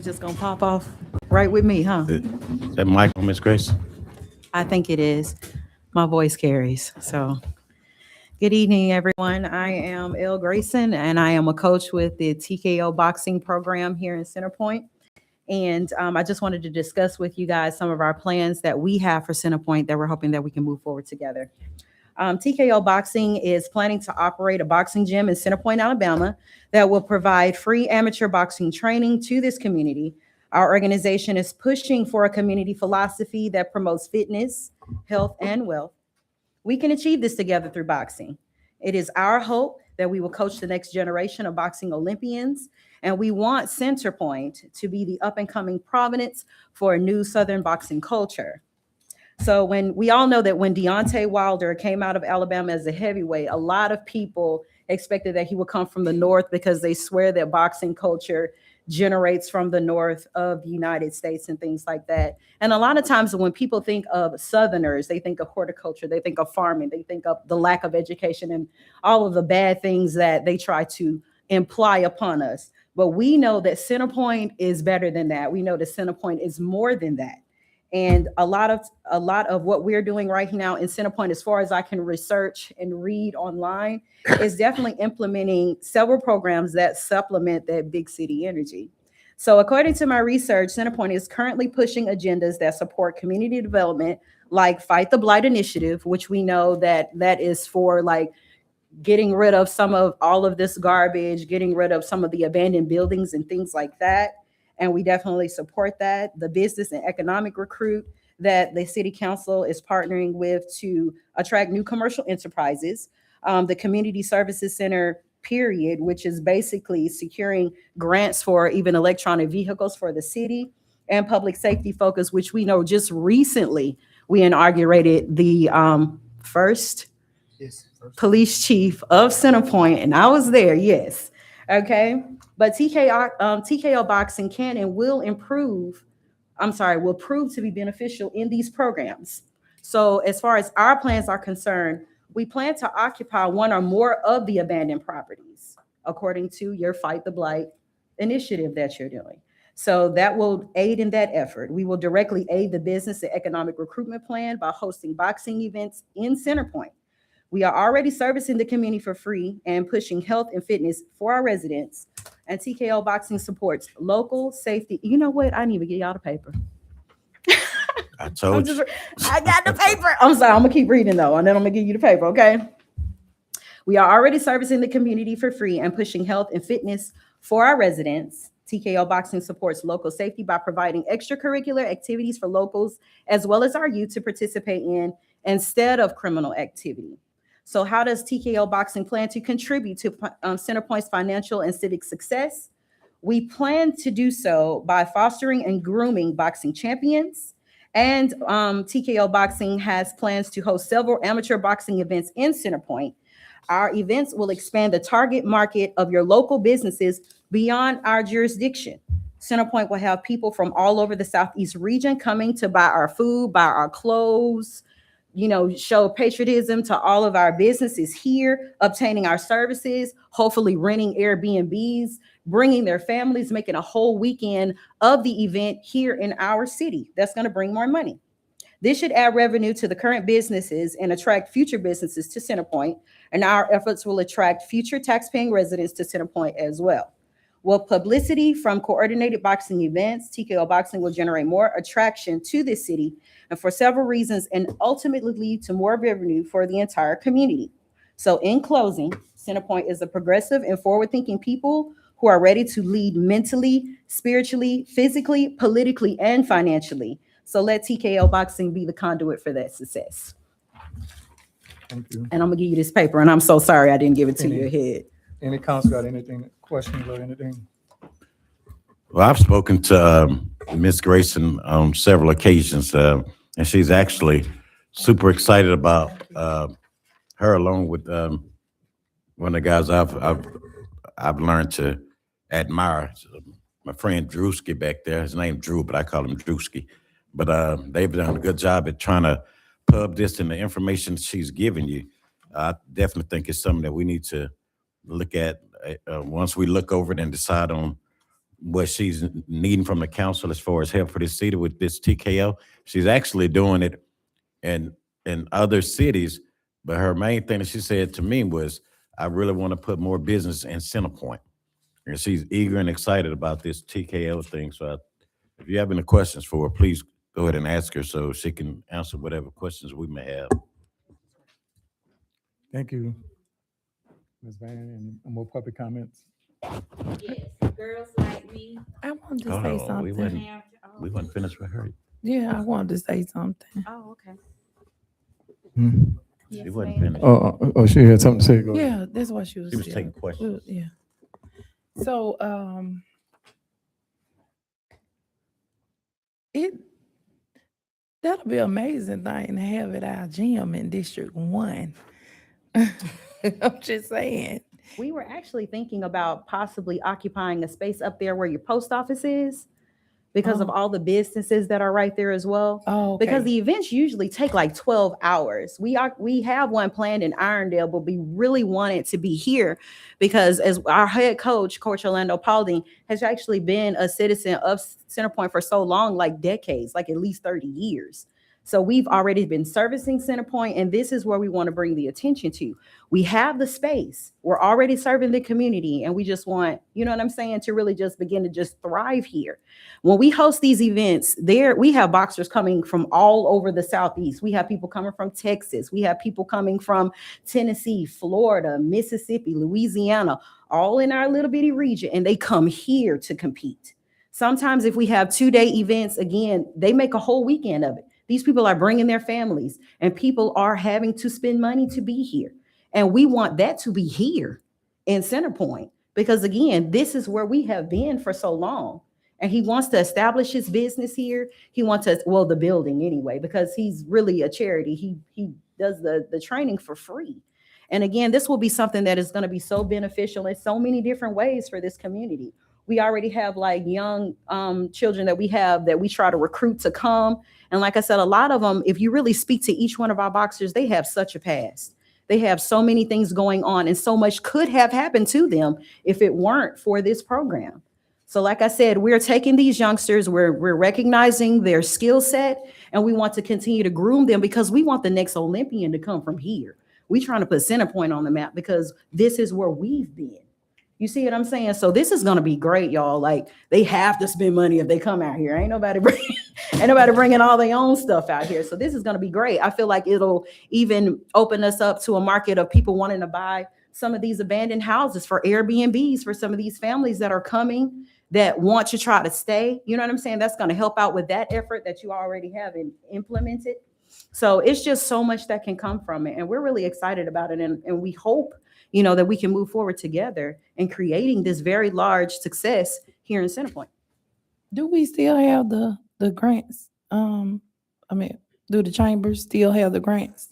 It's just gonna pop off right with me, huh? Is that Michael, Miss Grace? I think it is. My voice carries. So, good evening, everyone. I am Elle Grayson, and I am a coach with the TKO boxing program here in Centerpoint. And I just wanted to discuss with you guys some of our plans that we have for Centerpoint that we're hoping that we can move forward together. TKO Boxing is planning to operate a boxing gym in Centerpoint, Alabama, that will provide free amateur boxing training to this community. Our organization is pushing for a community philosophy that promotes fitness, health, and wealth. We can achieve this together through boxing. It is our hope that we will coach the next generation of boxing Olympians, and we want Centerpoint to be the up and coming provenance for a new Southern boxing culture. So when we all know that when Deontay Wilder came out of Alabama as a heavyweight, a lot of people expected that he would come from the North because they swear that boxing culture generates from the North of the United States and things like that. And a lot of times when people think of Southerners, they think of horticulture, they think of farming, they think of the lack of education and all of the bad things that they try to imply upon us. But we know that Centerpoint is better than that. We know that Centerpoint is more than that. And a lot of what we're doing right now in Centerpoint, as far as I can research and read online, is definitely implementing several programs that supplement that big city energy. So according to my research, Centerpoint is currently pushing agendas that support community development, like Fight the Blight Initiative, which we know that is for like getting rid of some of all of this garbage, getting rid of some of the abandoned buildings and things like that. And we definitely support that. The business and economic recruit that the city council is partnering with to attract new commercial enterprises. The community services center period, which is basically securing grants for even electronic vehicles for the city, and public safety focus, which we know just recently we inaugurated the first Yes. First. police chief of Centerpoint, and I was there. Yes, okay. But TKO boxing can and will improve. I'm sorry, will prove to be beneficial in these programs. So, as far as our plans are concerned, we plan to occupy one or more of the abandoned properties, according to your Fight the Blight initiative that you're doing. So that will aid in that effort. We will directly aid the business and economic recruitment plan by hosting boxing events in Centerpoint. We are already servicing the community for free and pushing health and fitness for our residents. And TKO Boxing supports local safety. You know what? I didn't even get y'all the paper. I I'm told just, you. I got the paper. I'm sorry. I'm gonna keep reading though, and then I'm gonna give you the paper. Okay. We are already servicing the community for free and pushing health and fitness for our residents. TKO Boxing supports local safety by providing extracurricular activities for locals as well as our youth to participate in instead of criminal activity. So, how does TKO Boxing plan to contribute to Centerpoint's financial and civic success? We plan to do so by fostering and grooming boxing champions. And TKO Boxing has plans to host several amateur boxing events in Centerpoint. Our events will expand the target market of your local businesses beyond our jurisdiction. Centerpoint will have people from all over the Southeast region coming to buy our food, buy our clothes, show patriotism to all of our businesses here, obtaining our services, hopefully renting Airbnbs, bringing their families, making a whole weekend of the event here in our city. That's going to bring more money. This should add revenue to the current businesses and attract future businesses to Centerpoint, and our efforts will attract future taxpaying residents to Centerpoint as well. With publicity from coordinated boxing events, TKO Boxing will generate more attraction to this city and for several reasons, and ultimately lead to more revenue for the entire community. So in closing, Centerpoint is a progressive and forward-thinking people who are ready to lead mentally, spiritually, physically, politically, and financially. So let TKO Boxing be the conduit for that success. Thank you. And I'm gonna give you this paper, and I'm so sorry I didn't give it to you ahead. Any council got anything, questions or anything? Well, I've spoken to Miss Grayson on several occasions, and she's actually super excited about her, along with one of the guys I've learned to admire. My friend Drewski back there. His name Drew, but I call him Drewski. But they've done a good job at trying to pub this, and the information she's giving you. I definitely think it's something that we need to look at once we look over it and decide on what she's needing from the council as far as help for the city with this TKO. She's actually doing it in other cities, but her main thing that she said to me was, I really want to put more business in Centerpoint. And she's eager and excited about this TKO thing. So if you have any questions for her, please go ahead and ask her so she can answer whatever questions we may have. Thank you, Ms. Van. And more public comments. Yes, girls like me. I wanted to Hold say on, something. we wasn't finished with her. Yeah, I wanted to say something. Oh, okay. Hmm. Yes, She wasn't ma'am. finished. Oh, she had something to say. Go ahead. Yeah, that's what she was She was saying. taking questions. Yeah. So, that'll be an amazing thing to have at our gym in District 1. I'm just saying. We were actually thinking about possibly occupying a space up there where your post office is because of Oh. all the businesses that are right there as well. Oh, okay. Because the events usually take like 12 hours. We have one planned in Irondale, but we really want it to be here because as our head coach, Coach Orlando Paulding, has actually been a citizen of Centerpoint for so long, like decades, like at least 30 years. So we've already been servicing Centerpoint, and this is where we want to bring the attention to. We have the space. We're already serving the community, and we just want, you know what I'm saying, to really just begin to just thrive here. When we host these events, we have boxers coming from all over the Southeast. We have people coming from Texas. We have people coming from Tennessee, Florida, Mississippi, Louisiana, all in our little bitty region, and they come here to compete. Sometimes if we have 2-day events, again, they make a whole weekend of it. These people are bringing their families, and people are having to spend money to be here. And we want that to be here in Centerpoint because, again, this is where we have been for so long. And he wants to establish his business here. He wants to, well, the building anyway, because he's really a charity. He does the training for free. And again, this will be something that is going to be so beneficial in so many different ways for this community. We already have like young children that we try to recruit to come. And like I said, a lot of them, if you really speak to each one of our boxers, they have such a past. They have so many things going on, and so much could have happened to them if it weren't for this program. So like I said, we're taking these youngsters, we're recognizing their skill set, and we want to continue to groom them because we want the next Olympian to come from here. We're trying to put Centerpoint on the map because this is where we've been. You see what I'm saying? So this is going to be great, y'all. Like, they have to spend money if they come out here. Ain't nobody bringing all their own stuff out here. So this is going to be great. I feel like it'll even open us up to a market of people wanting to buy some of these abandoned houses for Airbnbs for some of these families that are coming that want to try to stay. You know what I'm saying? That's going to help out with that effort that you already have implemented. So it's just so much that can come from it. And we're really excited about it. And we hope, you know, that we can move forward together in creating this very large success here in Centerpoint. Do we still have the grants? Do the chambers still have the grants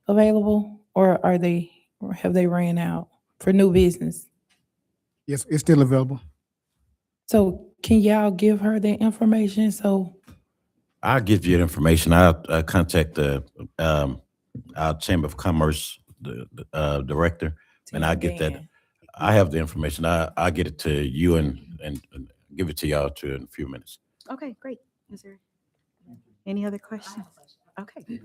available, or have they ran out for new business? Yes, it's still available. So can y'all give her the information? So I'll give you the information. I'll contact our Chamber of Commerce director, and I'll get that. Dan. I have the information. I'll get it to you and give it to y'all too in a few minutes. Okay, great. Is there any other questions? Okay.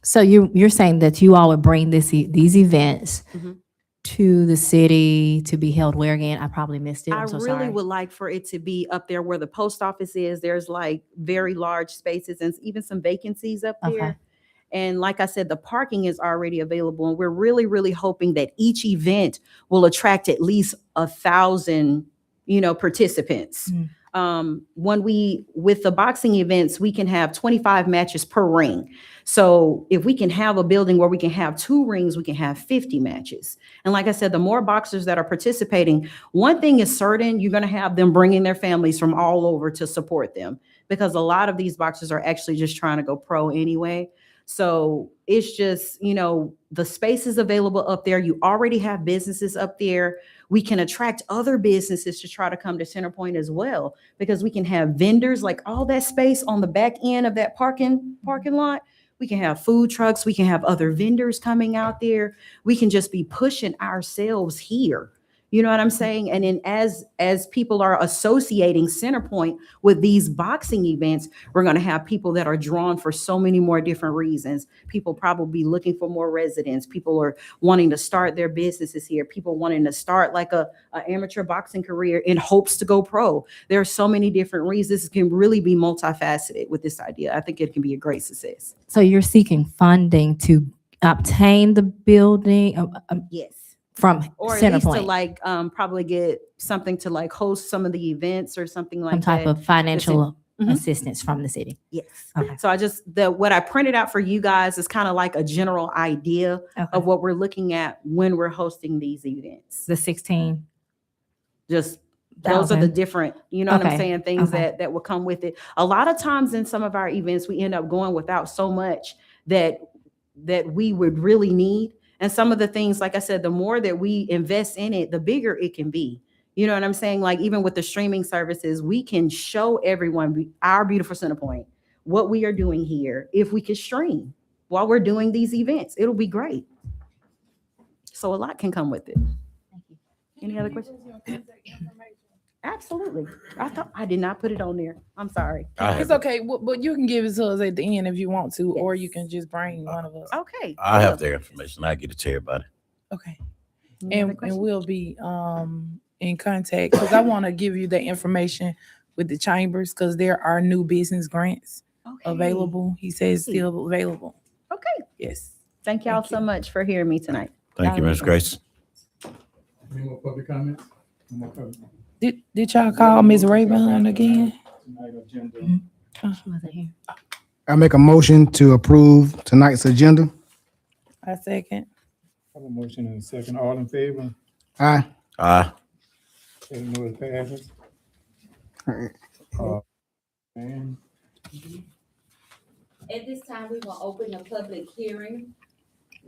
So you're saying that you all would bring these events Mhm. to the city to be held where again? I probably missed it. I I'm so really sorry. would like for it to be up there where the post office is. There's like very large spaces and even some vacancies up Okay. there. And like I said, the parking is already available. And we're really, really hoping that each event will attract at least 1,000, participants. With the boxing events, we can have 25 matches per ring. So if we can have a building where we can have 2 rings, we can have 50 matches. And like I said, the more boxers that are participating, one thing is certain, you're going to have them bringing their families from all over to support them because a lot of these boxers are actually just trying to go pro anyway. So it's just, the space is available up there. You already have businesses up there. We can attract other businesses to try to come to Centerpoint as well, because we can have vendors, like all that space on the back end of that parking lot. We can have food trucks. We can have other vendors coming out there. We can just be pushing ourselves here, You know what I'm saying? And then as people are associating Centerpoint with these boxing events, we're going to have people that are drawn for so many more different reasons. People probably looking for more residents. People are wanting to start their businesses here. People wanting to start like a amateur boxing career in hopes to go pro. There are so many different reasons. It can really be multifaceted with this idea. I think it can be a great success. So you're seeking funding to obtain the building Yes. from Or at least to Centerpoint, like probably get something to like host some of the events or something like some type that. of financial Mhm. assistance from the city. Yes. Okay. So what I printed out for you guys is kind of like a general idea Okay. of what we're looking at when we're hosting these events. The 16,000. Just those are the different, you know what I'm Okay, saying, things okay. that will come with it. A lot of times in some of our events, we end up going without so much that we would really need. And some of the things, like I said, the more that we invest in it, the bigger it can be. You know what I'm saying? Like even with the streaming services, we can show everyone our beautiful Centerpoint, what we are doing here. If we could stream while we're doing these events, it'll be great. So a lot can come with it. Any other questions? Absolutely. I did not put it on there. I'm sorry. I It's have, okay, but you can give it to us at the end if you want to, or you Yes. can just bring one of us. Okay. I have their information. I get it to everybody. Okay. Any other And questions? we'll be in contact because I want to give you the information with the chambers because there are new business grants Okay. available. He says Great. still available. Okay. Yes. Thank y'all Thank so you. much for hearing me tonight. Thank you, Y'all Ms. are Grace. Any more public comments? No more public. Did y'all call Ms. Rayburn again? Tonight agenda. She wasn't here. I make a motion to approve tonight's agenda. I second. Have a motion and a second. All in favor? Aye. Aye. Let them know it passes. All right. And At this time, we will open a public hearing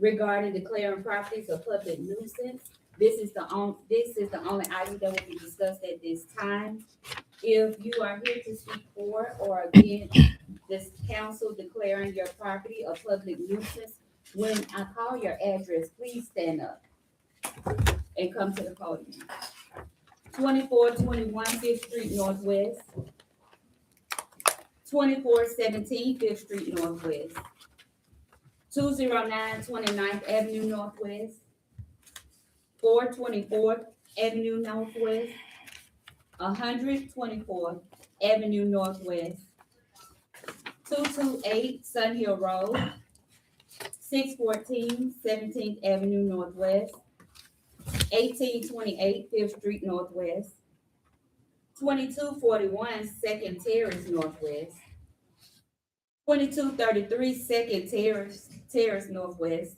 regarding declaring properties a public nuisance. This is the only item that will be discussed at this time. If you are here to speak for or against this council declaring your property a public nuisance, when I call your address, please stand up and come to the podium. 2421 Fifth Street Northwest. 2417 Fifth Street Northwest. 209 29th Avenue Northwest. 424th Avenue Northwest. 124th Avenue Northwest. 228 Sun Hill Road. 614 17th Avenue Northwest. 1828 Fifth Street Northwest. 2241 Second Terrace Northwest. 2233 Second Terrace Northwest.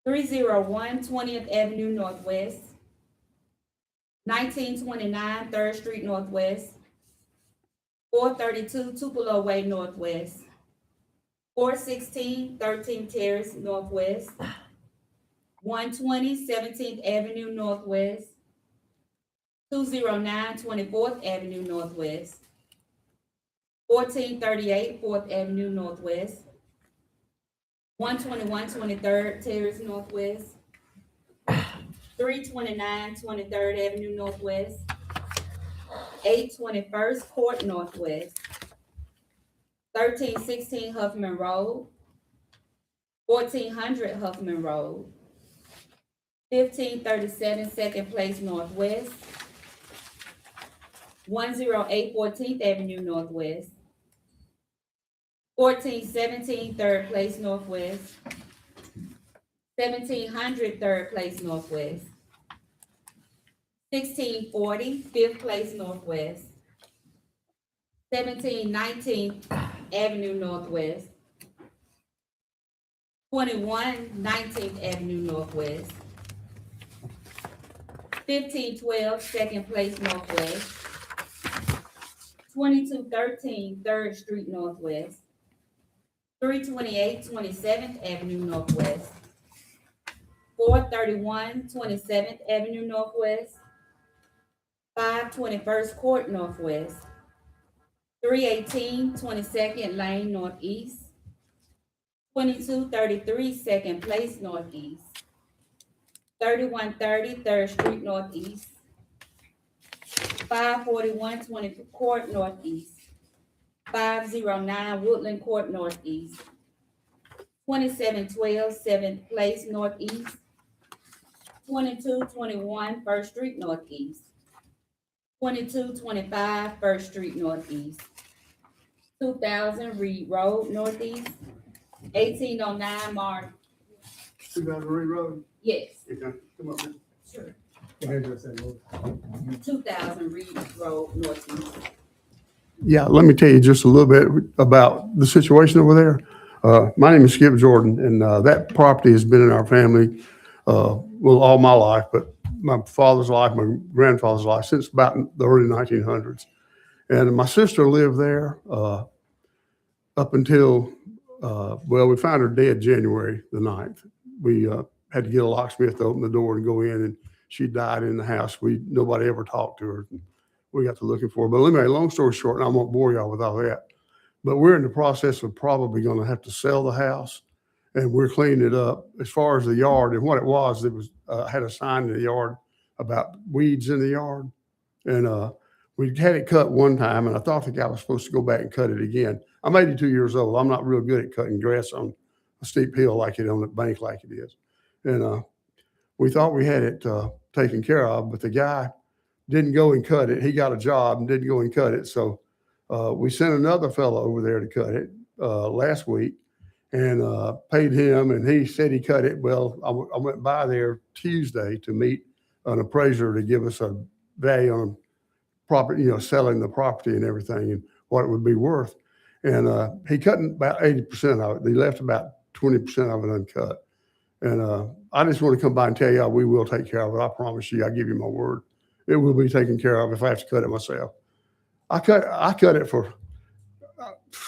301 20th Avenue Northwest. 1929 3rd Street Northwest. 432 Tupelo Way Northwest. 416 13th Terrace Northwest. 120 17th Avenue Northwest. 209 24th Avenue Northwest. 1438 4th Avenue Northwest. 121 23rd Terrace Northwest. 329 23rd Avenue Northwest. 821st Court Northwest. 1316 Huffman Road. 1400 Huffman Road. 1537 Second Place Northwest. 108 14th Avenue Northwest. 1417 Third Place Northwest. 1700 Third Place Northwest. 1640 Fifth Place Northwest. 1719 Avenue Northwest. 21 19th Avenue Northwest. 1512 Second Place Northwest. 2213 3rd Street Northwest. 328 27th Avenue Northwest. 431 27th Avenue Northwest. 521st Court Northwest. 318 22nd Lane Northeast. 2233 Second Place Northeast. 3130 Third Street Northeast, 541 20th Court Northeast, 509 Woodland Court Northeast, 2712 7th Place Northeast, 2221 First Street Northeast, 2225 First Street Northeast, 2000 Reed Road Northeast, 1809 Mark, 2000 Reed Road. yes, Okay, come up, man. sure. Go ahead, just say, Lord. 2000 Reed Road Northeast. Yeah, let me tell you just a little bit about the situation over there. My name is Skip Jordan, and that property has been in our family, well, all my life, but my father's life, my grandfather's life, since about the early 1900s. And my sister lived there up until, well, we found her dead January the 9th. We had to get a locksmith to open the door and go in, and she died in the house. Nobody ever talked to her. We got to looking for her. But anyway, long story short, and I won't bore y'all with all that, but we're in the process of probably going to have to sell the house, and we're cleaning it up. As far as the yard and what it was had a sign in the yard about weeds in the yard, and we had it cut one time, and I thought the guy was supposed to go back and cut it again. I'm 82 years old. I'm not real good at cutting grass on a steep hill like it on the bank like it is, and we thought we had it taken care of, but the guy didn't go and cut it. He got a job and didn't go and cut it. So we sent another fellow over there to cut it last week and paid him, and he said he cut it. Well, I went by there Tuesday to meet an appraiser to give us a value on property, selling the property and everything and what it would be worth. And he cut about 80% of it. He left about 20% of it uncut. And I just want to come by and tell you, we will take care of it. I promise you, I give you my word. It will be taken care of if I have to cut it myself. I cut it for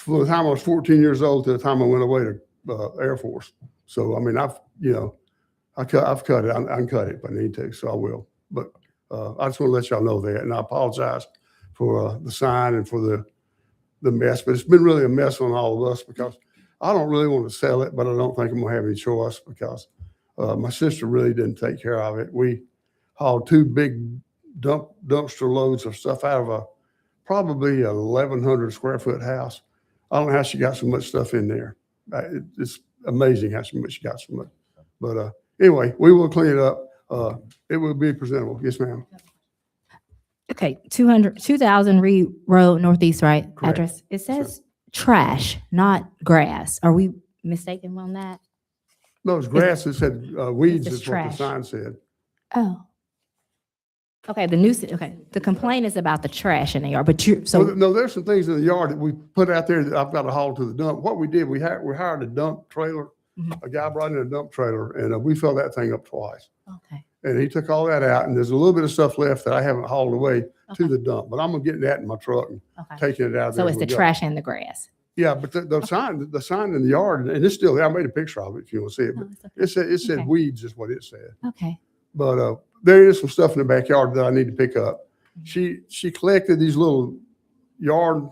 the time I was 14 years old to the time I went away to Air Force. So I mean, I've cut it. I can cut it if I need to, so I will. But I just want to let y'all know that, and I apologize for the sign and for the mess. But it's been really a mess on all of us because I don't really want to sell it, but I don't think I'm gonna have any choice because my sister really didn't take care of it. We hauled two big dumpster loads of stuff out of probably a 1,100 square foot house. I don't know how she got so much stuff in there. It's amazing how much she got so much. But anyway, we will clean it up. It will be presentable. Yes, ma'am. Okay, 2000 Reed Road Northeast, right? Correct. Address. It says trash, not grass. Are we mistaken on that? No, it's grass. It said weeds It's is what the trash. sign said. Oh. Okay, the complaint is about the trash in the yard, but No, there's some things in the yard that we put out there that I've got to haul to the dump. What we did, we hired a dump trailer. Mhm. A guy brought in a dump trailer, and we filled that thing up twice. okay. And he took all that out, and there's a little bit of stuff left that I haven't hauled away to Okay. the dump. But I'm gonna get that in my truck and Okay. taking it out of there. So it's as the we go. trash and the grass. Yeah, but the sign in the yard, and it's still there. I made a picture of it if you want to see it. No, But it's okay. it said Okay. weeds is what it said. Okay. But there is some stuff in the backyard that I need to pick up. She collected these little yard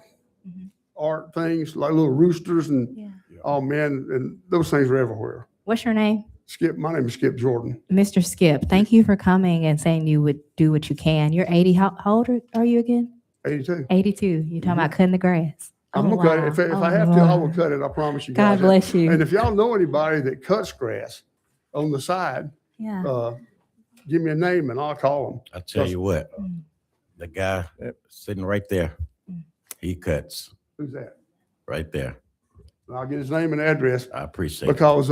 Mhm. art things, like little roosters and, Yeah. oh man, and those things are everywhere. What's your name? My name is Skip Jordan. Mr. Skip, thank you for coming and saying you would do what you can. You're 80. How old are you again? 82. 82. You're talking about cutting the grass. I'm Oh, gonna cut it. If wow. I Oh, have to, I will wow. cut it. I promise you God guys. bless you. And if y'all know anybody that cuts grass on the side, Yeah. give me a name and I'll call them. I tell you what, Mm. the guy sitting right there, Mm. he cuts Who's that? right there. And I'll get his name and address I appreciate it. because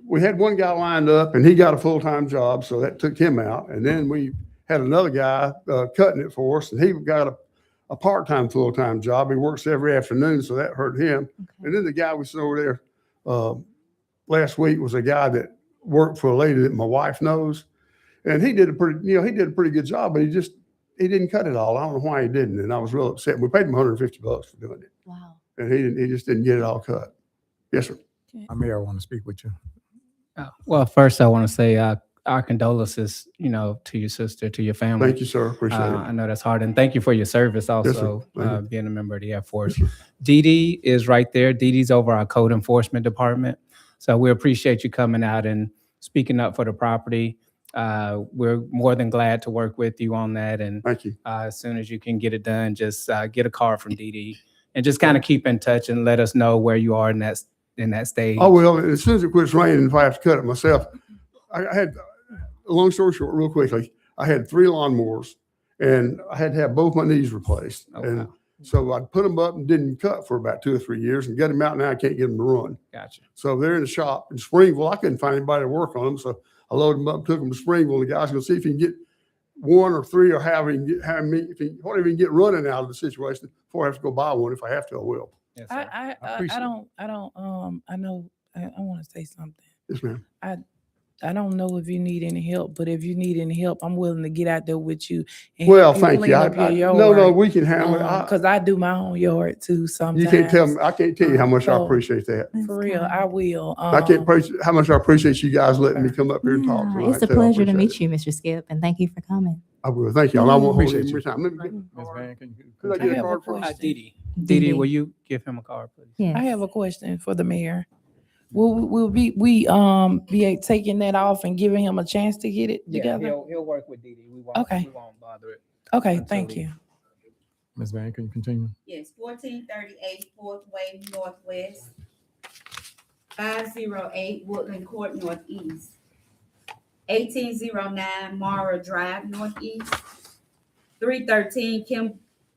we had one guy lined up and he got a full-time job, so that took him out. And then we had another guy cutting it for us, and he got a part-time, full-time job. He works every afternoon, so that hurt him. Okay. And then the guy we saw over there last week was a guy that worked for a lady that my wife knows, and he did a pretty good job, but he didn't cut it all. I don't know why he didn't, and I was real upset. We paid him $150 for doing it, Wow. and he just didn't get it all cut. Yes, sir. Mayor, I want to speak with you. Well, first I want to say our condolences, to your sister, to your family. Thank you, sir. Appreciate it. I know that's hard, and thank you for your service also, Thank you. being a member of the Air Force. Dee Dee is right there. Dee Dee's over our code enforcement department. So we appreciate you coming out and speaking up for the property. We're more than glad to work with you on that. And Thank you. as soon as you can get it done, just get a card from Dee Dee and just kind of keep in touch and let us know where you are in that stage. I will. As soon as it quits raining, if I have to cut it myself, I had, a long story short, real quickly, I had 3 lawnmowers and I had to have both my knees replaced. Oh, And wow. so I put them up and didn't cut for about 2 or 3 years and got them out. Now I can't get them to run. Gotcha. So they're in the shop in Springville. I couldn't find anybody to work on them. So I loaded them up, took them to Springville. The guy's going to see if he can get 1 or 3 or whatever he can get running out of the situation before I have to go buy one. If I have to, I will. Yes, sir. I appreciate don't, I know, I want to say something. Yes, ma'am. I don't know if you need any help, but if you need any help, I'm willing to get out there with you. and Well, help thank clean you. up your No, yard. we can handle it. Because I do my own yard too sometimes. You can't tell me, I can't tell you how much I So- appreciate that. For real, I will. I can't appreciate how much I appreciate you guys letting me come up here and talk. Yeah, tonight, it's a too. I pleasure to appreciate meet you, Mr. Skip, and thank you for coming. it. I will. Thank you. And I won't hold Appreciate any you. more time. Let me get Ms. the card. Van, can you? Could I I get a have a card first? question. Dee Dee. Dee Dee Dee, Dee. will you give him a card, please? Yes. I have a question for the mayor. Will be taking that off and giving him a chance to get it together? He'll work with Dee Dee. We won't bother it. Okay, until thank he- you. Ms. Van, can you continue? Yes, 1438 Fourth Way Northwest, 508 Woodland Court Northeast, 1809 Mara Drive Northeast, 313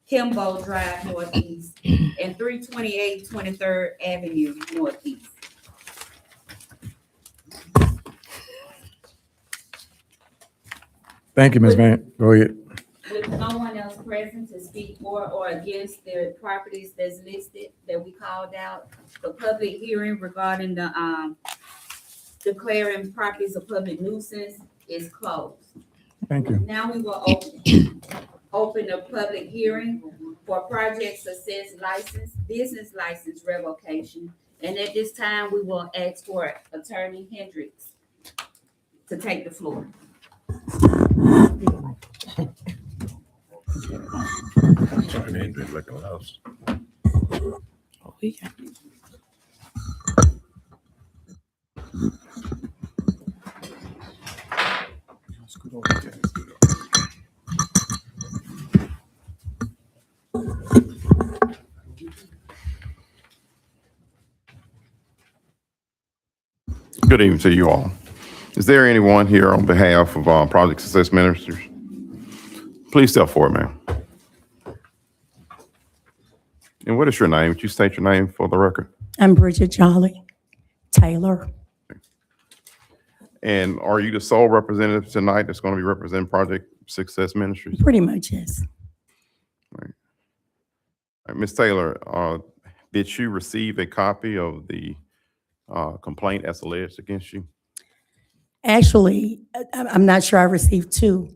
Kimbo Drive Northeast, and 328 23rd Avenue Northeast. Thank you, Ms. Van. Go ahead. With no one else present to speak for or against the properties that's listed that we called out, the public hearing regarding the, declaring properties a public nuisance is closed. Thank you. Now we will open the public hearing for project success license, business license revocation. And at this time, we will ask for Attorney Hendricks to take the floor. Oh, we got- Good evening to you all. Is there anyone here on behalf of Project Success Ministers? Please step forward, ma'am. And what is your name? Would you state your name for the record? I'm Bridget Jolly Taylor. And are you the sole representative tonight that's going to be representing Project Success Ministries? Pretty much, yes. All right, Ms. Taylor, did you receive a copy of the complaint as alleged against you? Actually, I'm not sure I received 2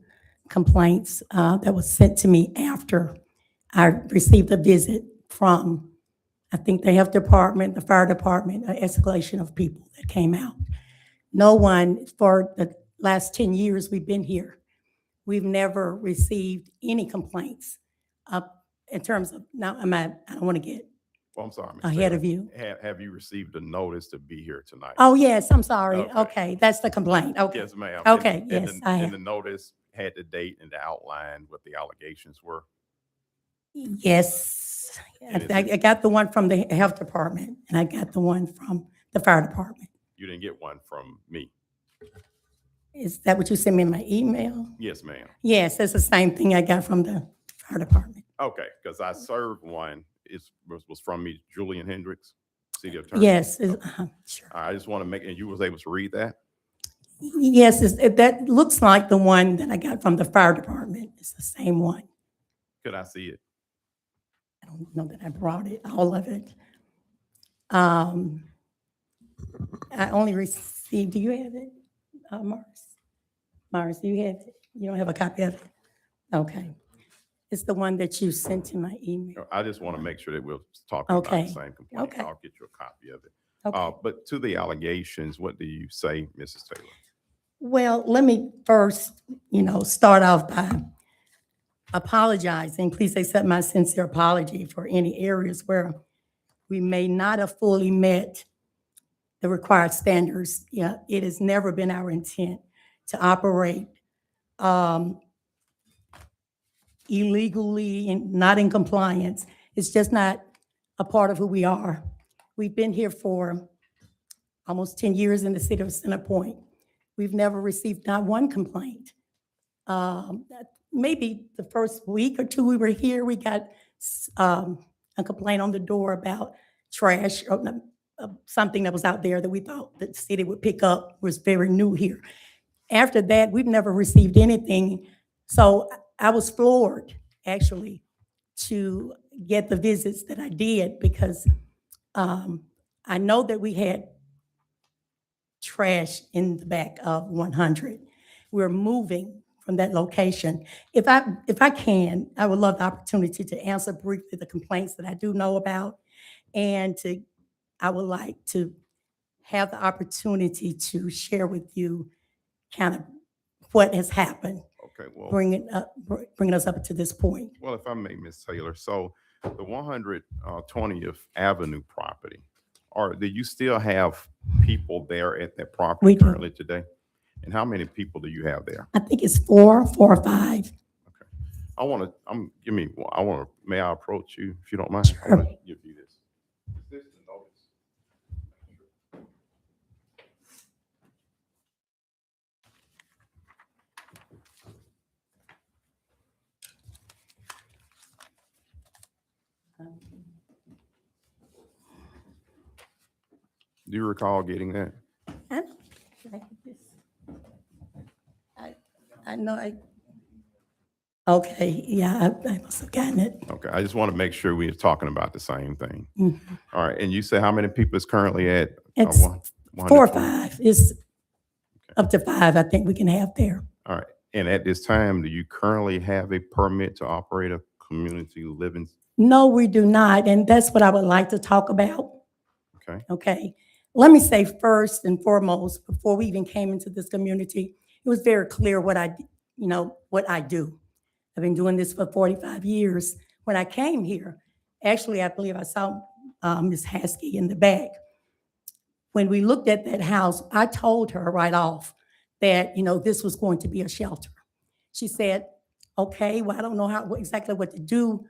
complaints that was sent to me after I received a visit from, I think, the health department, the fire department, an escalation of people that came out. No one, for the last 10 years we've been here, we've never received any complaints in terms of, now I don't want to get Well, I'm sorry, Ms. ahead Taylor. of you. Have you received a notice to be here tonight? Oh, yes, I'm sorry. Okay. Okay, that's the complaint. Okay. Yes, ma'am. Okay, And yes, I And have. the notice had the date and the outline, what the allegations were. Yes, And is I got the one from the health department and I got the one from the fire department. You didn't get one from me. Is that what you sent me in my email? Yes, ma'am. Yes, that's the same thing I got from the fire department. Okay, because I served one. Was from me, Julian Hendricks, city attorney. Yes, sure. I just want to make, and you was able to read that? Yes, that looks like the one that I got from the fire department. It's the same one. Could I see it? I don't know that I brought it, all of it. I only received, do you have it, Mars? Mars, do you have it? You don't have a copy of it? Okay. It's the one that you sent to my email. I just want to make sure that we're talking about the Okay. same complaint. Okay. I'll get you a copy of it. Okay. But to the allegations, what do you say, Mrs. Taylor? Well, let me first, start off by apologizing. Please accept my sincere apology for any areas where we may not have fully met the required standards. Yeah, it has never been our intent to operate illegally and not in compliance. It's just not a part of who we are. We've been here for almost 10 years in the city of Center Point. We've never received not one complaint. Maybe the first week or two we were here, we got a complaint on the door about trash or something that was out there that we thought that the city would pick up, was very new here. After that, we've never received anything. So I was floored, actually, to get the visits that I did, because I know that we had trash in the back of 100. We're moving from that location. If I can, I would love the opportunity to answer briefly the complaints that I do know about, and I would like to have the opportunity to share with you kind of what has happened, Okay, well, bringing us up to this point. well, if I may, Ms. Taylor, so the 120th Avenue property, do you still have people there at that property We do. currently today? And how many people do you have there? I think it's four or five. May I approach you, if you don't mind? I want to give you this. Is this the notice? Do you recall getting that? I know okay, yeah, I must have gotten it. Okay, I just want to make sure we're talking about the same thing. Mhm. All right, and you say how many people is currently at? It's 4 or 120? 5. It's up to 5, I think we can have there. All right, and at this time, do you currently have a permit to operate a community living? No, we do not, and that's what I would like to talk about. Okay, Okay, let me say first and foremost, before we even came into this community, it was very clear what I do. I've been doing this for 45 years. When I came here, actually, I believe I saw Ms. Haskey in the back. When we looked at that house, I told her right off that, this was going to be a shelter. She said, okay, well, I don't know exactly what to do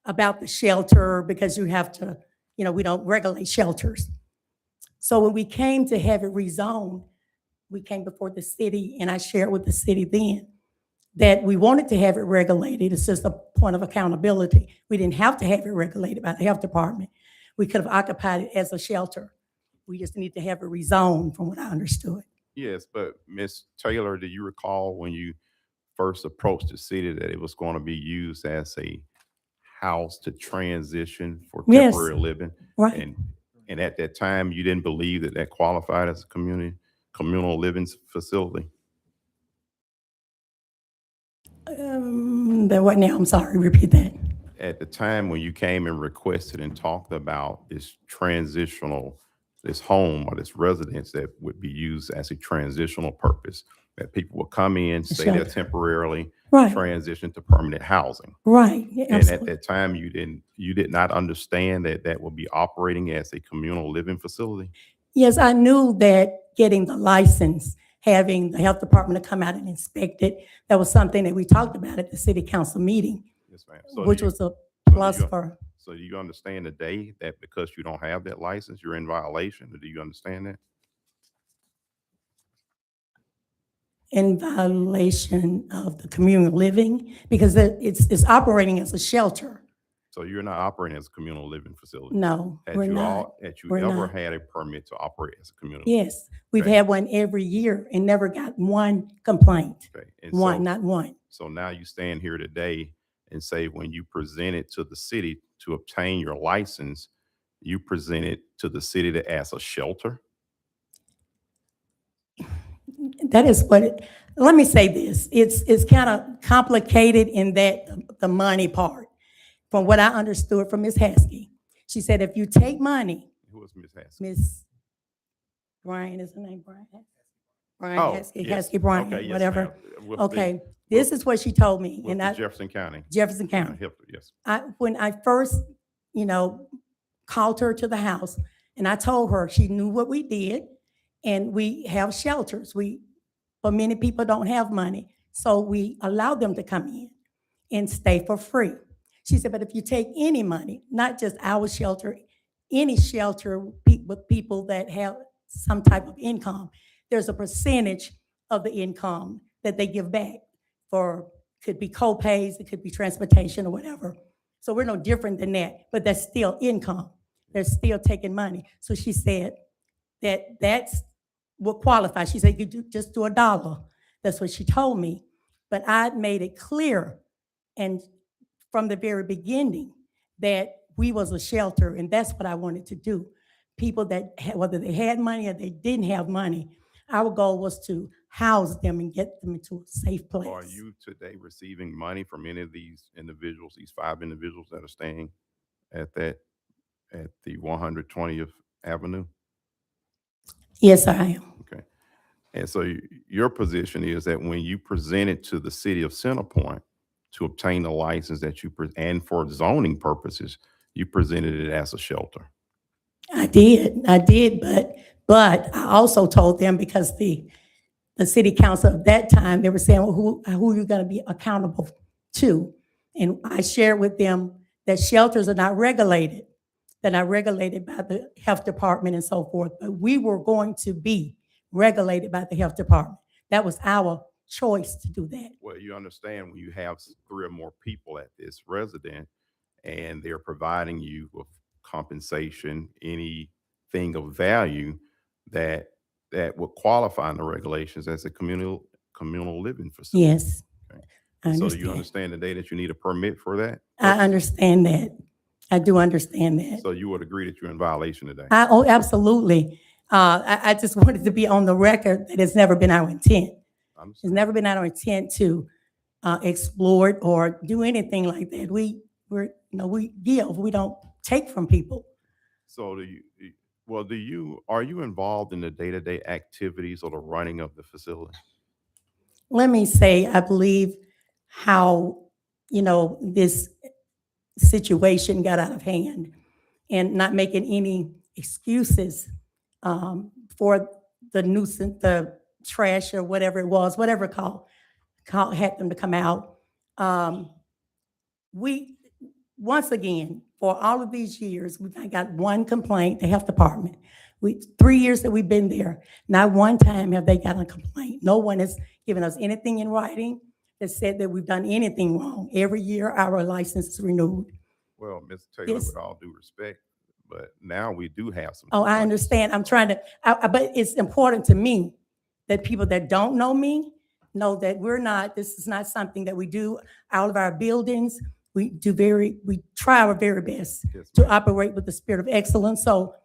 about the shelter, because you have to, we don't regulate shelters. So when we came to have it rezoned, we came before the city, and I shared with the city then that we wanted to have it regulated. It's just a point of accountability. We didn't have to have it regulated by the health department. We could have occupied it as a shelter. We just need to have it rezoned, from what I understood. yes, but Ms. Taylor, do you recall when you first approached the city that it was going to be used as a house to transition for Yes. temporary living? Right. And at that time, you didn't believe that that qualified as a communal living facility? What now? I'm sorry, repeat that. At the time when you came and requested and talked about this home or this residence that would be used as a transitional purpose, that people would come in, stay there Shelter. temporarily, Right, transition to permanent housing. right. Yeah, And at absolutely. that time, you did not understand that that would be operating as a communal living facility? Yes, I knew that getting the license, having the health department to come out and inspect it, that was something that we talked about at the city council meeting, Yes, ma'am. which was a do plus you- for, So do you understand today that because you don't have that license, you're in violation? Or do you understand that? in violation of the communal living, because it's operating as a shelter. So you're not operating as a communal living facility? No, we're not. Had you We're ever not. had a permit to operate as a communal? Yes, we've Okay. had one every year and never got one complaint. Okay, and One, not one. so now you stand here today and say when you presented to the city to obtain your license, you presented to the city as a shelter? That is let me say this, it's kind of complicated in that the money part. From what I understood from Ms. Haskey, she said if you take money, Who was Ms. Haskell? Ms. Brian, is her name Brian? Brian Oh, Haskey, yes. Haskey Brian, Okay, yes, whatever. ma'am. With the- Okay, this is what she told me, with and the Jefferson County. Jefferson County. Hilton, yes. When I first, called her to the house And I told her, she knew what we did, and we have shelters. But many people don't have money, so we allow them to come in and stay for free. She said, but if you take any money, not just our shelter, any shelter with people that have some type of income, there's a percentage of the income that they give back for, could be co-pays, it could be transportation or whatever. So we're no different than that, but that's still income. They're still taking money. So she said that's what qualifies. She said, you just do $1. That's what she told me. But I made it clear, and from the very beginning, that we was a shelter, and that's what I wanted to do. People that, whether they had money or they didn't have money, our goal was to house them and get them into a safe place. Are you today receiving money from any of these individuals, these 5 individuals that are staying at the 120th Avenue? Yes, I am. Okay. And so your position is that when you presented to the city of Centerpoint to obtain the license that and for zoning purposes, you presented it as a shelter. I did, but I also told them, because the city council at that time, they were saying, well, who are you gonna be accountable to? And I shared with them that shelters are not regulated. They're not regulated by the health department and so forth, but we were going to be regulated by the health department. That was our choice to do that. Well, you understand when you have 3 or more people at this resident and they're providing you with compensation, anything of value that would qualify in the regulations as a communal living facility. Yes, Okay. I So do you understand. understand today that you need a permit for that? I understand that. I do understand that. So you would agree that you're in violation today? Oh, absolutely. I just wanted to be on the record that it's never been our intent. It's never been our intent to exploit or do anything like that. We give, we don't take from people. So are you involved in the day-to-day activities or the running of the facility? Let me say, I believe how, this situation got out of hand, and not making any excuses for the nuisance, the trash or whatever it was, whatever it called had them to come out. We, once again, for all of these years, we've not got one complaint, the health department. 3 years that we've been there, not one time have they got a complaint. No one has given us anything in writing that said that we've done anything wrong. Every year, our license is renewed. Well, Ms. Taylor, Yes. with all due respect, but now we do have some. Oh, I complaints. understand. I'm trying to, but it's important to me that people that don't know me know that this is not something that we do out of our buildings. We try our very best Yes, to ma'am. operate with the spirit of excellence. So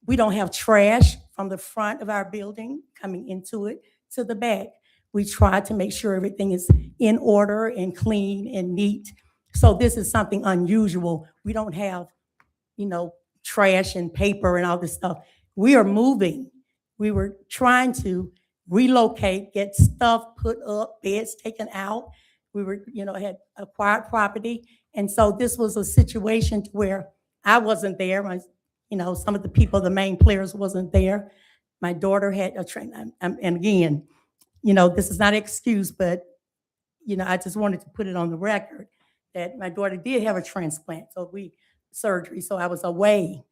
we don't have trash from the front of our building coming into it to the back. We try to make sure everything is in order and clean and neat. So this is something unusual. We don't have, trash and paper and all this stuff. We are moving. We were trying to relocate, get stuff put up, beds taken out. We were, had acquired property. And so this was a situation to where I wasn't there. Some of the people, the main players wasn't there. My daughter had a train. And again, this is not an excuse, but, I just wanted to put it on the record that my daughter did have a transplant. Surgery. So I was away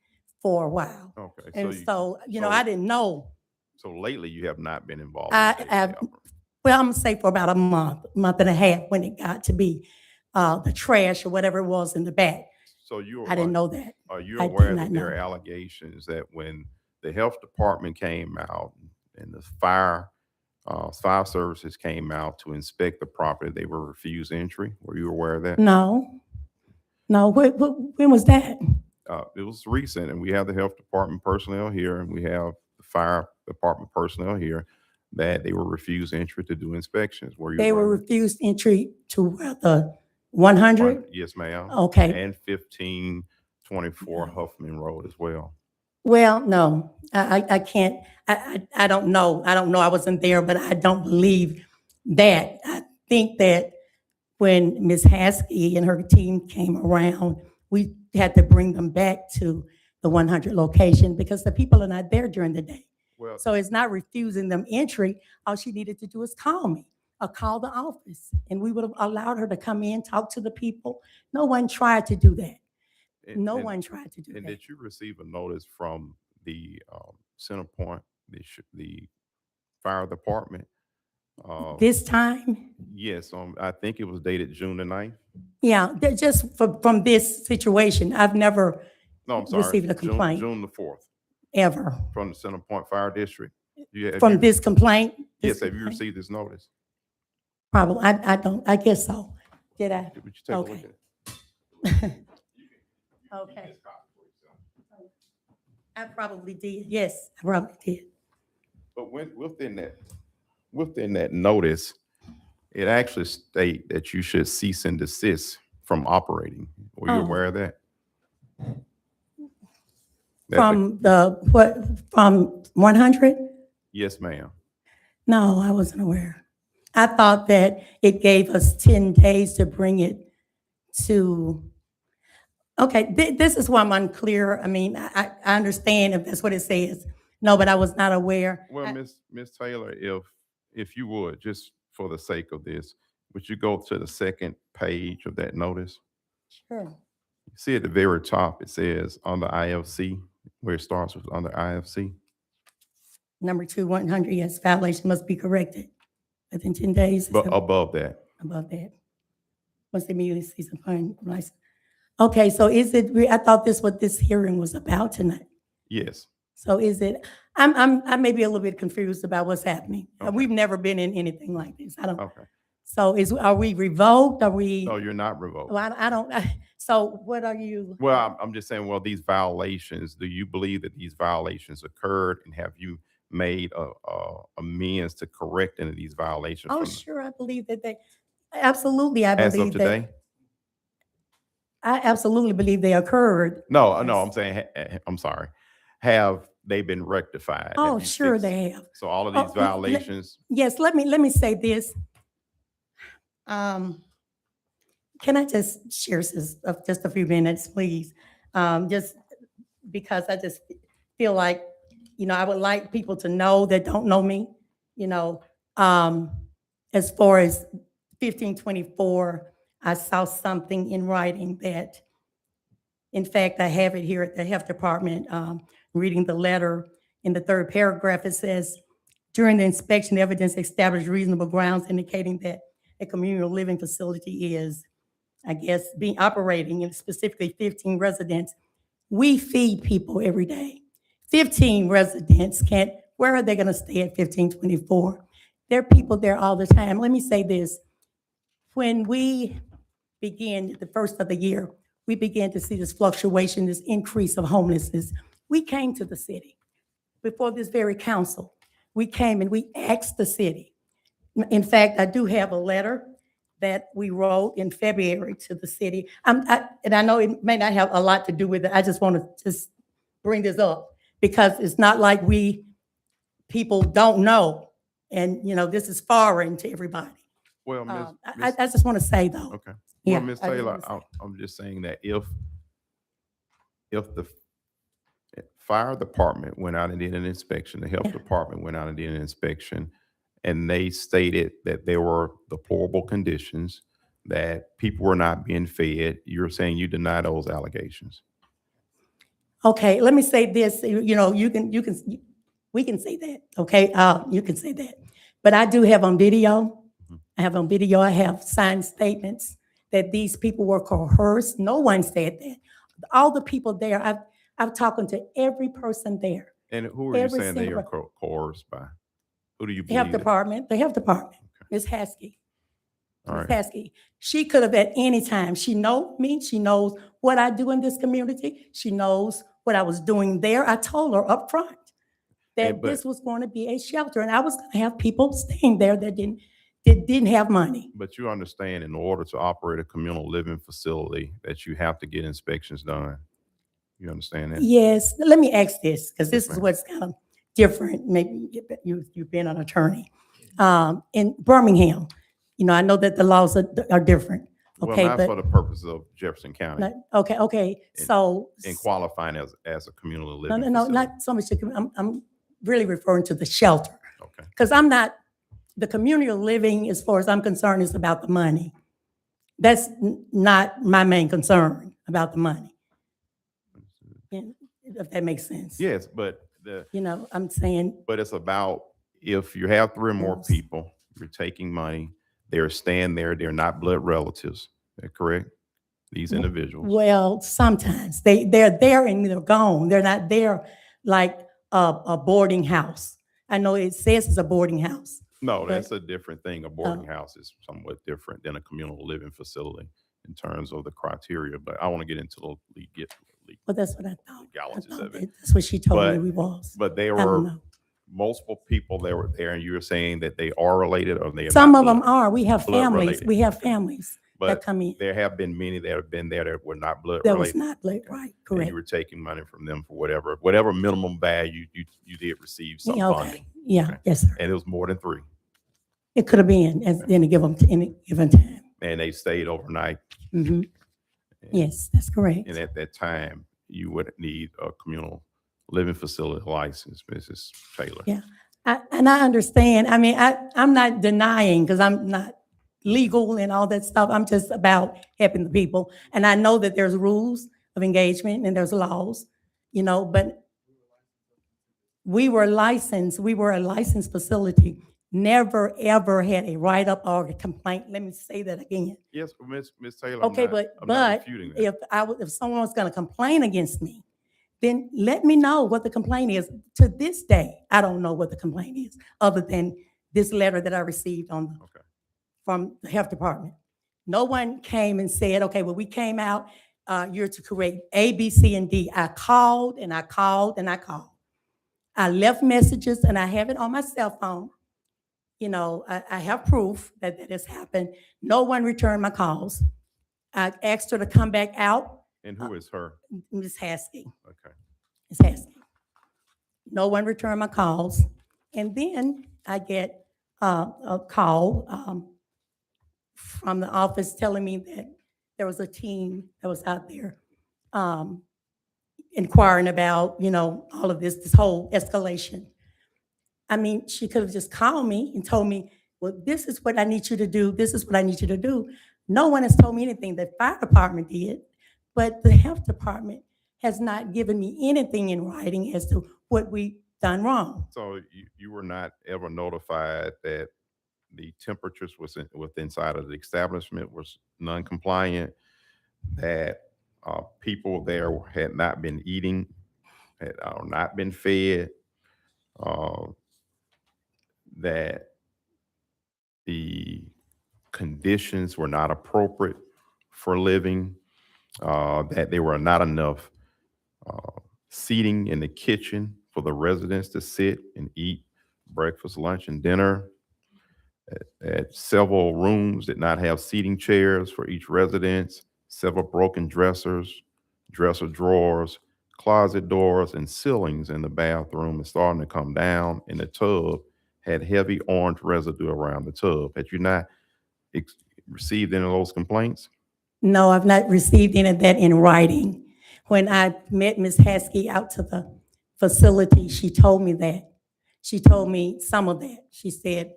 for a while. Okay. And so I didn't know. So lately you have not been involved. I- in day-to-day I've- operation. Well, I'm gonna say for about a month and a half when it got to be the trash or whatever it was in the back. So you I didn't know that. Are you I did aware not that there know. are allegations that when the health department came out and the fire services came out to inspect the property, they were refused entry? Were you aware of that? No. When was that? It was recent, and we have the health department personnel here, and we have the fire department personnel here, that they were refused entry to do inspections. Were you They were aware? refused entry to the 100? Yes, ma'am. Okay. And 1524 Huffman Road as well. Well, no, I can't, I don't know. I don't know. I wasn't there, but I don't believe that. I think that when Ms. Haskey and her team came around, we had to bring them back to the 100 location because the people are not there during the day. Well, So it's not refusing them entry. All she needed to do is call me or call the office, and we would have allowed her to come in, talk to the people. No one tried to do that. No one tried to do And that. did you receive a notice from the Centerpoint, the fire department? This time, Yes, I think it was dated June the 9th. yeah, just from this situation, I've never No, I'm sorry. received a complaint. June the 4th ever from the Centerpoint Fire District. Have from you- this complaint. Yes, this have you complaint? received this notice? Probably, I don't, I guess so. Did I? Would you take a look Okay. at it? Okay. I probably did, yes, I probably did. But within that notice, it actually state that you should cease and desist from operating. Were you Oh. aware of that? From from 100? Yes, ma'am. No, I wasn't aware. I thought that it gave us 10 days to bring it to, okay, this is why I'm unclear. I mean, I understand if that's what it says. No, but I was not aware. Well, Miss Taylor, if you would, just for the sake of this, would you go to the second page of that notice? Sure. See at the very top, it says under IFC, where it starts with under IFC. Number 2, 100, yes, violation must be corrected within 10 days. But above that, Above that. Once they immediately cease upon license. Okay, so is it, I thought what this hearing was about tonight. yes. So is it, I may be a little bit confused about what's happening. Okay. We've never been in anything like this. I don't, Okay. so are we revoked? Are we? No, you're not revoked. Well, I don't, so what are you? Well, I'm just saying, well, these violations, do you believe that these violations occurred, and have you made a means to correct any of these violations? Oh, from the- sure, I believe that absolutely, I As of believe that. today? I absolutely believe they occurred. No, Yes. I'm saying, I'm sorry. Have they been rectified? Oh, Have you sure fixed- they have. So all of Oh, these violations, Yes, let me say this. Can I just share this of just a few minutes, please? Just because I just feel like, I would like people to know that don't know me, as far as 1524, I saw something in writing that, in fact, I have it here at the Health Department, reading the letter. In the third paragraph, it says, during the inspection, evidence established reasonable grounds indicating that a communal living facility is, I guess, being operating, and specifically 15 residents. We feed people every day. 15 residents can't, where are they gonna stay at 1524? There are people there all the time. Let me say this. When we began the first of the year, we began to see this fluctuation, this increase of homelessness. We came to the city before this very council. We came and we asked the city. In fact, I do have a letter that we wrote in February to the city. And I know it may not have a lot to do with it. I just want to just bring this up because it's not like people don't know. And, this is foreign to everybody. well, I just want to say though. okay. Yeah, Well, Ms. I just Taylor, wanna say. I'm just saying that if the fire department went out and did an inspection, the health Yeah. department went out and did an inspection, and they stated that there were deplorable conditions, that people were not being fed, you're saying you deny those allegations? Okay, let me say this, we can say that, okay? You can say that. But I do have on video, I have signed statements that these people were coerced. No one said that. All the people there, I've talked to every person there. And who are you Every saying they are single- coerced by? Who do you The health believe? department, Ms. Haskey. All Ms. right. Haskey. She could have at any time, she knows me, she knows what I do in this community, she knows what I was doing there. I told her up front Hey, that but- this was going to be a shelter, and I was going to have people staying there that didn't have money. But you understand, in order to operate a communal living facility, that you have to get inspections done. You understand that? Yes, let me ask this, because this Yes, is ma'am. what's kind of different, maybe you've been an attorney. In Birmingham, I know that the laws are different. Well, Okay, not for but, the purpose of Jefferson County okay, so. in qualifying as a communal No, living no, no, facility. not so much, I'm really referring to the shelter. Okay. Because I'm not, the community living, as far as I'm concerned, is about the money. That's not my main concern, about the money. And if that makes sense. Yes, but I'm saying, but it's about if you have 3 or more Yes. people, you're taking money, they're staying there, they're not blood relatives. Is that correct? These individuals. well, sometimes they're there and they're gone. They're not there like a boarding house. I know it says it's a boarding house. No, but- that's a different thing. A boarding house is somewhat different than a communal living facility in terms of the criteria, but I want to get into the Well, that's what I thought. legalities of it. That's what she told me But- we was. But there I don't were know. multiple people that were there, and you were saying that they are related or they are Some not of them blood- are. We have blood families. related. We have families that But come in. there have been many that have been there that were not blood That was related. not right, And correct. you were taking money from them for whatever minimum value you did receive some Yeah, okay. funding. Yeah, Okay. yes, sir. And it was more than 3. It could have been at any given time. And they stayed overnight. Mhm. And- Yes, that's correct. And at that time, you would need a communal living facility license, Mrs. Taylor. Yeah. And I understand. I mean, I'm not denying because I'm not legal and all that stuff. I'm just about helping the people. And I know that there's rules of engagement and there's laws, but we were a licensed facility, never, ever had a write-up or a complaint. Let me say that again. Yes, Ms. Taylor. Okay, I'm not refuting that. if someone was gonna complain against me, then let me know what the complaint is. To this day, I don't know what the complaint is, other than this letter that I received Okay. from the health department. No one came and said, okay, well, we came out, you're to correct A, B, C, and D. I called and I called and I called. I left messages and I have it on my cell phone. I have proof that that has happened. No one returned my calls. I asked her to come back out, And who is her? Ms. Haskey. Okay. Ms. Haskey. No one returned my calls. And then I get a call from the office telling me that there was a team that was out there inquiring about, all of this whole escalation. I mean, she could have just called me and told me, well, this is what I need you to do. This is what I need you to do. No one has told me anything. The fire department did, but the health department has not given me anything in writing as to what we done wrong. So you were not ever notified that the temperatures inside of the establishment was non-compliant, that people there had not been eating, had not been fed, that the conditions were not appropriate for living, that there were not enough seating in the kitchen for the residents to sit and eat breakfast, lunch, and dinner. That several rooms did not have seating chairs for each residence, several broken dressers, dresser drawers, closet doors, and ceilings in the bathroom is starting to come down, and the tub had heavy orange residue around the tub. Had you not received any of those complaints? No, I've not received any of that in writing. When I met Ms. Haskey out to the facility, she told me that. She told me some of that. She said,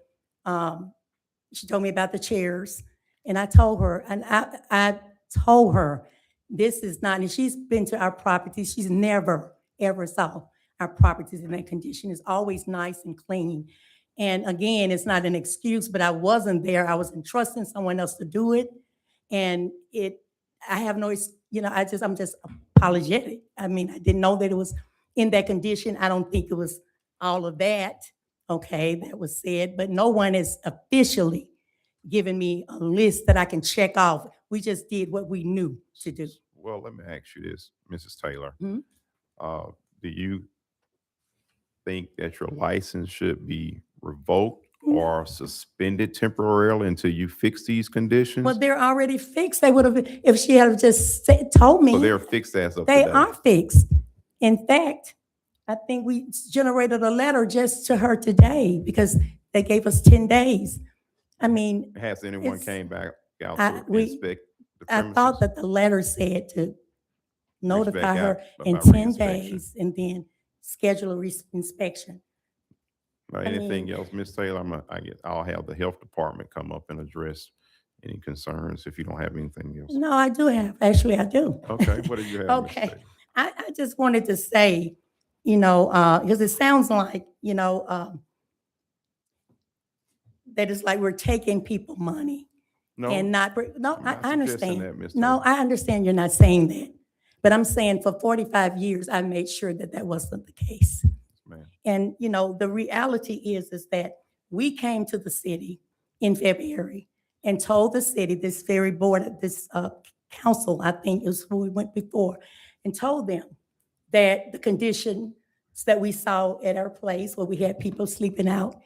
she told me about the chairs. And I told her, this is not, and she's been to our properties. She's never, ever saw our properties in that condition. It's always nice and clean. And again, it's not an excuse, but I wasn't there. I was entrusting someone else to do it. And I have no, I'm just apologetic. I mean, I didn't know that it was in that condition. I don't think it was all of that, okay, that was said, but no one has officially given me a list that I can check off. We just did what we knew to do. Well, let me ask you this, Mrs. Taylor. Mhm. Do you think that your license should be revoked or suspended temporarily until you fix these conditions? Well, they're already fixed. They would have, if she had just told me. So they're fixed as of They today? are fixed. In fact, I think we generated a letter just to her today because they gave us 10 days. I mean, Has anyone it's- came back out I- to we- inspect I thought premises? that the letter said to notify her out in about 10 reinspection. days and then schedule a inspection. Anything mean- else, Ms. Taylor? I'll have the health department come up and address any concerns if you don't have anything else. No, I do have, actually, I do. Okay, what do you have, Ms. Okay. Taylor? I just wanted to say, because it sounds like, that it's like we're taking people money No, and not, no, I'm I not I suggesting understand. that, Ms. No, Taylor. I understand you're not saying that. But I'm saying for 45 years, I made sure that that wasn't the case. ma'am. And, the reality is that we came to the city in February and told the city, this very board, this council, I think is who we went before, and told them that the conditions that we saw at our place where we had people sleeping out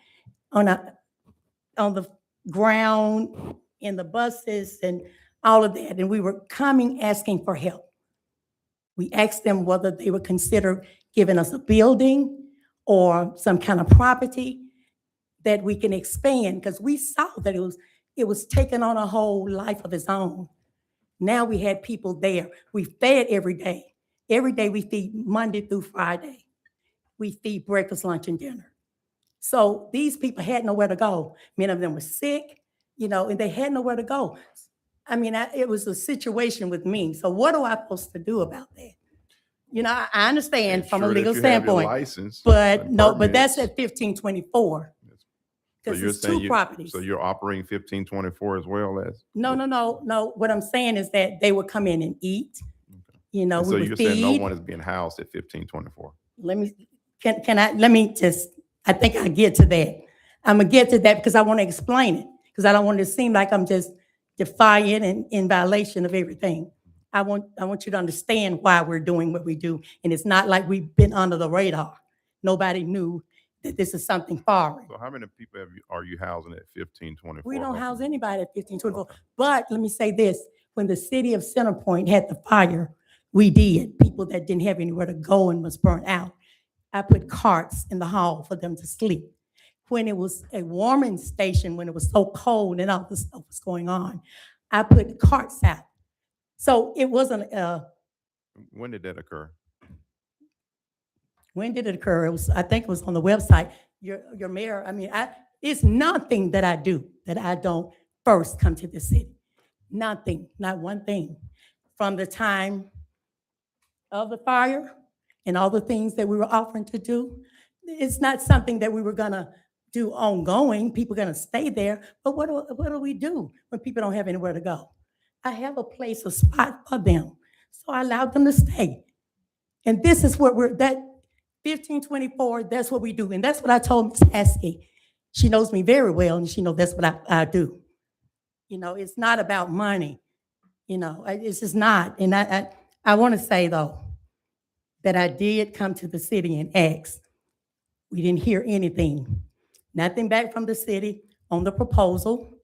on the ground, in the buses and all of that. And we were coming asking for help. We asked them whether they would consider giving us a building or some kind of property that we can expand, because we saw that it was taking on a whole life of its own. Now we had people there. We fed every day. Every day we feed Monday through Friday. We feed breakfast, lunch, and dinner. So these people had nowhere to go. Many of them were sick, and they had nowhere to go. I mean, it was a situation with me. So what am I supposed to do about that? I understand from a Ensure that legal you have your standpoint, license but and no, but that's permits. at 1524. So Because you're it's saying two properties. So you're operating 1524 as well as? No. What I'm saying is that they would come in and eat. And We so would you're saying no feed. one is being housed at 1524? I think I get to that. I'm gonna get to that because I want to explain it, because I don't want it to seem like I'm just defiant and in violation of everything. I want you to understand why we're doing what we do. And it's not like we've been under the radar. Nobody knew that this is something foreign. So how many people are you housing at 1524? We don't house anybody at 1524. But let me say this, when the city of Centerpoint had the fire, we did. People that didn't have anywhere to go and was burnt out. I put carts in the hall for them to sleep. When it was a warming station, when it was so cold and all this stuff was going on, I put carts out. So it wasn't, When did that occur? when did it occur? I think it was on the website. Your mayor, it's nothing that I do that I don't first come to the city. Nothing, not one thing. From the time of the fire and all the things that we were offering to do, it's not something that we were gonna do ongoing. People are gonna stay there. But what do we do when people don't have anywhere to go? I have a spot for them. So I allowed them to stay. And this is what that 1524, that's what we do. And that's what I told Ms. Haskey. She knows me very well, and she knows that's what I do. It's not about money. It's just not. And I want to say, though, that I did come to the city and ask. We didn't hear anything. Nothing back from the city on the proposal.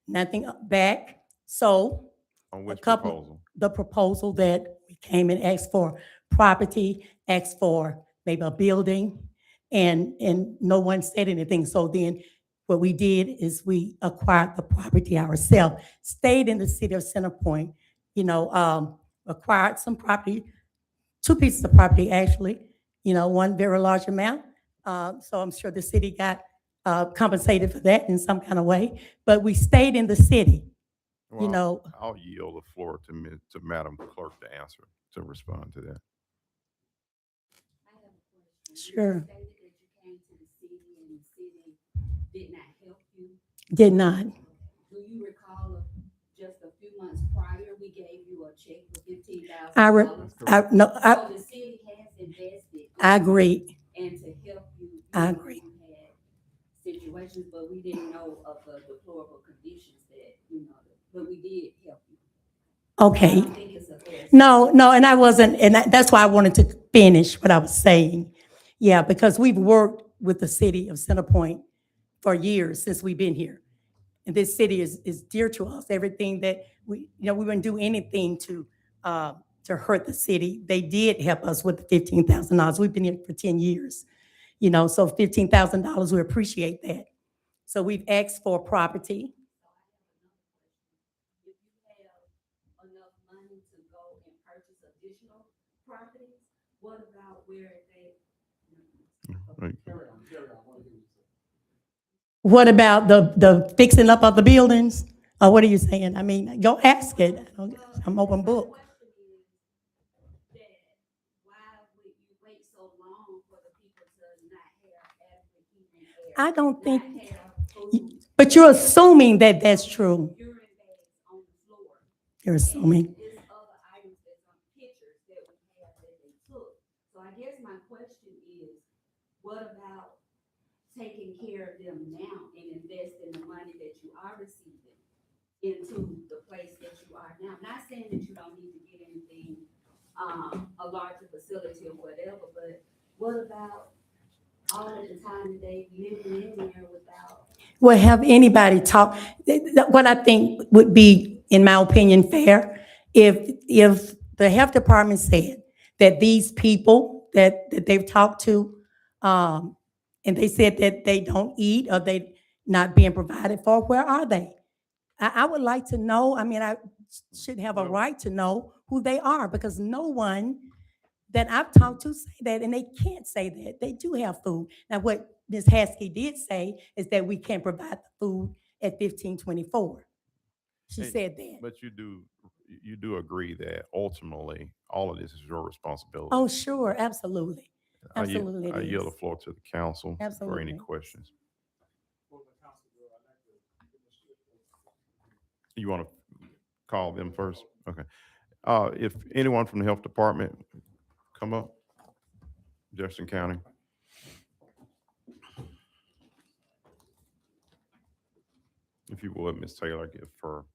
Nothing back. So On which couple- proposal? the proposal that we came and asked for property, asked for maybe a building, and no one said anything. So then what we did is we acquired the property ourselves, stayed in the city of Centerpoint, acquired some property, 2 pieces of property actually, one very large amount. So I'm sure the city got compensated for that in some kind of way, but we stayed in the city. Well, I'll yield the floor to Madam Clerk to answer, to respond to that. I have a question. Sure. You stated that you came to the city and the city did not help you. Did not. Do you recall just a few months prior, we gave you a check for $15,000? No, So the city has invested. I agree. And to help you. I agree. You had situations, but we didn't know of the deplorable conditions that, but we did help you. I Okay. don't think it's a fair. No, and I wasn't, and that's why I wanted to finish what I was saying. Yeah, because we've worked with the city of Centerpoint for years since we've been here. And this city is dear to us. Everything that we wouldn't do anything to hurt the city. They did help us with the $15,000. We've been here for 10 years, so $15,000, we appreciate that. So we've asked for property. money to go and purchase additional properties? What about where they? What about the fixing up of the buildings? Or what are you saying? I mean, go ask it. I'm open book. Why would you wait so long for the people to not have adequate heating and air? I don't think, Not have food, but you're assuming that that's true. urine bags on the floor. You're assuming. There's other items that's on pictures that we have that they took. So I guess my question is, what about taking care of them now and investing the money that you are receiving into the place that you are now? Not saying that you don't need to get anything, a larger facility or whatever, but what about all of the time that they living in there without? Well, have anybody talk, what I think would be, in my opinion, fair, if the health department said that these people that they've talked to, and they said that they don't eat or they not being provided for, where are they? I would like to know, I mean, I should have a right to know who they are, because no one that I've talked to say that, and they can't say that. They do have food. Now, what Ms. Haskell did say is that we can't provide the food at 1524. She Hey, said that. But you do agree that ultimately, all of this is your responsibility. Oh, sure, absolutely. Absolutely it I yield the is. floor to the council for Absolutely. any questions. You want to call them first? Okay. If anyone from the health department come up, Jefferson County. If you would, Ms. Taylor, give her.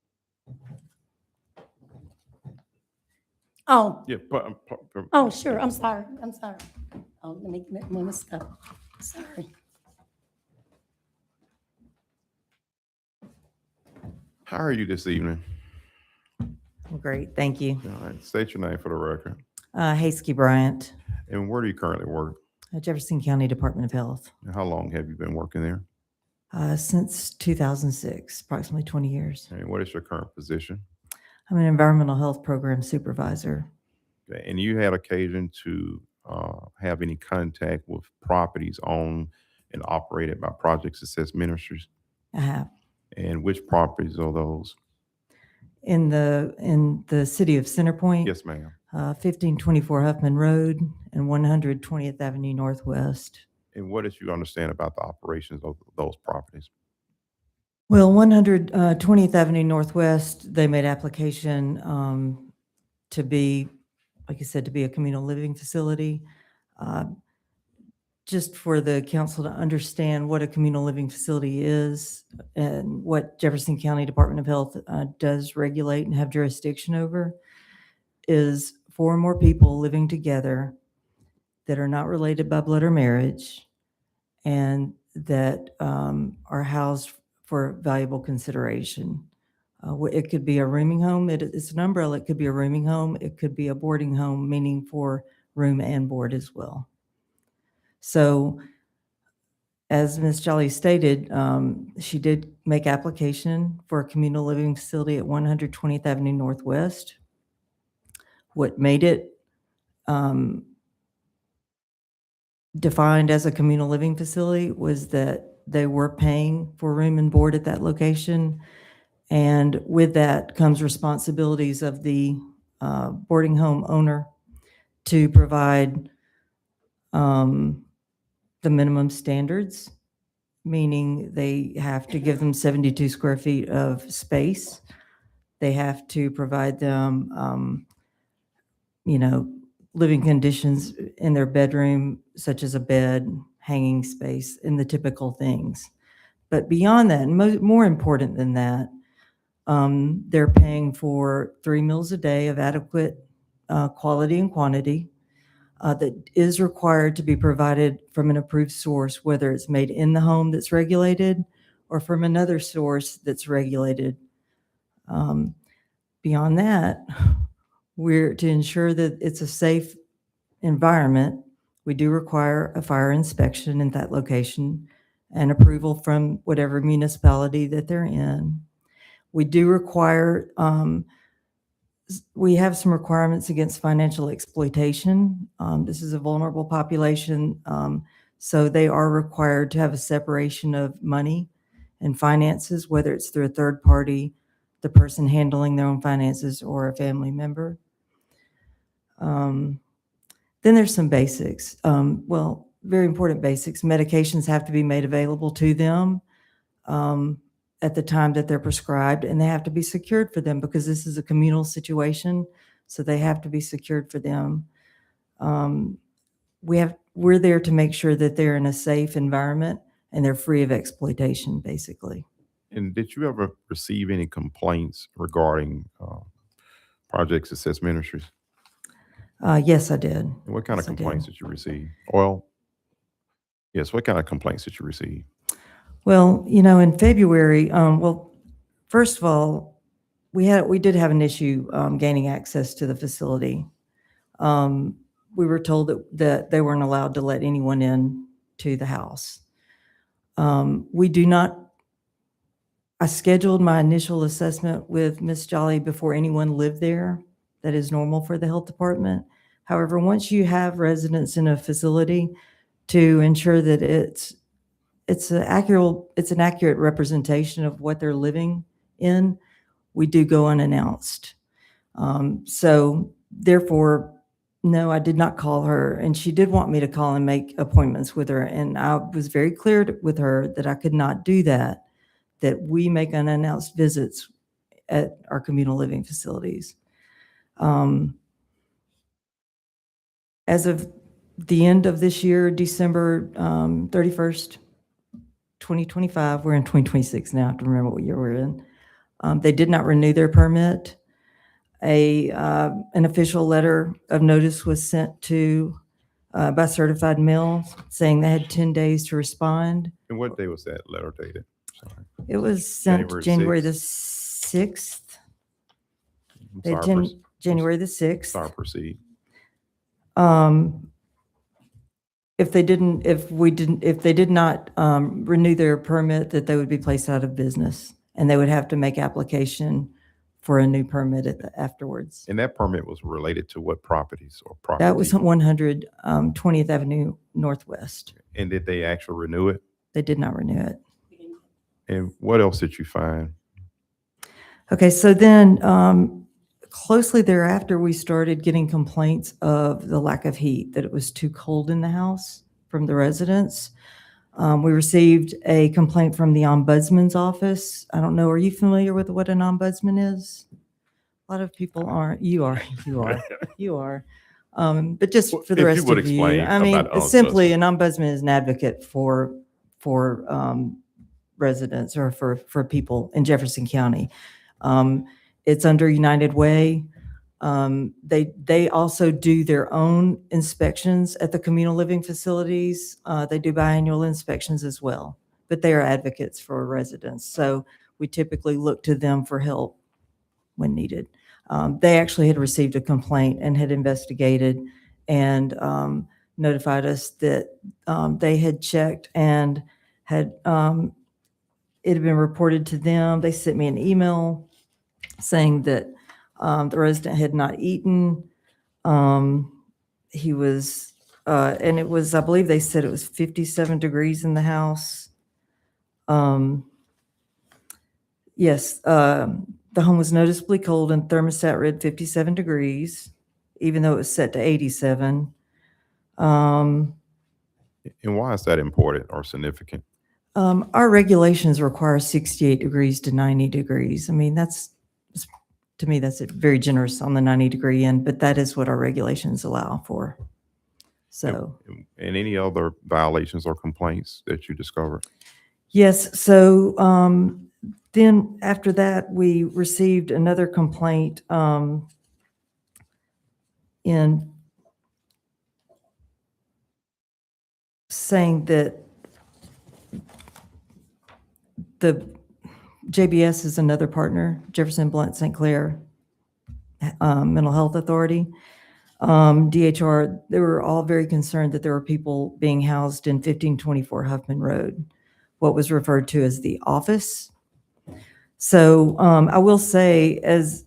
Oh, Yeah. oh, sure, I'm sorry. Oh, let me move my stuff. Sorry. How are you this evening? Great, thank you. All right, state your name for the record. Haskell Bryant, And where do you currently work? Jefferson County Department of Health, And how long have you been working there? since 2006, approximately 20 years. And what is your current position? I'm an environmental health program supervisor. Okay, and you had occasion to have any contact with properties owned and operated by Project Success Ministries? I have. And which properties are those? In the city of Center Point. Yes, ma'am. 1524 Huffman Road and 120th Avenue Northwest. And what did you understand about the operations of those properties? Well, 120th Avenue Northwest, they made application to be, like I said, to be a communal living facility. Just for the council to understand what a communal living facility is and what Jefferson County Department of Health does regulate and have jurisdiction over, is 4 or more people living together that are not related by blood or marriage and that are housed for valuable consideration. It could be a rooming home. It's an umbrella. It could be a rooming home. It could be a boarding home, meaning for room and board as well. So as Ms. Jolly stated, she did make application for a communal living facility at 120th Avenue Northwest. What made it defined as a communal living facility was that they were paying for room and board at that location. And with that comes responsibilities of the boarding home owner to provide the minimum standards, meaning they have to give them 72 square feet of space. They have to provide them, living conditions in their bedroom, such as a bed, hanging space, and the typical things. But beyond that, and more important than that, they're paying for 3 meals a day of adequate quality and quantity that is required to be provided from an approved source, whether it's made in the home that's regulated or from another source that's regulated. Beyond that, we're to ensure that it's a safe environment. We do require a fire inspection in that location and approval from whatever municipality that they're in. We do require We have some requirements against financial exploitation. This is a vulnerable population, so they are required to have a separation of money and finances, whether it's through a third party, the person handling their own finances, or a family member. Then there's some basics. Well, very important basics. Medications have to be made available to them at the time that they're prescribed, and they have to be secured for them because this is a communal situation, so they have to be secured for them. We're there to make sure that they're in a safe environment and they're free of exploitation, basically. And did you ever receive any complaints regarding Project Success Ministries? Yes, I did. And what kind of Yes, I did. complaints did you receive? Well, yes, what kind of complaints did you receive? Well, in February, first of all, we did have an issue gaining access to the facility. We were told that they weren't allowed to let anyone in to the house. I scheduled my initial assessment with Ms. Jolly before anyone lived there. That is normal for the health department. However, once you have residents in a facility, to ensure that it's an accurate representation of what they're living in, we do go unannounced. So therefore, no, I did not call her, and she did want me to call and make appointments with her, and I was very clear with her that I could not do that we make unannounced visits at our communal living facilities. As of the end of this year, December 31st, 2025, we're in 2026 now, I have to remember what year we're in. They did not renew their permit. An official letter of notice was sent to by certified mail saying they had 10 days to respond. And what day was that letter dated? Sorry. It was sent January the 6th. January the 6th. Sorry, proceed. If they did not renew their permit, that they would be placed out of business, and they would have to make application for a new permit afterwards. And that permit was related to what properties or property? That was 100 20th Avenue Northwest. And did they actually renew it? They did not renew it. And what else did you find? Okay, so then closely thereafter, we started getting complaints of the lack of heat, that it was too cold in the house from the residents. We received a complaint from the ombudsman's office. I don't know, are you familiar with what an ombudsman is? A lot of people aren't. You are. But just for the If rest you would of you, explain I mean, about simply an ombudsman is an advocate for residents or for people in Jefferson County. It's under United Way. They also do their own inspections at the communal living facilities. They do biannual inspections as well, but they are advocates for residents. So we typically look to them for help when needed. They actually had received a complaint and had investigated and notified us that they had checked and had it had been reported to them. They sent me an email saying that the resident had not eaten. He was, and it was, I believe they said it was 57 degrees in the house. Yes, the home was noticeably cold and thermostat read 57 degrees, even though it was set to 87. And why is that important or significant? Our regulations require 68 degrees to 90 degrees. I mean, to me, that's very generous on the 90-degree end, but that is what our regulations allow for. So. And any other violations or complaints that you discovered? Yes. So then after that, we received another complaint in saying that the JBS is another partner, Jefferson Blount St. Clair Mental Health Authority. DHR, they were all very concerned that there were people being housed in 1524 Huffman Road, what was referred to as the office. So I will say, as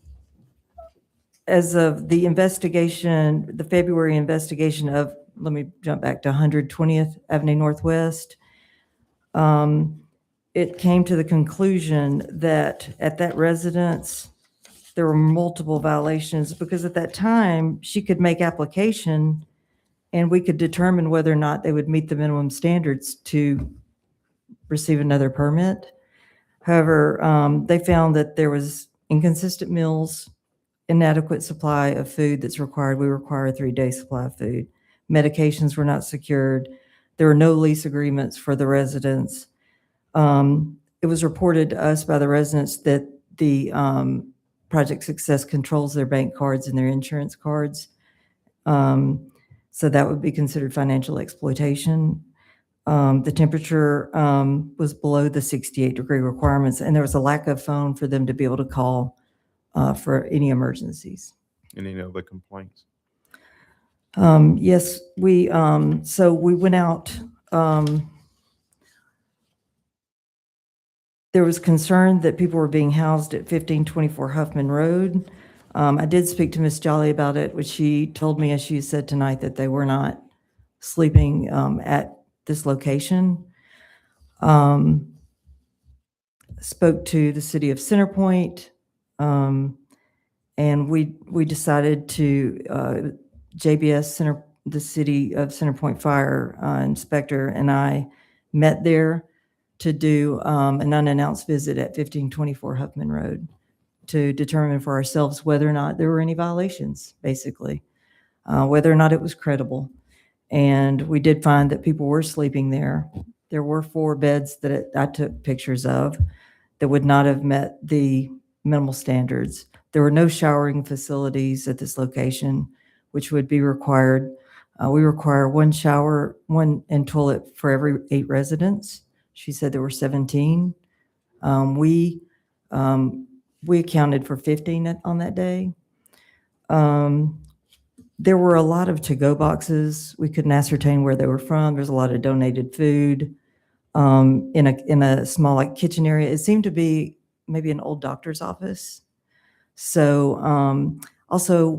as of the investigation, the February investigation of, let me jump back to 120th Avenue Northwest, it came to the conclusion that at that residence, there were multiple violations because at that time, she could make application and we could determine whether or not they would meet the minimum standards to receive another permit. However, they found that there was inconsistent meals, inadequate supply of food that's required. We require a 3-day supply of food. Medications were not secured. There were no lease agreements for the residents. It was reported to us by the residents that the Project Success controls their bank cards and their insurance cards. So that would be considered financial exploitation. The temperature was below the 68-degree requirements, and there was a lack of phone for them to be able to call for any emergencies. Any other complaints? Yes, so we went out. There was concern that people were being housed at 1524 Huffman Road. I did speak to Ms. Jolly about it, which she told me, as she said tonight, that they were not sleeping at this location. Spoke to the city of Centerpoint, and we decided to, JBS, the city of Centerpoint Fire Inspector and I met there to do an unannounced visit at 1524 Huffman Road to determine for ourselves whether or not there were any violations, basically, whether or not it was credible. And we did find that people were sleeping there. There were 4 beds that I took pictures of that would not have met the minimal standards. There were no showering facilities at this location, which would be required. We require 1 shower, 1 and toilet for every 8 residents. She said there were 17. We accounted for 15 on that day. There were a lot of to-go boxes. We couldn't ascertain where they were from. There's a lot of donated food in a small like kitchen area. It seemed to be maybe an old doctor's office. So also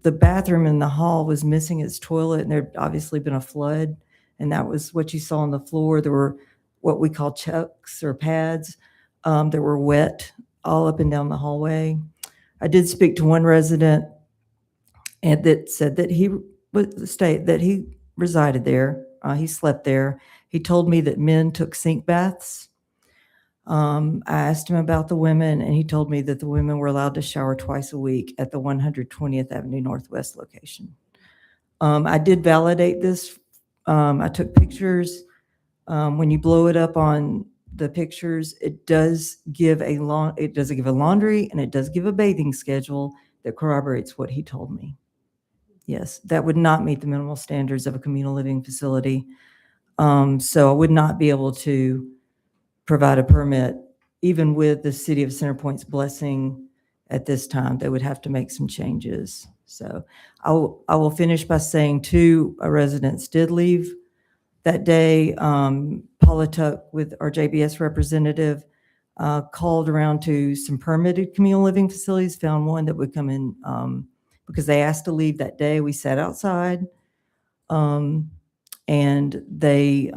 the bathroom in the hall was missing its toilet, and there'd obviously been a flood, and that was what you saw on the floor. There were what we call chucks or pads that were wet all up and down the hallway. I did speak to one resident and that said that he would state that he resided there. He slept there. He told me that men took sink baths. I asked him about the women, and he told me that the women were allowed to shower twice a week at the 120th Avenue Northwest location. I did validate this. I took pictures. When you blow it up on the pictures, it does give a laundry and it does give a bathing schedule that corroborates what he told me. Yes, that would not meet the minimal standards of a communal living facility. So I would not be able to provide a permit, even with the city of Centerpoint's blessing at this time. They would have to make some changes. So I will finish by saying 2 residents did leave that day. Paula Tuck, with our JBS representative, called around to some permitted communal living facilities, found one that would come in because they asked to leave that day. We sat outside and they,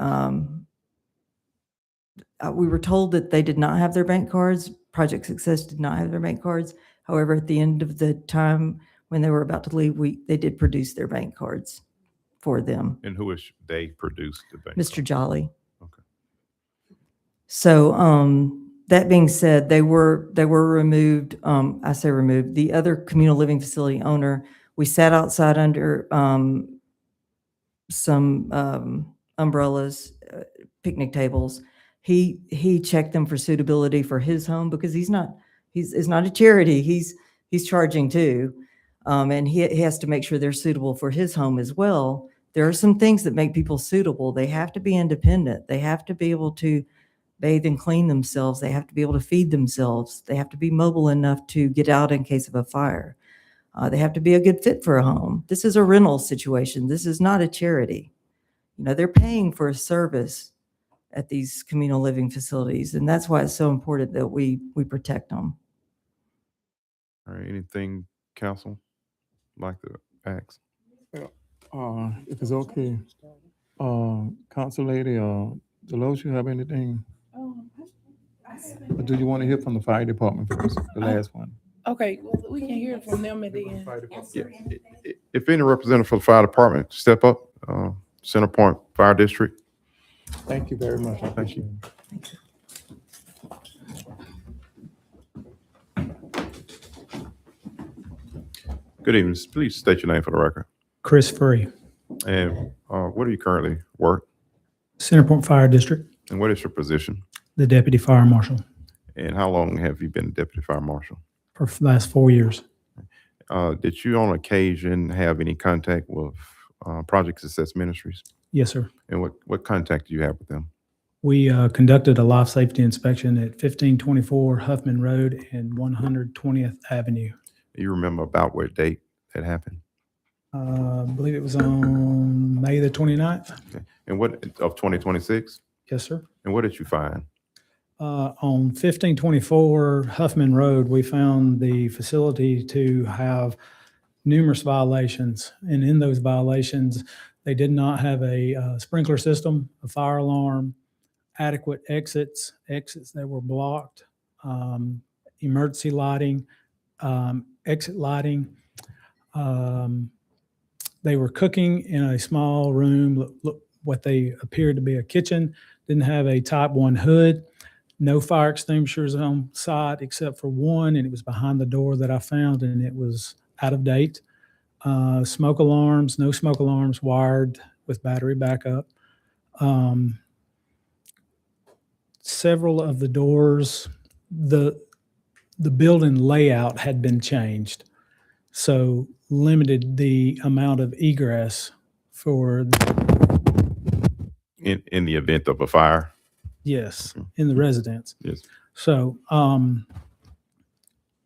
we were told that they did not have their bank cards. Project Success did not have their bank cards. However, at the end of the time when they were about to leave, they did produce their bank cards for them. And who is they produced the bank? Mr. Jolly. Okay. So that being said, they were removed. I say removed. The other communal living facility owner, we sat outside under some umbrellas, picnic tables. He checked them for suitability for his home because it's not a charity. He's charging too. And he has to make sure they're suitable for his home as well. There are some things that make people suitable. They have to be independent. They have to be able to bathe and clean themselves. They have to be able to feed themselves. They have to be mobile enough to get out in case of a fire. They have to be a good fit for a home. This is a rental situation. This is not a charity. They're paying for a service at these communal living facilities, and that's why it's so important that we protect them. All right, anything council like to ask? If it's okay, Council Lady, Deloach, you have anything? Or do you want to hear from the fire department first, the last one? Okay, well, we can hear from them at the end. Yeah. If any representative for the fire department, step up, Centerpoint Fire District. Thank you very much. I Thank you. appreciate it. Good evening. Please state your name for the record. Chris Free, And what do you currently work? Centerpoint Fire District, And what is your position? the Deputy Fire Marshal And how long have you been Deputy Fire Marshal? for the last 4 years. Did you on occasion have any contact with Project Success Ministries? Yes, sir. And what contact do you have with them? We conducted a life safety inspection at 1524 Huffman Road and 120th Avenue. You remember about what date that happened? I believe it was on May the 29th. Okay. And what of 2026? Yes, sir. And what did you find? On 1524 Huffman Road, we found the facility to have numerous violations. And in those violations, they did not have a sprinkler system, a fire alarm, adequate exits that were blocked, emergency lighting, exit lighting. They were cooking in a small room, what they appeared to be a kitchen, didn't have a type 1 hood, no fire extinguishers on site except for one, and it was behind the door that I found, and it was out of date. Smoke alarms, no smoke alarms wired with battery backup. Several of the doors, the building layout had been changed, so limited the amount of egress for, In the event of a fire? yes, in the residence. Yes. So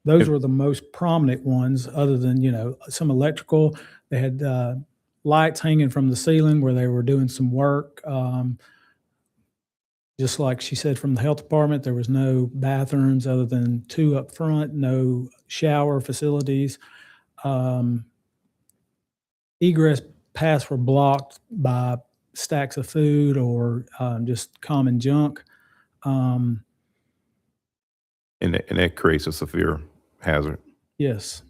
those were the most prominent ones, other than, some electrical. They had lights hanging from the ceiling where they were doing some work. Just like she said from the health department, there was no bathrooms other than 2 up front, no shower facilities. Egress paths were blocked by stacks of food or just common junk. And that creates a severe hazard. Yes.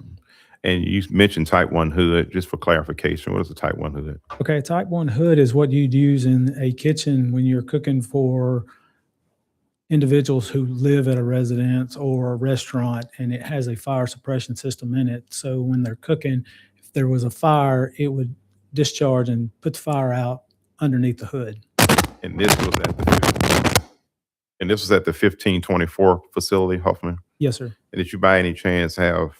And you mentioned type 1 hood, just for clarification, what is a type 1 hood? Okay, type 1 hood is what you'd use in a kitchen when you're cooking for individuals who live at a residence or a restaurant, and it has a fire suppression system in it. So when they're cooking, if there was a fire, it would discharge and put the fire out underneath the hood. And this was at the 1524 facility, Huffman? Yes, sir. And did you by any chance have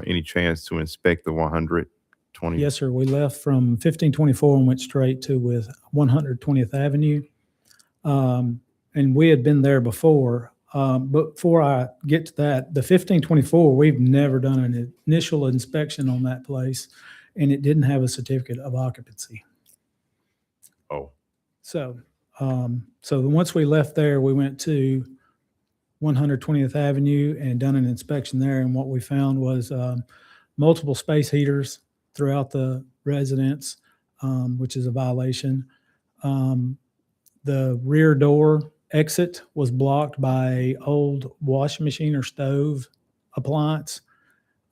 any chance to inspect the 120? Yes, sir. We left from 1524 and went straight to with 120th Avenue. And we had been there before. But before I get to that, the 1524, we've never done an initial inspection on that place, and it didn't have a certificate of occupancy. Oh. So, once we left there, we went to 120th Avenue and done an inspection there. And what we found was multiple space heaters throughout the residence, which is a violation. The rear door exit was blocked by an old washing machine or stove appliance.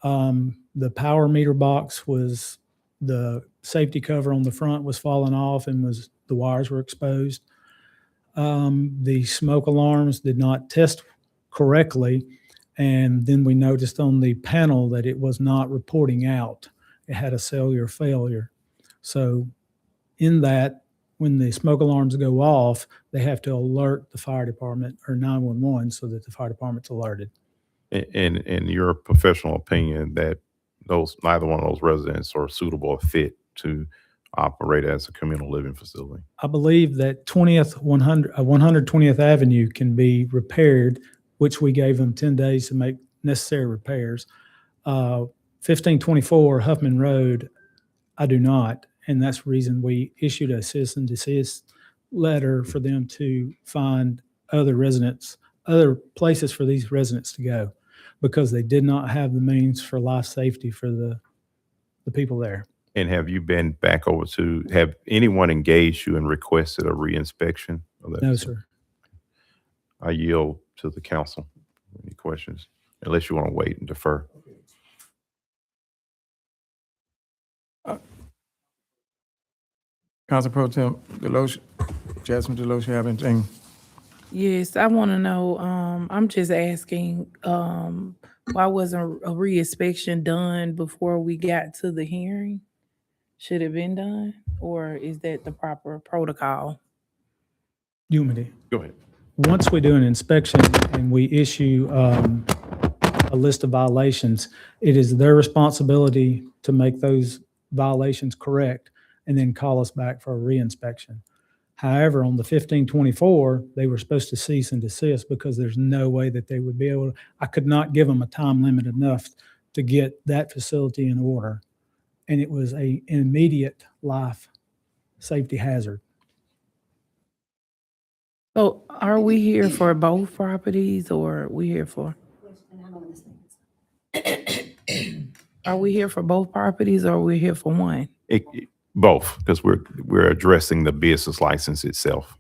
The power meter box was, the safety cover on the front was falling off and the wires were exposed. The smoke alarms did not test correctly. And then we noticed on the panel that it was not reporting out. It had a cellular failure. So in that, when the smoke alarms go off, they have to alert the fire department or 911 so that the fire department's alerted. In your professional opinion, that neither one of those residents are suitable fit to operate as a communal living facility? I believe that 120th Avenue can be repaired, which we gave them 10 days to make necessary repairs. 1524 Huffman Road, I do not. And that's the reason we issued a cease and desist letter for them to find other residents, other places for these residents to go. because they did not have the means for life safety for the people there. And have you been back over to, have anyone engaged you and requested a reinspection of that? No, sir. I yield to the council. Any questions? Unless you want to wait and defer. Council Pro Tem Deloche, Jasmine Deloche, you have anything? Yes, I want to know, I'm just asking, why wasn't a re-inspection done before we got to the hearing? Should it have been done, or is that the proper protocol? You want me to? Go ahead. Once we do an inspection and we issue a list of violations, it is their responsibility to make those violations correct and then call us back for a reinspection. However, on the 1524, they were supposed to cease and desist because there's no way that they would be able to, I could not give them a time limit enough to get that facility in order. And it was an immediate life safety hazard. So are we here for both properties, or we here for, are we here for both properties, or are we here for one? Both, because we're addressing the business license itself.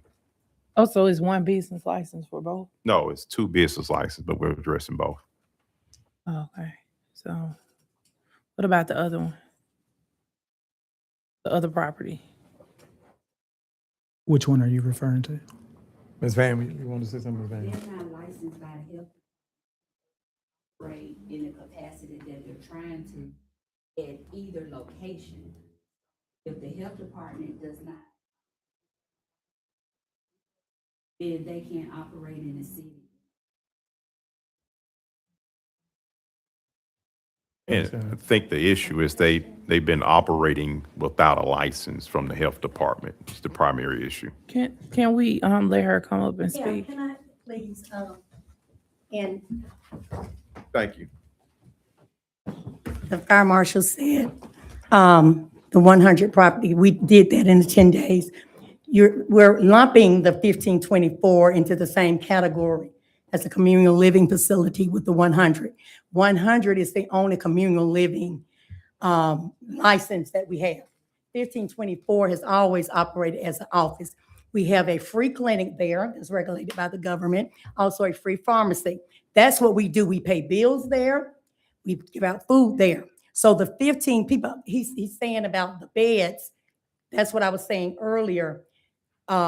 Oh, so it's one business license for both? No, it's two business licenses, but we're addressing both. Okay, so what about the other one? The other property? Which one are you referring to? Ms. Van, you want to say something, Ms. Van? They're not licensed by the health rate in the capacity that they're trying to at either location. If the health department does not, then they can't operate in the city. And I think the issue is they've been operating without a license from the health department. It's the primary issue. Can we let her come up and Yeah, speak? can I please, and Thank you. the fire marshal said, the 100 property, we did that in the 10 days. We're lumping the 1524 into the same category as a communal living facility with the 100. 100 is the only communal living license that we have. 1524 has always operated as an office. We have a free clinic there that's regulated by the government, also a free pharmacy. That's what we do. We pay bills there. We give out food there. So the 15 people, he's saying about the beds, that's what I was saying earlier.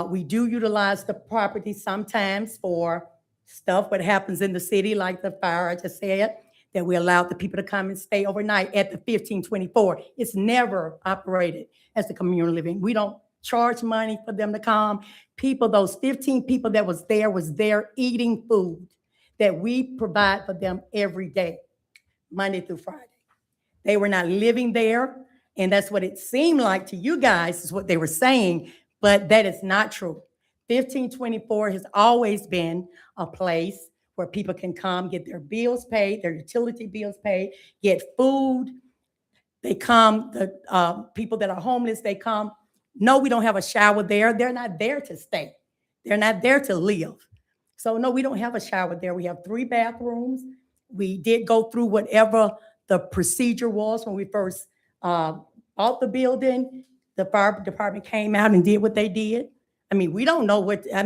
We do utilize the property sometimes for stuff that happens in the city, like the fire I just said, that we allowed the people to come and stay overnight at the 1524. It's never operated as a communal living. We don't charge money for them to come. People, those 15 people that was there eating food that we provide for them every day, Monday through Friday. They were not living there, and that's what it seemed like to you guys is what they were saying, but that is not true. 1524 has always been a place where people can come, get their bills paid, their utility bills paid, get food. They come, the people that are homeless, they come. No, we don't have a shower there. They're not there to stay. They're not there to live. So no, we don't have a shower there. We have 3 bathrooms. We did go through whatever the procedure was when we first bought the building. The fire department came out and did what they did. I mean, we don't know what, I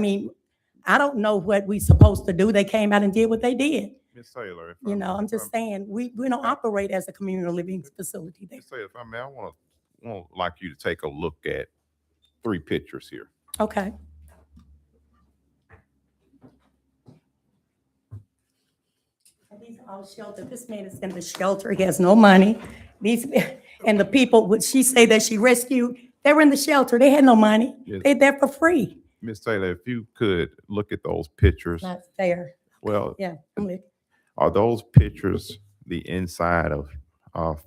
don't know what we supposed to do. They came out and did what they did. Ms. Taylor, You know, I'm just saying, we don't operate as a communal living facility there. Ms. Taylor, if I may, I want like you to take a look at 3 pictures here. Okay. These are all shelter. This man is in the shelter. He has no money. And the people, would she say that she rescued? They were in the shelter. They had no money. Yes. They're there for free. Ms. Taylor, if you could look at those pictures. Not fair. Well, Yeah. I'm with- are those pictures the inside of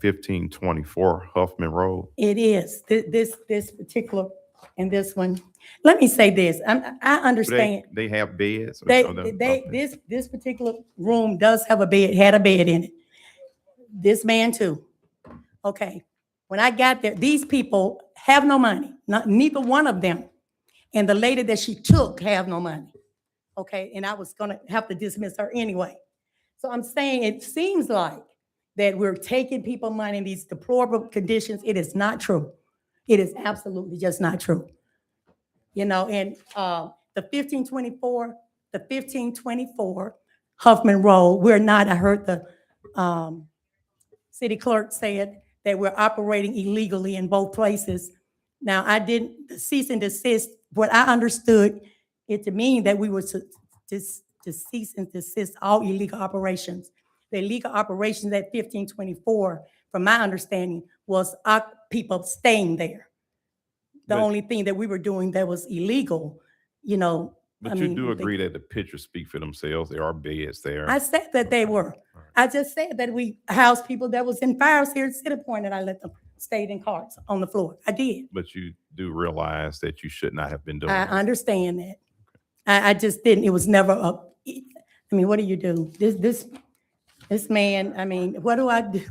1524 Huffman Road? It is. This particular, and this one. Let me say this. I understand. They have beds? Or They, something? they, Okay. this particular room does have a bed, had a bed in it. This man too. Okay. When I got there, these people have no money, neither one of them. And the lady that she took have no money. Okay. And I was going to have to dismiss her anyway. So I'm saying it seems like that we're taking people money in these deplorable conditions. It is not true. It is absolutely just not true. You know, and the 1524 Huffman Road, we're not, I heard the city clerk said that we're operating illegally in both places. Now, I didn't, the cease and desist, what I understood it to mean that we were to cease and desist all illegal operations. The illegal operations at 1524, from my understanding, was our people staying there. The But- only thing that we were doing that was illegal, you know. But I you mean, do they- agree that the pictures speak for themselves. There are beds there. I said that they were. I just said that we housed people that was in fires here at City Point and I let them stay in carts on the floor. I did. But you do realize that you should not have been doing I that. understand that. I just didn't, it was never I mean, what do you do? This man, I mean, what do I do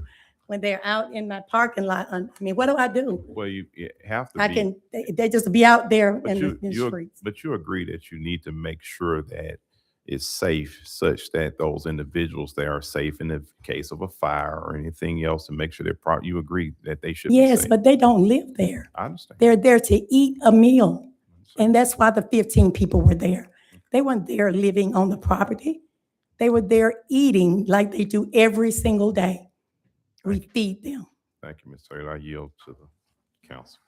when they're out in my parking lot? I mean, what do I do? Well, you have to I be. can, they just be out there But in the you streets. but you agree that you need to make sure that it's safe such that those individuals there are safe in the case of a fire or anything else and make sure they're you agree that they should be Yes, safe. but they don't live there. I understand. They're there to eat a meal. And that's why the 15 people were there. They weren't there living on the property. They were there eating like they do every single day. We feed them. Thank you, Ms. Taylor. I yield to the council.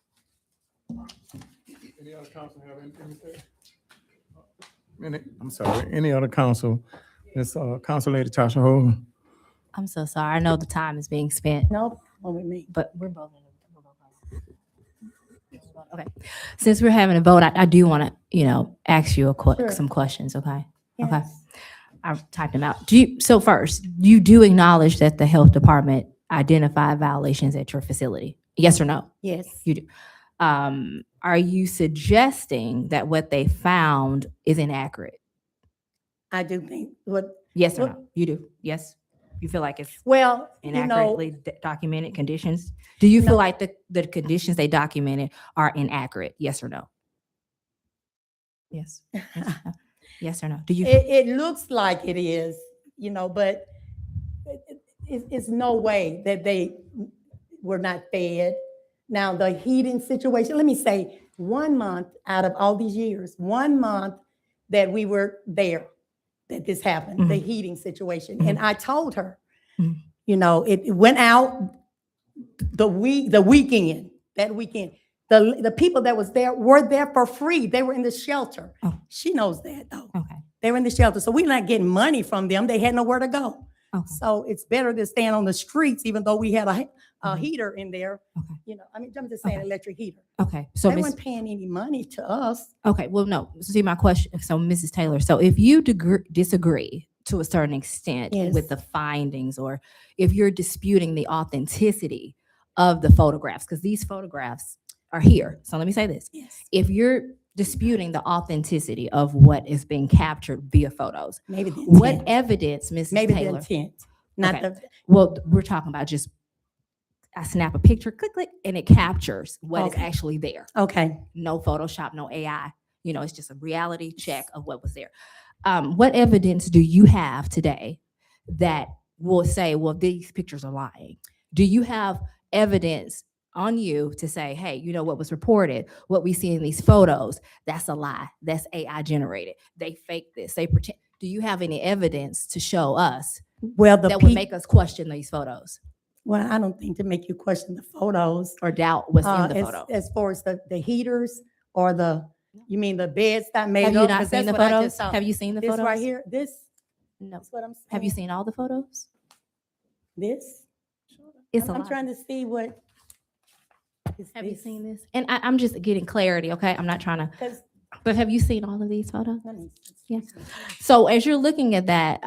Any other council have anything to say? I'm sorry, any other council? It's Council Lady Tasha Ho. I'm so sorry. I know the time is being spent, No, what with me. but we're both. Okay. Since we're having a vote, I do want to, ask you Sure. some questions, okay? Okay. Yes. I've typed them out. So first, you do acknowledge that the health department identified violations at your facility? Yes or no? Yes. You do. Are you suggesting that what they found is inaccurate? I do think what, Yes or Well- no? You do? Yes? You feel like it's well, you know, inaccurately documented conditions? Do you No. feel like the conditions they documented are inaccurate? Yes or no? Yes. Yes, no. Yes or no? Do you? it looks like it is, but it's no way that they were not fed. Now, the heating situation, let me say, 1 month out of all these years, 1 month that we were there, that this happened, the heating situation. And I told her, Mhm. It went out that weekend. The people that was there were there for free. They were in the shelter. Oh. She knows that though. Okay. They were in the shelter. So we're not getting money from them. They had nowhere to go. Okay. So it's better to stand on the streets, even though we had a Mhm. heater in there. Okay. I'm just saying Okay. electric heater. Okay. So They Miss. weren't paying any money to us. Okay, well, no. See my question. So, Mrs. Taylor, so if you disagree to a certain extent Yes. with the findings, or if you're disputing the authenticity of the photographs, because these photographs are here. So let me say this. Yes. If you're disputing the authenticity of what is being captured via photos, Maybe the what intent. evidence, Mrs. Maybe the Taylor? intent, not Okay. the, Well, we're talking about just, I snap a picture, click, click, and it captures what is Okay. actually there. okay. No Photoshop, no AI. It's just a reality check of what was there. What evidence do you have today that will say, well, these pictures are lying? Do you have evidence on you to say, hey, what was reported, what we see in these photos, that's a lie. That's AI generated. They fake this. They pretend. Do you have any evidence to show us Well, that would make us question these photos well, I don't think to make you question the photos. or doubt what's in the as, photo? as far as the heaters or you mean the beds that made Have you up? not 'Cause seen that's the what I photos? just saw. Have you seen the This photos? right here, this, No. that's what I'm saying. Have you seen all the photos? This? It's a I'm lot. trying to see what. Have you seen this? And I'm just getting clarity, okay? I'm not trying to, Because, but have you seen all of these photos? let me. Yeah. So as you're looking at that,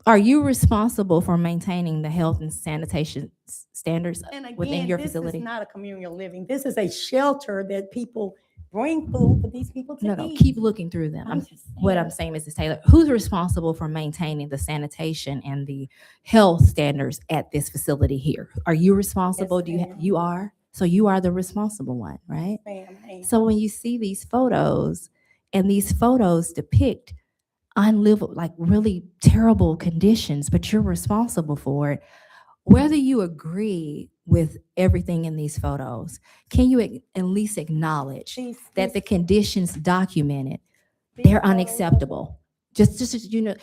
are you responsible for maintaining the health and sanitation standards And within again, your this facility? is not a communal living. This is a shelter that people bring food for these people to No, eat. keep looking through them. I'm just What I'm saying, Mrs. Taylor, who's responsible for maintaining the sanitation and the health standards at this facility here? Are you responsible? Yes, ma'am. You are? So you are the responsible one, right? Ma'am, ma'am. So when you see these photos and these photos depict unlivable, like really terrible conditions, but you're responsible for it. Whether you agree with everything in these photos, can you at least acknowledge that the conditions documented, they're unacceptable? Just, you know,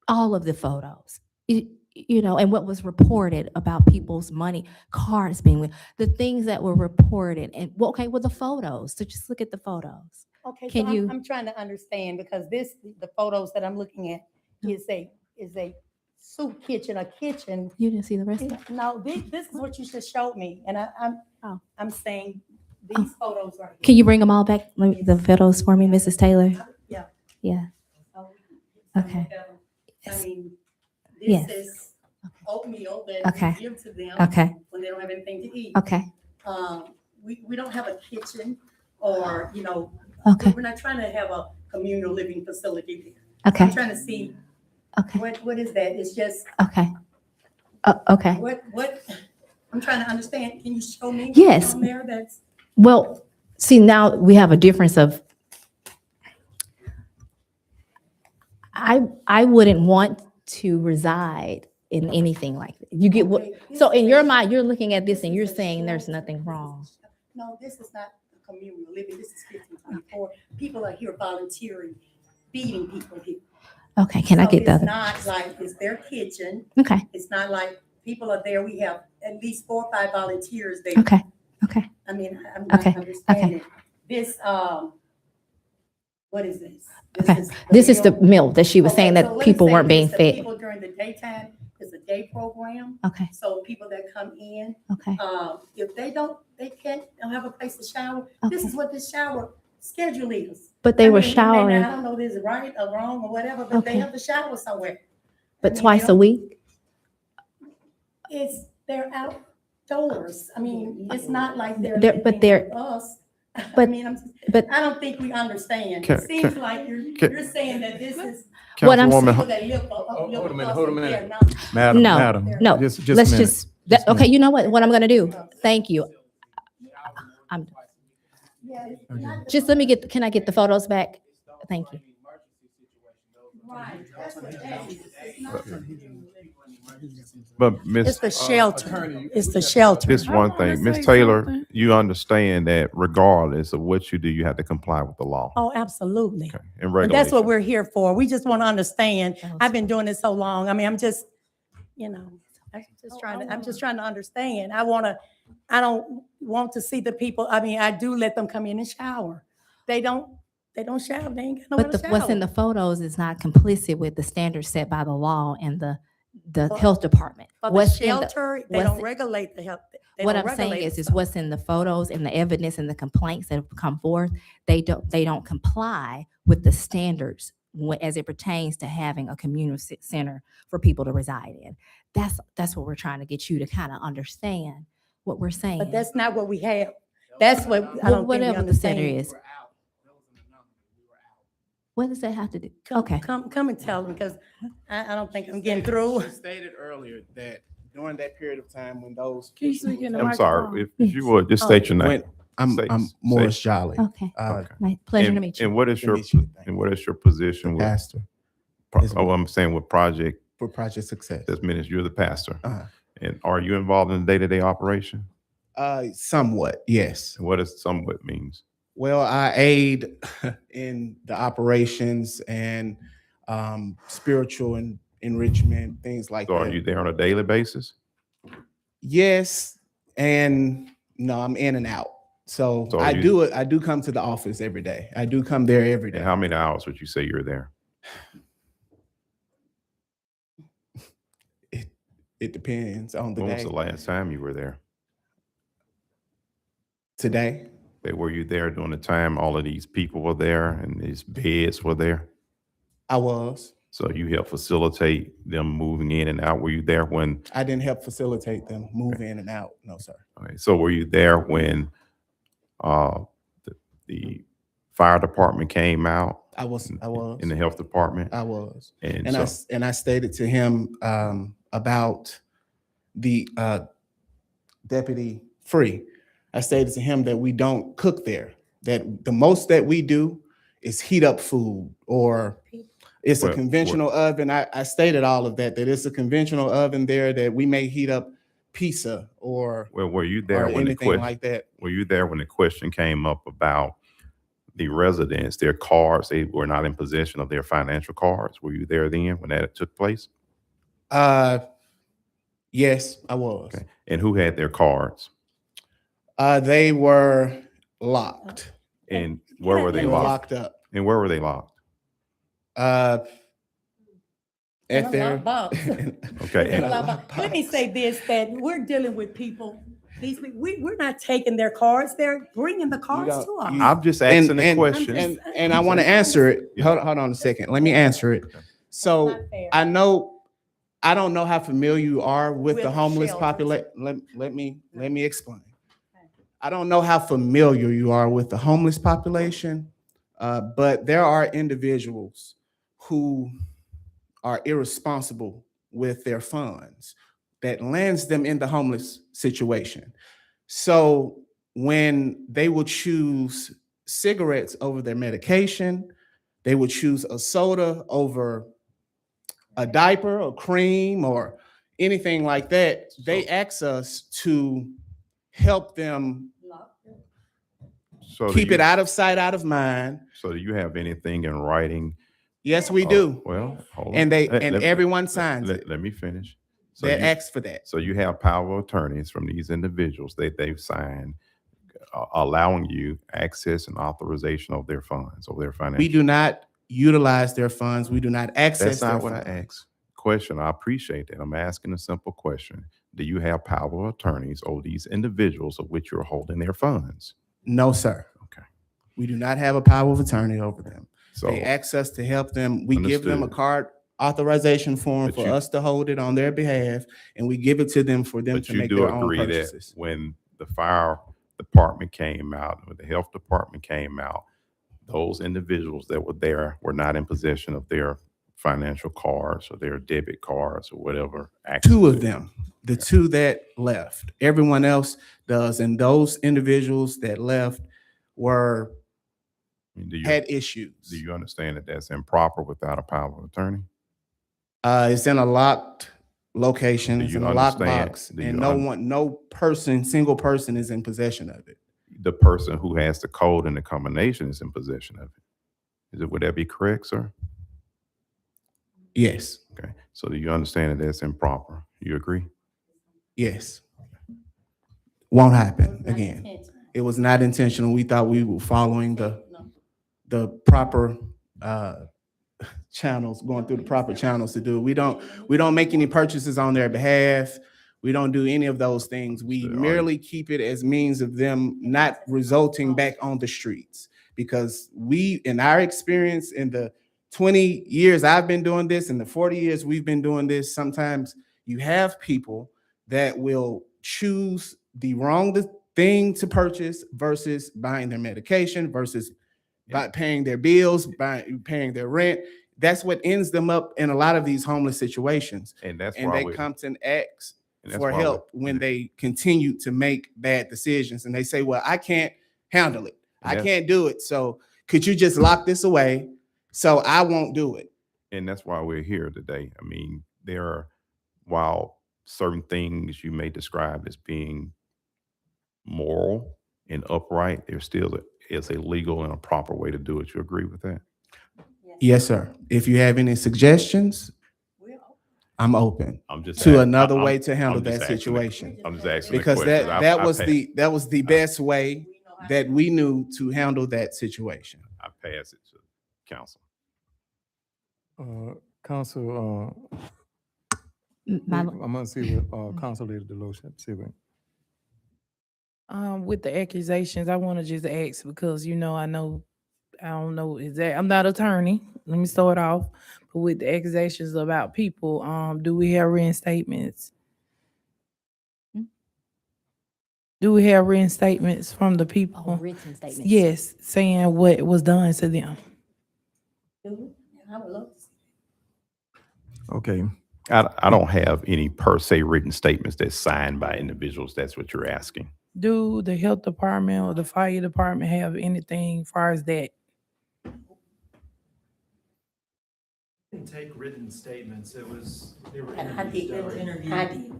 all of the photos, you know, and what was reported about people's money, cards being, the things that were reported, and well, okay, well, the photos. So just look at the photos. Okay, Can so you- I'm trying to understand because the photos that I'm looking at is a soup kitchen, a kitchen. You didn't see the rest of it? No, this is what you just showed me, and Oh. I'm saying these photos right here. Can you bring them all back, the photos for me, Mrs. Taylor? Yeah. Yeah. Okay. I mean, Yes. this is oatmeal that Okay. we give to them Okay. when they don't have anything to eat. Okay. We don't have a kitchen or, you know, Okay. we're not trying to have a communal living facility there. Okay. I'm trying to see, Okay. what is that? It's just, Okay. Okay. what, I'm trying to understand. Can you show me? what's Yes. on there that's, Well, see, now we have a difference of, I wouldn't want to reside in anything like that. You get what, so in your mind, you're looking at this and you're saying there's nothing wrong. no, this is not communal living. This is 1524. People are here volunteering, feeding people here. Okay, can I So get It's the, not like it's their kitchen. okay, It's not like people are there. We have at least 4 or 5 volunteers there. okay, okay. I mean, I'm not Okay, understanding. This, what is this? Okay. This is the meal? meal that she was Okay, saying so that let's people say weren't being it's the fed. People during the daytime, it's a day program. Okay, So people that come in, okay, if they don't have a place to shower, this Okay. is what the shower schedule is. but they I were mean, I showering, don't know if this is right or wrong or whatever, but they Okay. have to shower somewhere. but I mean, twice they a don't- week? They're outdoors. I mean, it's not like But living they're- with us. I but- mean, but- I don't think we understand. Can- It seems can- like can- you're saying that this is What I'm Councilwoman, people that live above Hold a minute, us hold a and minute. they're not. Madam, No, madam. no, Just a let's minute. just, that, a okay, you know what I'm gonna do? Thank you. I'm, Yeah, it's not the- just let me get, can I get the photos back? Thank you. Right, that's what that is. It's not the communal living. but It's Miss, the shelter. It's the shelter. this one I wanna thing, Miss say Taylor, something. you understand that regardless of what you do, you have to comply with the law. Oh, absolutely. Okay, and And that's what regulations. we're here for. We just want to understand. I've been doing this so long. I mean, I'm just, you know, I'm just trying to understand. I don't want to see the people. I mean, I do let them come in and shower. They don't shower. They ain't got nowhere But to what's in shower. the photos is not complicit with the standards set by the law and the For- health department. For the What's in shelter, they what's don't in- regulate the health. they What don't I'm saying regulate is the stuff. what's in the photos and the evidence and the complaints that have come forth, they don't comply with the standards as it pertains to having a community center for people to reside in. That's what we're trying to get you to kind of understand what we're saying. But that's not what we have. That's what I Well, don't think we whatever the center understand. is. What does that have to do? Come- Okay. Come and tell them, because I don't think I'm getting through. She stated earlier that during that period of time when those. Can you speak in the I'm sorry, microphone? if you would, just state your name. When, I'm Say- Morris say- Jolly. Okay. Uh, Nice. Pleasure to And- meet you. And what is to your, meet you. Thank and you. what is your position with, Pastor Is- oh, I'm saying with Project, for Project Success. this minute, you're the pastor. Uh, And are you involved in the day-to-day operation? Somewhat, yes. What does somewhat means? Well, I aid in the operations and spiritual and enrichment, things like So are that. you there on a daily basis? Yes, and no, I'm in and out. So So I you- I do come to the office every day. I do come there every And day. how many hours would you say you're there? It depends on the When was day. the last time you were there? Today, Were you there during the time all of these people were there and these beds were there? I was. So you helped facilitate them moving in and out? Were you there when, I didn't help facilitate them move in and out. No, sir. okay, so were you there when the fire department came out I was. in the health department? I was. And And so, I stated to him about the deputy Free. I stated to him that we don't cook there. That the most that we do is heat up food or It's a Well, conventional oven. I stated all of that, that it's a conventional oven there that we may heat up pizza or Well, were you there when the anything question, like that. were you there when the question came up about the residents, their cards, they were not in possession of their financial cards? Were you there then when that took place? Yes, I was. Okay. And who had their cards? They were locked. And where were They they were locked? locked up. And where were they locked? At their Okay. and- Let me say this, that we're dealing with people, these people, we're not taking their cards, they're bringing the cards to us. I'm just asking a question. And I want to answer it. Yeah. Hold on a second. Let me answer it. So Not fair. I don't know how familiar you are with the With homeless shelters. population. Let me explain. I don't know how familiar you are with the homeless population, but there are individuals who are irresponsible with their funds that lands them in the homeless situation. So when they will choose cigarettes over their medication, they would choose a soda over a diaper or cream or anything like that. They ask us to help them So do keep you- it out of sight, out of mind. So do you have anything in writing? Yes, we Oh, do. Well, hold on. And Let- everyone signs it. Let me finish. So That you- asks for that. So you have power of attorneys from these individuals that they've signed, allowing you access and authorization of their funds, of their financial. We do not utilize their funds. We do not access That's their not what I funds. asked. Question, I appreciate that. I'm asking a simple question. Do you have power of attorneys over these individuals of which you're holding their funds? No, sir. Okay. We do not have a power of attorney over them. So, They ask us to help them. We give them a Understood. card authorization form But for you- us to hold it on their behalf, and we give it to them for them but to you make do their own agree that purchases. when the fire department came out, when the health department came out, those individuals that were there were not in possession of their financial cards or their debit cards or whatever. Two of them, the two that left. Everyone else does, and those individuals that left were Do you, had issues. do you understand that that's improper without a power of attorney? It's in a locked location. Do It's you in a locked understand- box, do and you no person, single person, is in possession of it. The person who has the code and the combination is in possession of it. Would that be correct, sir? Yes, Okay. So do you understand that that's improper? You agree? yes. Won't happen again. It was not intentional. We thought we were following the proper channels, going through the proper channels to do it. We don't make any purchases on their behalf. We don't do any of those things. We So are merely keep it as means of them not resulting back on the streets. Because we, in our experience, in the 20 years I've been doing this, and the 40 years we've been doing this, sometimes you have people that will choose the wrong thing to purchase versus buying their medication, versus by paying their bills, paying their rent. That's what ends them up in a lot of these homeless situations. And that's And why they we come to ask and that's for why we- help when they continue to make bad decisions. And they say, well, I can't handle it. And I that's- can't do it. So could you just lock this away so I won't do it? And that's why we're here today. I mean, there are, while certain things you may describe as being moral and upright, there still is a legal and a proper way to do it. You agree with that? Yes, sir. If you have any suggestions, I'm open I'm just to ask- another I'm- way to handle I'm just that asking the- situation. I'm just asking the Because question. that was the best way that we knew to handle that situation. I pass it to council. Council, My- I'm gonna see what, Council Leader Deloche, see what. With the accusations, I want to just ask because, I don't know exactly, I'm not attorney. Let me start off. But with the accusations about people, do we have reinstatements? Do we have reinstatements from the people? Oh, written statements. Yes, saying what was done to them. Okay, I don't have any per se written statements that's signed by individuals. That's what you're asking. Do the health department or the fire department have anything as far as that? didn't take written statements. They were And I interviews. did, They were interviewed. I did.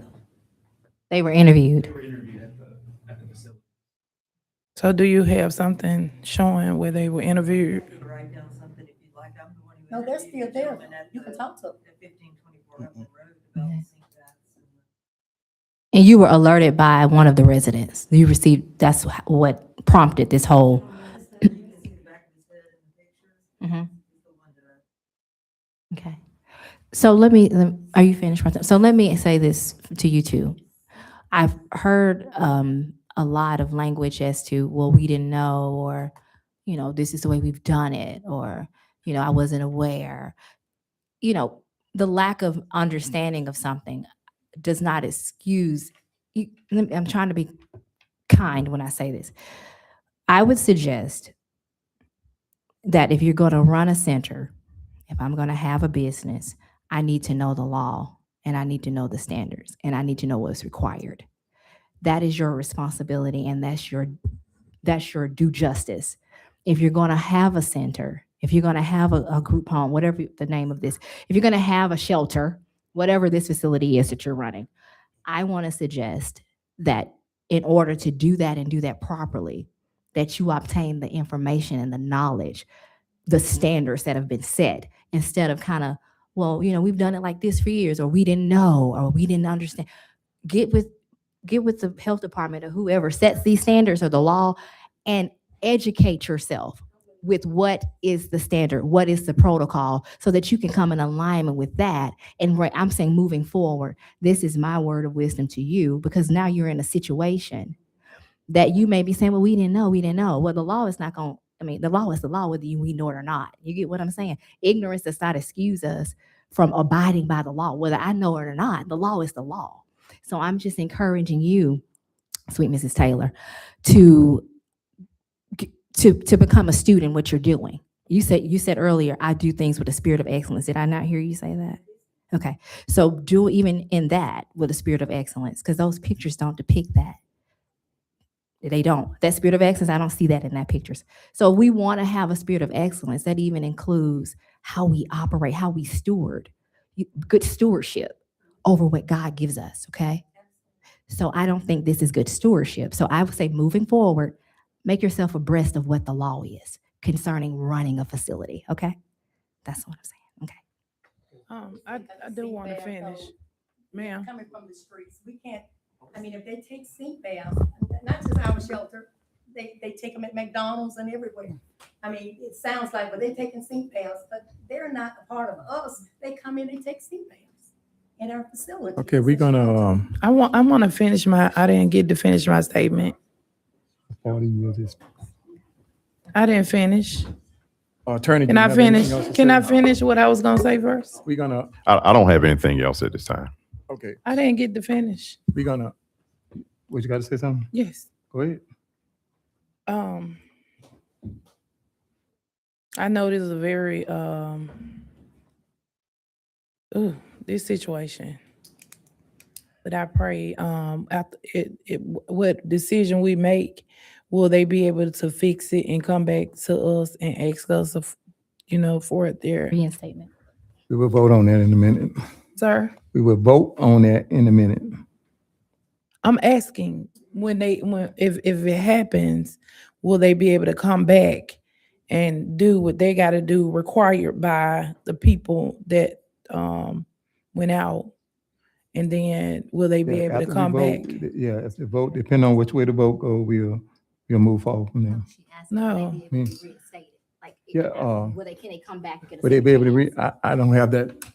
They were interviewed. They were interviewed at the facility. So do you have something showing where they were interviewed? Write down something if you'd like. I'm the one who No, they're interviewed still the there. gentleman at You can the- talk to them. at 1524 Upland Road about Mhm. sink vats and And you were alerted by one of the residents. You received, that's what prompted this whole. You can see the back of his head in the pictures. Mhm. He's the one that Okay. So are you finished? Martha? So let me say this to you too. I've heard a lot of language as to, well, we didn't know, or, this is the way we've done it, or, I wasn't aware. The lack of understanding of something does not excuse, I'm trying to be kind when I say this. I would suggest that if you're going to run a center, if I'm going to have a business, I need to know the law, and I need to know the standards, and I need to know what's required. That is your responsibility, and that's your due justice. If you're going to have a center, if you're going to have a group home, whatever the name of this, if you're going to have a shelter, whatever this facility is that you're running, I want to suggest that in order to do that and do that properly, that you obtain the information and the knowledge, the standards that have been set, instead of kind of, well, we've done it like this for years, or we didn't know, or we didn't understand. Get with the health department or whoever sets these standards or the law, and educate yourself with what is the standard, what is the protocol, so that you can come in alignment with that. And I'm saying, moving forward, this is my word of wisdom to you, because now you're in a situation that you may be saying, well, we didn't know. Well, the law is not going, the law is the law, whether we know it or not. You get what I'm saying? Ignorance does not excuse us from abiding by the law. Whether I know it or not, the law is the law. So I'm just encouraging you, sweet Mrs. Taylor, to become a student in what you're doing. You said earlier, I do things with a spirit of excellence. Did I not hear you say that? Okay. So do even in that with a spirit of excellence, because those pictures don't depict that. They don't. That spirit of excellence, I don't see that in that pictures. So we want to have a spirit of excellence that even includes how we operate, how we steward, good stewardship over what God gives us, okay? So I don't think this is good stewardship. So I would say, moving forward, make yourself abreast of what the law is concerning running a facility, okay? That's what I'm saying, okay? I do want to finish. Ma'am. Coming from the streets, we can't, if they take sink baths, not just our shelter, they take them at McDonald's and everywhere. It sounds like, well, they're taking sink baths, but they're not a part of us. They come in, they take sink baths in our facility. Okay, we're gonna, I want to finish I didn't get to finish my statement. 40 years. Is- I didn't finish. Attorney. Can do you I have anything finish? else to Can I say? finish what I was gonna say first? We're gonna, I don't have anything else at this time. okay, I didn't get to finish. we're gonna, what, you gotta say something? Yes. Go ahead. I know this is a very this situation. But I pray after what decision we make, will they be able to fix it and come back to us and ask us for it there? Reinstatement. We will vote on that in a minute. Sir, We will vote on that in a minute. I'm asking if it happens, will they be able to come back and do what they got to do required by the people that went out? And then will they be Yeah, able to after we come vote, back? Yeah, if the vote, depending on which way the vote go, we'll move forward from there. No. Yeah, Can they come back and get a Would they be able to second I don't have that.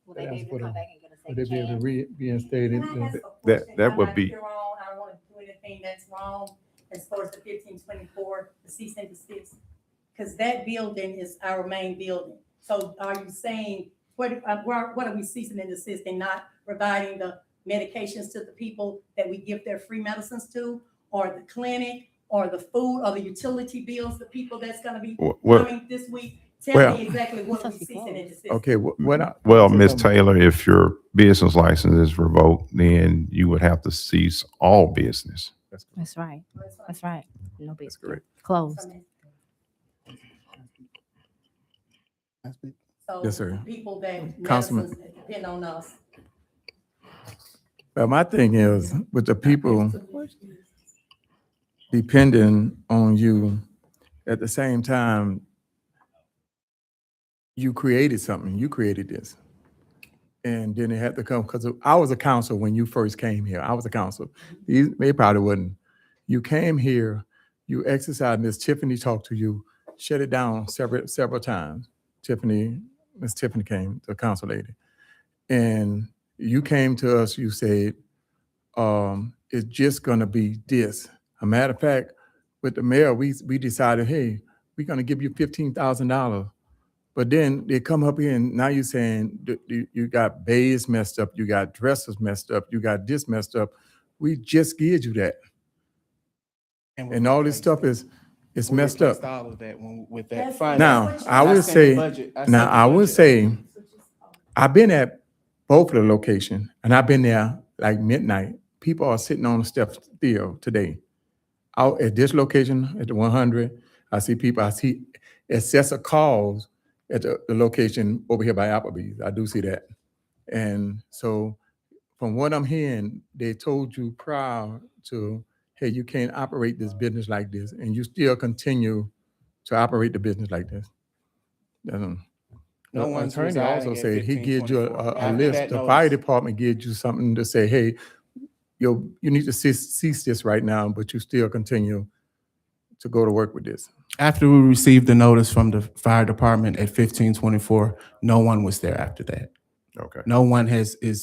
Will they be able to come back and get a Would they second be able chance? to reinstate it? Can I ask a That- question? that I'm would not be- here wrong. I don't want to do anything that's wrong as far as the 1524, the cease and desist. Because that building is our main building. So are you saying, what are we ceasing and desisting? Not providing the medications to the people that we give their free medicines to, or the clinic, or the food, or the utility bills, the people that's gonna be Well, coming this week? well- Tell me exactly what are we ceasing and desisting? Okay, what I. Well, Ms. Taylor, if your business license is revoked, then you would have to cease all business. That's right. That's right. No big. That's correct. Closed. So Yes, sir. people that Councilman. medicines depend on us. Well, my thing is, with the people depending on you, at the same time, you created something, you created this. And then it had to come, because I was a counsel when you first came here. I was a counsel. They probably wouldn't. You came here, you exercised, Miss Tiffany talked to you, shut it down several times. Miss Tiffany came, the council lady. And you came to us, you said, it's just gonna be this. A matter of fact, with the mayor, we decided, hey, we're gonna give you $15,000. But then they come up here and now you're saying you got bays messed up, you got dressers messed up, you got this messed up. We just gave you that. we And all this replaced stuff it. is We messed up. replaced all of that with that That's- funding. Now, I would sent the say, budget- I now sent the I would budget. say, I've been at both of the locations and I've been there like midnight. People are sitting on the steps still today. Out at this location, at the 100, I see people, I see excessive calls at the location over here by Applebee's. I do see that. And so from what I'm hearing, they told you prior to, hey, you can't operate this business like this, and you still continue to operate the business like this. No The one's attorney residing also at said he gives you 1524. a After list, that the fire notice- department gives you something to say, hey, you need to cease this right now, but you still continue to go to work with this. After we received the notice from the fire department at 1524, no one was there after that. Okay, No one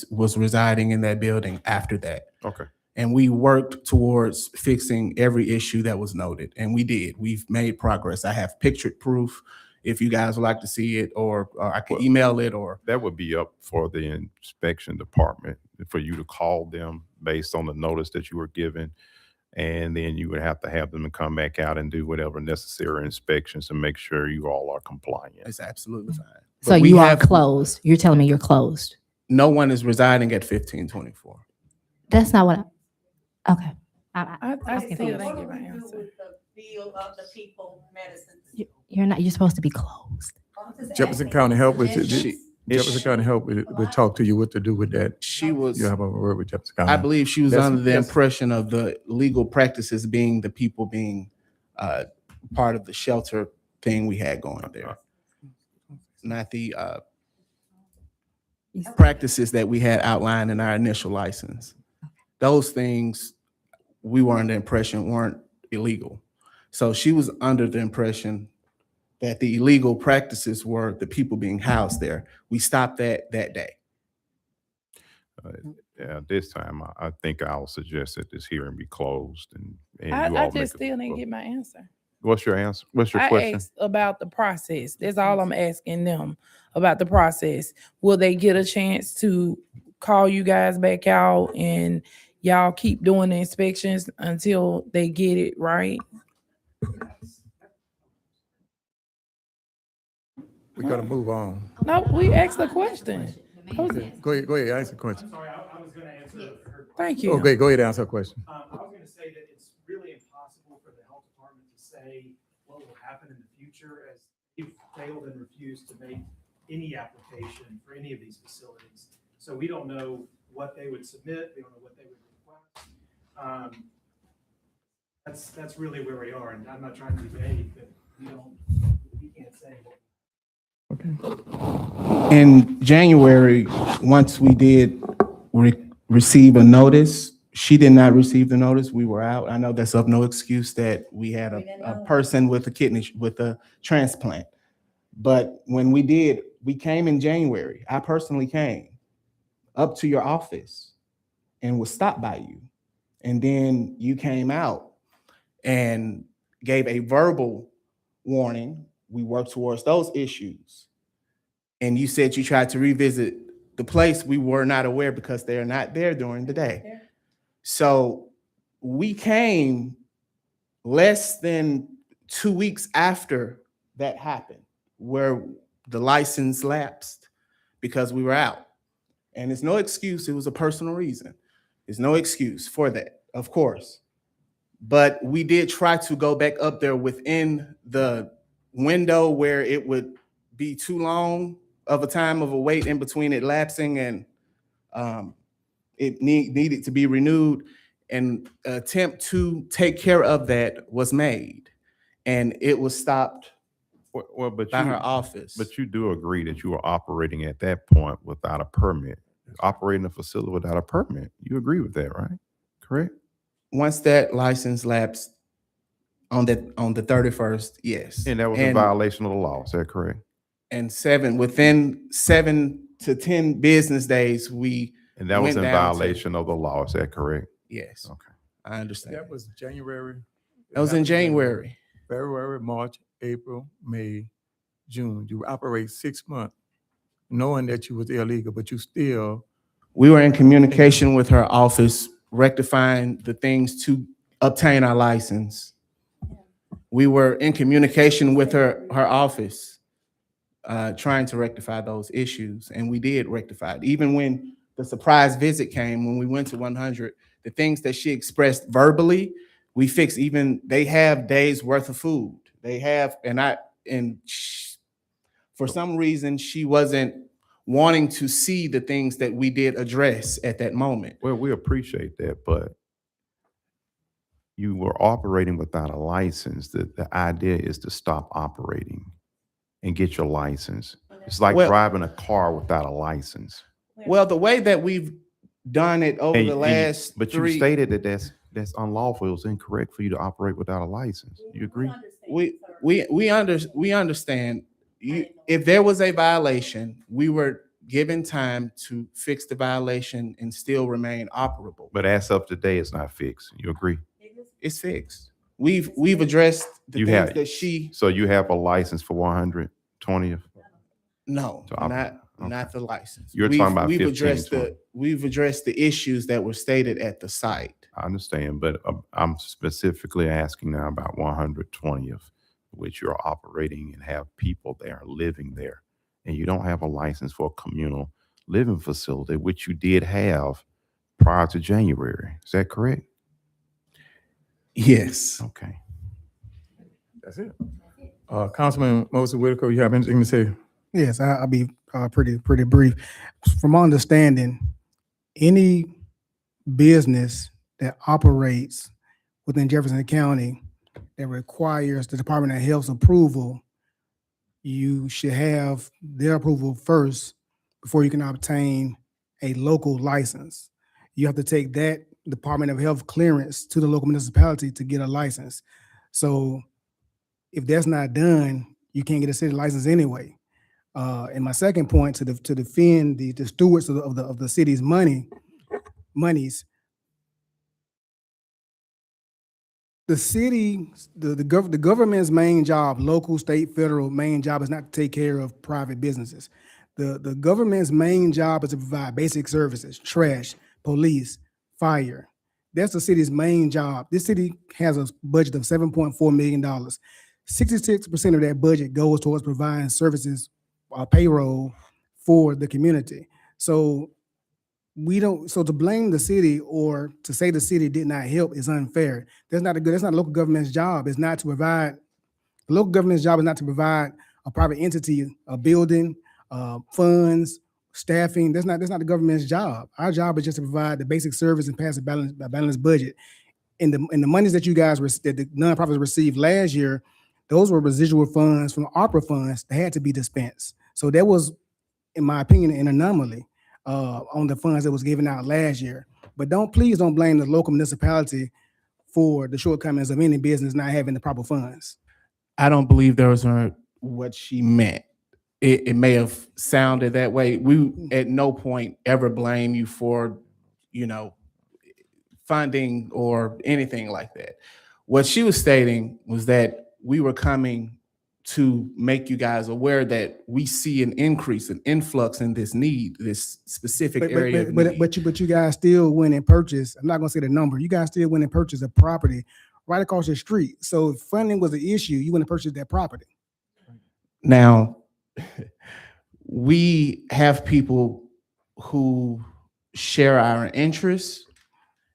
was residing in that building after that. okay. And we worked towards fixing every issue that was noted, and we did. We've made progress. I have pictured proof if you guys would like to see it, or I can Well- email it, or That would be up for the inspection department, for you to call them based on the notice that you were given. And then you would have to have them come back out and do whatever necessary inspections to make sure you all are compliant. it's absolutely fine. So But we you are have- closed. You're telling me you're closed. No one is residing at 1524. That's not what okay. I I'm still confused. didn't get my answer. Bill of the people medicines. You're supposed to be closed. Jefferson County Health, She- Jefferson County Health would talk to you what to do with that. She was, You have a word with Jefferson County. I believe she was That's- under the that's- impression of the legal practices being the people being part of the shelter thing we had going there. Not the practices that we had outlined in our initial license. Those things, we were under the impression weren't illegal. So she was under the impression that the illegal practices were the people being housed there. We stopped that day. Yeah, this time, I think I'll suggest that this hearing be closed and you I all make just a- still didn't get my answer. What's your answer? What's your I question? asked about the process. That's all I'm asking them about the process. Will they get a chance to call you guys back out and y'all keep doing the inspections until they get it right? We gotta move on. No, we asked the question. Okay, Go ahead, answer the question. Sorry, I was gonna answer her. Thank you. Okay, go ahead, answer the question. I was gonna say that it's really impossible for the health department to say what will happen in the future, as they've failed and refused to make any application for any of these facilities. So we don't know what they would submit, we don't know what they would request. That's really where we are, and I'm not trying to be vague, but we can't say what. In January, once we did receive a notice, she did not receive the notice. We were out. I know that's of no excuse that we had a person with a kidney, with a transplant. But when we did, we came in January. I personally came up to your office and was stopped by you. And then you came out and gave a verbal warning. We worked towards those issues. And you said you tried to revisit the place. We were not aware because they're not there during the day. So we came less than 2 weeks after that happened, where the license lapsed because we were out. And it's no excuse. It was a personal reason. There's no excuse for that, of course. But we did try to go back up there within the window where it would be too long of a time of a wait in between it lapsing and it needed to be renewed. An attempt to take care of that was made, and it was stopped Well, but by you, her office. but you do agree that you were operating at that point without a permit, operating a facility without a permit. You agree with that, right? Correct? Once that license lapsed on the 31st, yes. And that was in violation of the law. Is that correct? And within 7 to 10 business days, we And that was went in down to- violation of the law. Is that correct? Yes, Okay. I understand. That was January. That was in January. February, March, April, May, June. You operate 6 months, knowing that you was illegal, but you still. We were in communication with her office, rectifying the things to obtain our license. We were in communication with her office, trying to rectify those issues, and we did rectify it. Even when the surprise visit came, when we went to 100, the things that she expressed verbally, we fixed. Even they have days worth of food. They have, for some reason, she wasn't wanting to see the things that we did address at that moment. Well, we appreciate that, but you were operating without a license. The idea is to stop operating and get your license. It's like Well- driving a car without a license. Well, the way that we've done it over And the you- last But you three, stated that that's unlawful. It was incorrect for you to operate without a license. You agree? we understand. If there was a violation, we were given time to fix the violation and still remain operable. But as of today, it's not fixed. You agree? It's fixed. We've addressed the You things have- that she So you have a license for 120th? no, To operate. not the license. You're talking about we've 15, addressed 20. we've addressed the issues that were stated at the site. I understand, but I'm specifically asking now about 120th, which you're operating and have people there living there. And you don't have a license for a communal living facility, which you did have prior to January. Is that correct? Yes. Okay. That's it. Councilman Moses Whitaker, you have anything to say? Yes, I'll be pretty brief. From my understanding, any business that operates within Jefferson County that requires the Department of Health's approval, you should have their approval first before you can obtain a local license. You have to take that Department of Health clearance to the local municipality to get a license. So if that's not done, you can't get a city license anyway. And my second point to defend the stewards of the city's monies. The city, the government's main job, local, state, federal main job is not to take care of private businesses. The government's main job is to provide basic services, trash, police, fire. That's the city's main job. This city has a budget of $7.4 million. 66% of that budget goes towards providing services, payroll for the community. So to blame the city or to say the city did not help is unfair. That's not local government's job. It's not to provide, the local government's job is not to provide a private entity, a building, funds, staffing. That's not the government's job. Our job is just to provide the basic service and pass a balanced budget. And the monies that you guys, that the nonprofits received last year, those were residual funds from ARPA funds that had to be dispensed. So that was, in my opinion, an anomaly on the funds that was given out last year. But please don't blame the local municipality for the shortcomings of any business not having the proper funds. I don't believe those are what she meant. It may have sounded that way. We at no point ever blame you for, funding or anything like that. What she was stating was that we were coming to make you guys aware that we see an increase, an influx in this need, this specific area. of need. But you guys still went and purchased, I'm not gonna say the number, you guys still went and purchased a property right across the street. So if funding was an issue, you went and purchased that property. Now, we have people who share our interests.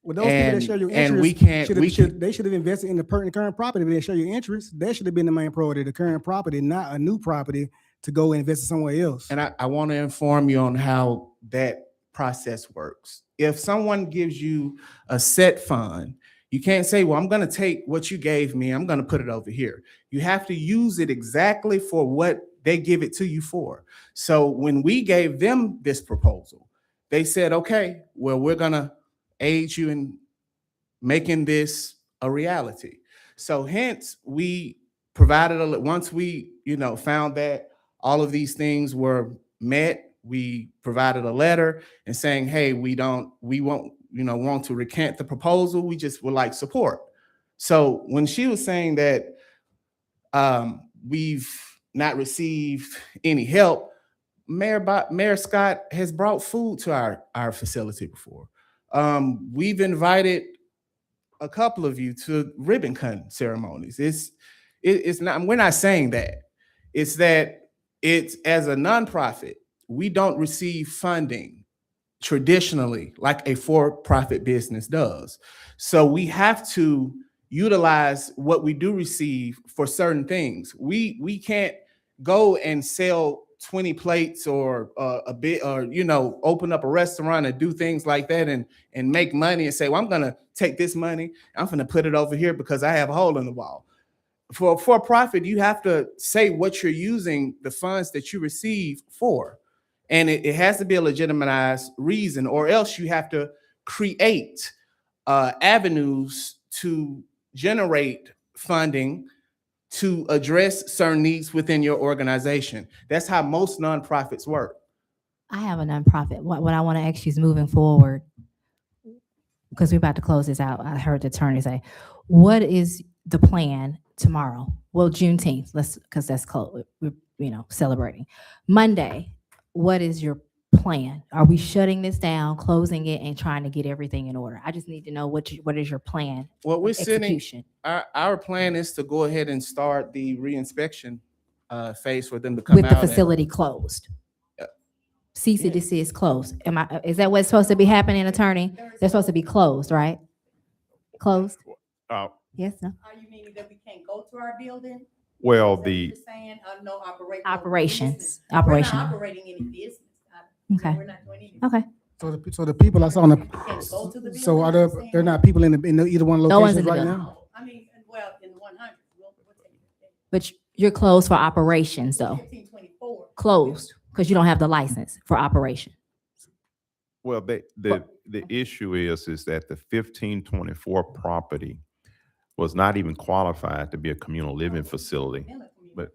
Well, those people that share your interest, they should have invested in the current property. If they share your interest, that should have been the main priority, the current property, not a new property to go invest it somewhere else. And I want to inform you on how that process works. If someone gives you a set fund, you can't say, well, I'm going to take what you gave me, I'm going to put it over here. You have to use it exactly for what they give it to you for. So when we gave them this proposal, they said, okay, well, we're going to aid you in making this a reality. So hence we provided, once we, found that all of these things were met, we provided a letter and saying, hey, we won't, want to recant the proposal. We just would like support. So when she was saying that we've not received any help, Mayor Scott has brought food to our facility before. We've invited a couple of you to ribbon cutting ceremonies. It's not, we're not saying that. It's that it's, as a nonprofit, we don't receive funding traditionally like a for-profit business does. So we have to utilize what we do receive for certain things. We can't go and sell 20 plates or a bit, or open up a restaurant and do things like that and make money and say, well, I'm gonna take this money, I'm gonna put it over here because I have a hole in the wall. For profit, you have to say what you're using the funds that you receive for. And it has to be a legitimized reason, or else you have to create avenues to generate funding to address certain needs within your organization. That's how most nonprofits work. I have a nonprofit. What I want to ask you is moving forward, because we're about to close this out. I heard the attorney say, what is the plan tomorrow? Well, Juneteenth, because that's close. We're, celebrating. Monday, what is your plan? Are we shutting this down, closing it, and trying to get everything in order? I just need to know what is your plan? Well, we're sitting, execution? our plan is to go ahead and start the reinspection phase for them to come With out. the facility closed. Cease and desist closed. Is that what's supposed to be happening, attorney? They're supposed to be closed, right? Closed? Yes, no? Are you meaning that we can't go to our building? Well, Is that what you're saying? No operation. Operations. We're Operational. not operating any business. Okay. We're not doing anything. Okay. So the people I saw on Can't go to the the, so building, are I'm there, saying? there are not people in either one No one's locations in the right building. now? I mean, well, in 100, we'll take it. But you're closed for operations though. 1524. Closed because you don't have the license for operation. Well, the issue is that the 1524 property was not even qualified to be a communal living facility, but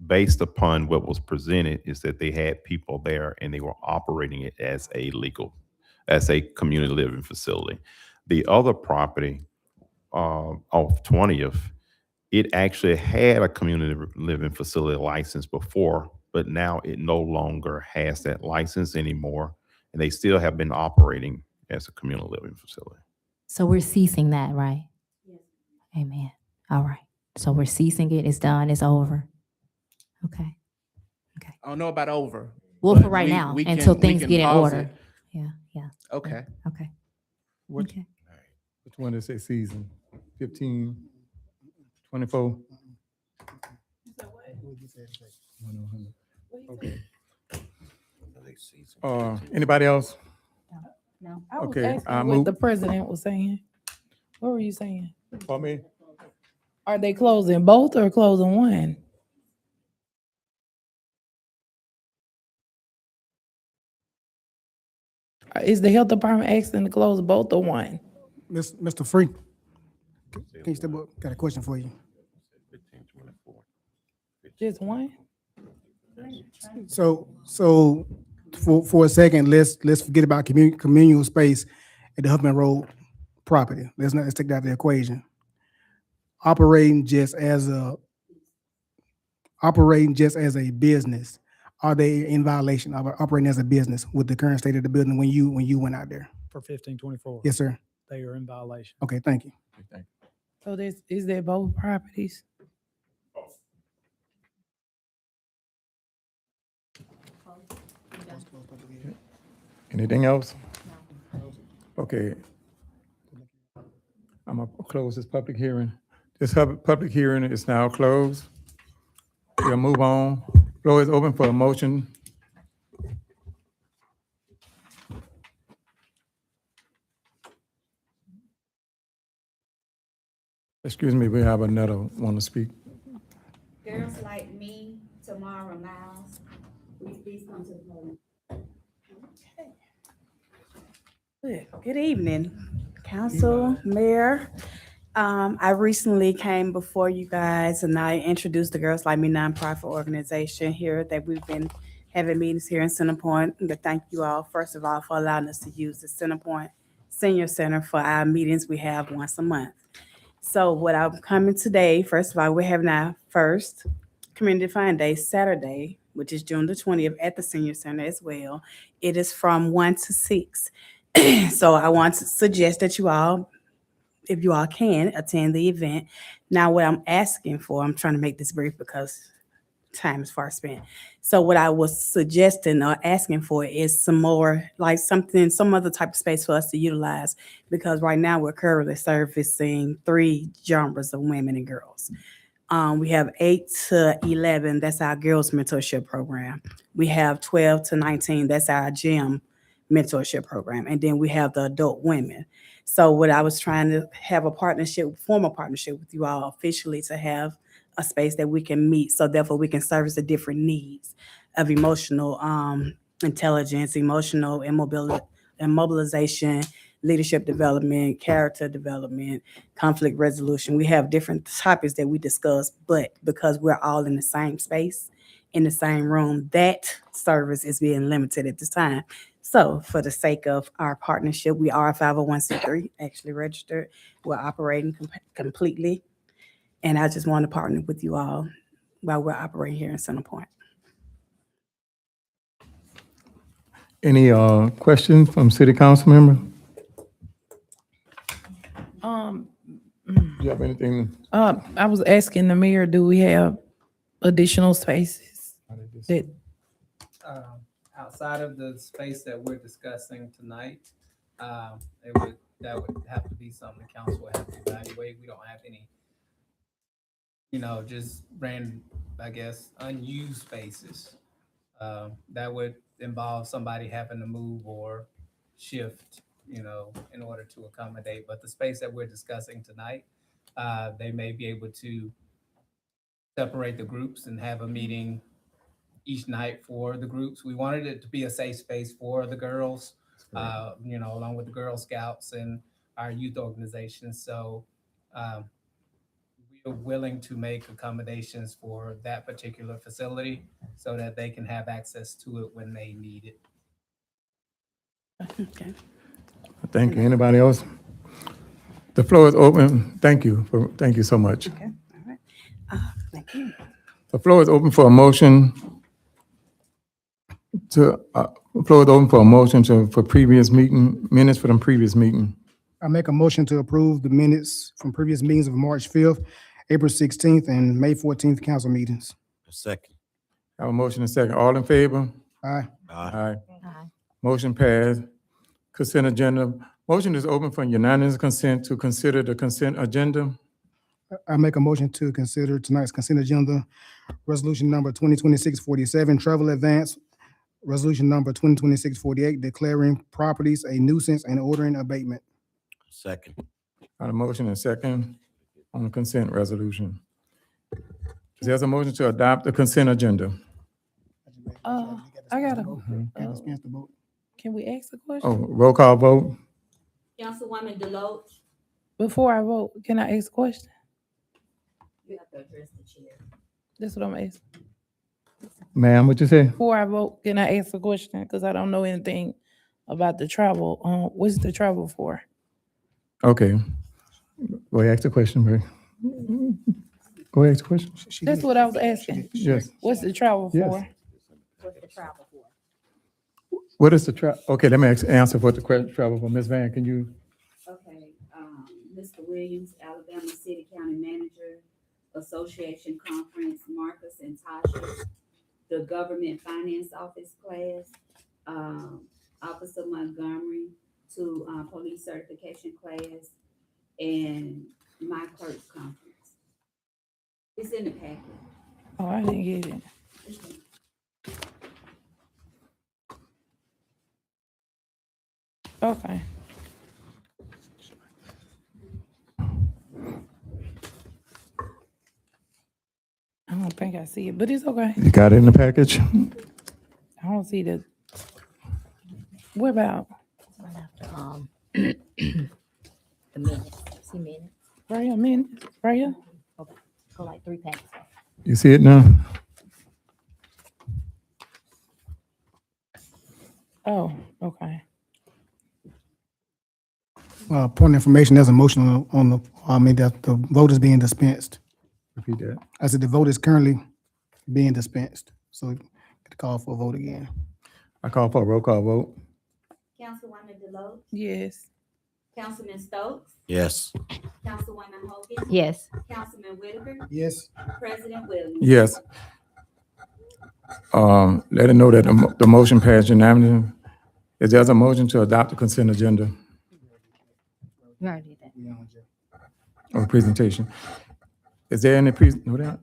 based upon what was presented is that they had people there and they were operating it as a community living facility. The other property off 20th, it actually had a community living facility license before, but now it no longer has that license anymore. And they still have been operating as a community living facility. So we're ceasing that, right? Amen. All right. So we're ceasing it. It's done. It's over. Okay. I don't know about over. Well, but for right now, we until we things can get in pause order. it. Yeah. Yeah. Okay. Okay. Which, Okay. which one is it season? 15, 24? Okay. Anybody else? No. I was Okay, asking I what move- the president was saying. What were you saying? For me? Are they closing both or closing one? Is the health department asking to close both or one? Mr. Free, can you step up? Got a question for you. Just one? So for a second, let's forget about communal space at the Huffman Road property. Let's take that out of the equation. Operating just as a business, are they in violation of operating as a business with the current state of the building when you went out there? For 1524. Yes, sir. They are in violation. Okay, thank you. So is there both properties? Anything else? Okay. I'm gonna close this public hearing. This public hearing is now closed. We'll move on. Floor is open for a motion. Excuse me, we have another one to speak. Girls Like Me, Tamara Miles, please come to the podium. Good evening, council, mayor. I recently came before you guys and I introduced the Girls Like Me nonprofit organization here that we've been having meetings here in Centerpoint. And to thank you all, first of all, for allowing us to use the Centerpoint Senior Center for our meetings we have once a month. So what I'm coming today, first of all, we're having our first Community Fun Day Saturday, which is June the 20th at the Senior Center as well. It is from 1 to 6. So I want to suggest that you all, if you all can, attend the event. Now, what I'm asking for, I'm trying to make this brief because time is far spent. So what I was suggesting or asking for is some more, like some other type of space for us to utilize, because right now we're currently servicing 3 genres of women and girls. We have 8 to 11, that's our girls mentorship program. We have 12 to 19, that's our gym mentorship program. And then we have the adult women. So what I was trying to have form a partnership with you all officially to have a space that we can meet. So therefore we can service the different needs of emotional intelligence, emotional immobilization, leadership development, character development, conflict resolution. We have different topics that we discuss, but because we're all in the same space, in the same room, that service is being limited at this time. So for the sake of our partnership, we are a 501c3, actually registered. We're operating completely. And I just want to partner with you all while we're operating here in Centerpoint. Any questions from city council member? Do you have anything? I was asking the mayor, do we have additional spaces that, Outside of the space that we're discussing tonight, that would have to be something the council would have to evaluate. We don't have any, just random, I guess, unused spaces. That would involve somebody having to move or shift, in order to accommodate. But the space that we're discussing tonight, they may be able to separate the groups and have a meeting each night for the groups. We wanted it to be a safe space for the girls, along with the Girl Scouts and our youth organizations. So we're willing to make accommodations for that particular facility so that they can have access to it when they need it. Okay. Thank you. Anybody else? The floor is open. Thank you so much. Okay. All right. Thank you. The floor is open for a motion for previous minutes for the previous meeting. I make a motion to approve the minutes from previous meetings of March 5th, April 16th, and May 14th council meetings. Second. I have a motion and second. All in favor? Aye. Aye. Motion passed. Consent agenda. Motion is open for unanimous consent to consider the consent agenda. I make a motion to consider tonight's consent agenda, resolution number 2026-47, travel advance, resolution number 2026-48, declaring properties a nuisance and ordering abatement. Second. I have a motion and second on the consent resolution. There's a motion to adopt the consent agenda. I got can we ask a question? Oh, roll call vote. Councilwoman Deloach, Before I vote, can I ask a question? you have to address the chair. That's what I'm asking. Ma'am, what you say? Before I vote, can I ask a question? Because I don't know anything about the travel. What's the travel for? Okay. Go ahead, ask the question, Mary. Go ahead, ask the question. That's what I was asking. Yes. What's the travel Yes. for? What's the travel for? What is the okay, let me answer what the question travel for. Ms. Van, can you? Okay, Mr. Williams, Alabama City County Manager, Association Conference, Marcus and Tasha, the Government Finance Office class, Officer Montgomery to Police Certification class, and my clerk's conference. It's in the packet. Oh, I didn't get it. Okay. I don't think I see it, but it's okay. You got it in the package? I don't see the. What about The minutes, see minutes, right here? Minutes, right here. go like 3 pages. You see it now? Oh, okay. Point of information, there's a motion on the, that the vote is being dispensed. Repeat that. I said the vote is currently being dispensed, so get the call for a vote again. I call for a roll call vote. Councilwoman Deloach, Yes. Councilman Stokes, Yes. Councilwoman Hogan. Yes. Councilman Whitaker, Yes. President Williams. Yes. Let it know that the motion passed unanimously. Is there a motion to adopt the consent agenda We already did that. or presentation? Is there any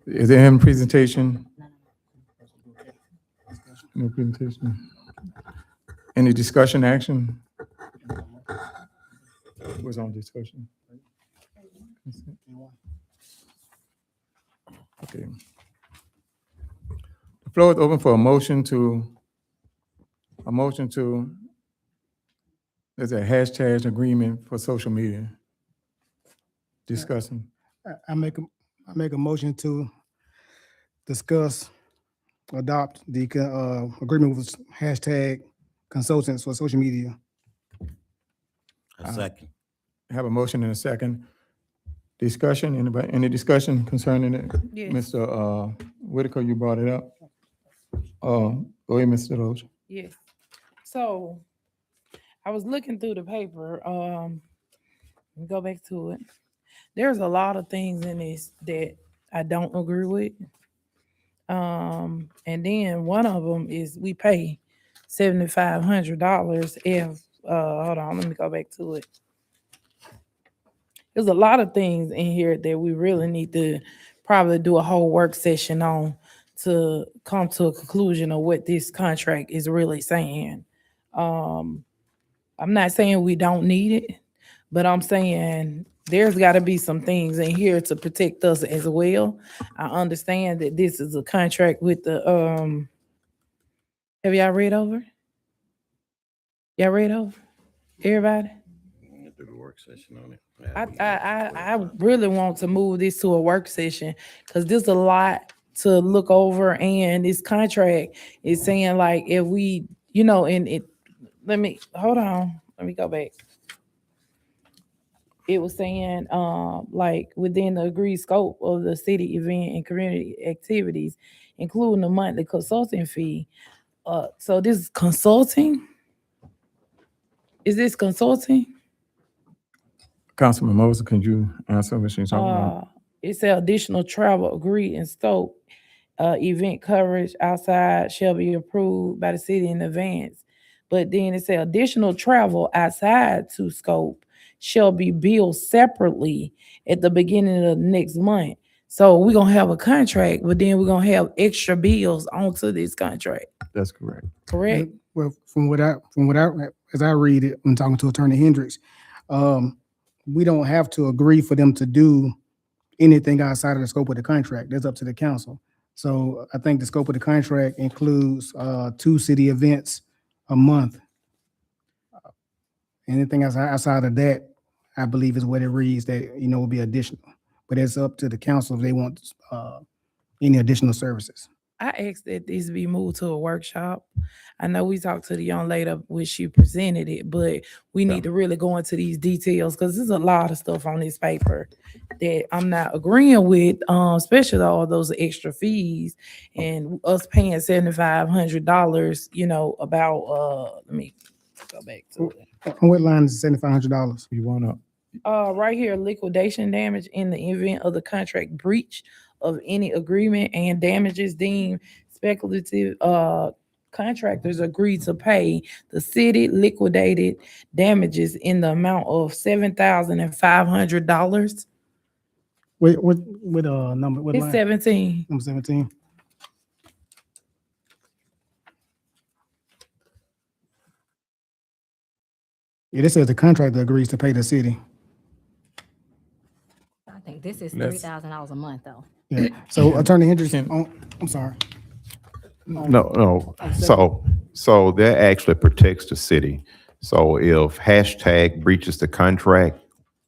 is there any presentation? No presentation. Any discussion action? What's on discussion? Okay. The floor is open for a motion to, there's a hashtag agreement for social media. Discussing. I make a motion to discuss, adopt the agreement with hashtag consultants for social media. A second. Have a motion and a second. Discussion, anybody, any discussion concerning it? Yes. Mr. Whitaker, you brought it up. Go ahead, Mr. Deloach. Yes. So I was looking through the paper. Let me go back to it. There's a lot of things in this that I don't agree with. And then one of them is we pay $7,500 if hold on, let me go back to it. There's a lot of things in here that we really need to probably do a whole work session on to come to a conclusion of what this contract is really saying. I'm not saying we don't need it, but I'm saying there's got to be some things in here to protect us as well. I understand that this is a contract with the have y'all read over? Y'all read over? Everybody? Do the work session on it. I really want to move this to a work session because there's a lot to look over, and this contract is saying like if we, and it, let me hold on, let me go back. It was saying like within the agreed scope of the city event and community activities, including the monthly consulting fee. So this is consulting? Is this consulting? Councilman Moses, can you answer what she's talking about? It's an additional travel agreed in scope. Event coverage outside shall be approved by the city in advance. But then it said additional travel outside to scope shall be billed separately at the beginning of the next month. So we're gonna have a contract, but then we're gonna have extra bills onto this contract. That's correct. Correct? Well, from what I, as I read it, when talking to Attorney Hendricks, we don't have to agree for them to do anything outside of the scope of the contract. That's up to the council. So I think the scope of the contract includes 2 city events a month. Anything outside of that, I believe is what it reads that, will be additional. But it's up to the council if they want any additional services. I asked that this be moved to a workshop. I know we talked to the young lady when she presented it, but we need to really go into these details because there's a lot of stuff on this paper that I'm not agreeing with, especially all those extra fees and us paying $7,500, about, let me go back to it. On what line is $7,500? You want to? Right here, liquidation damage in the event of the contract breach of any agreement and damages deemed speculative, contractors agreed to pay the city liquidated damages in the amount of $7,500. What number? What It's line? 17. Number 17. Yeah, this says the contractor agrees to pay the city. I think this is Let's- $3,000 a month, though. Yeah, so Attorney Hendricks, Can- I'm sorry. No. So that actually protects the city. So if hashtag breaches the contract,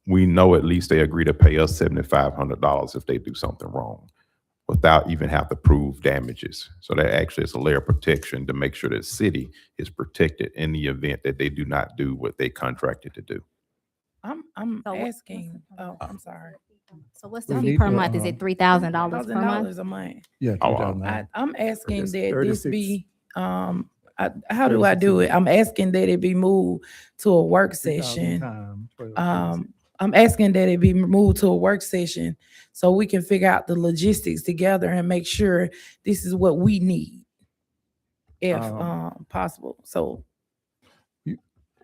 we know at least they agree to pay us $7,500 if they do something wrong without even have to prove damages. So that actually is a layer of protection to make sure that city is protected in the event that they do not do what they contracted to do. I'm So what- asking, oh, I'm sorry. So what's We the fee need per to, month? Is it $3,000 per month? $1,000 a month. Yeah. Oh, 3,000. I'm asking It's that this 36. be, how do I do it? I'm asking that it be moved to a work 3,000 session. times 12, I'm asking that it be moved to a work session so we can figure out the logistics together and make sure this is what we need. If possible. So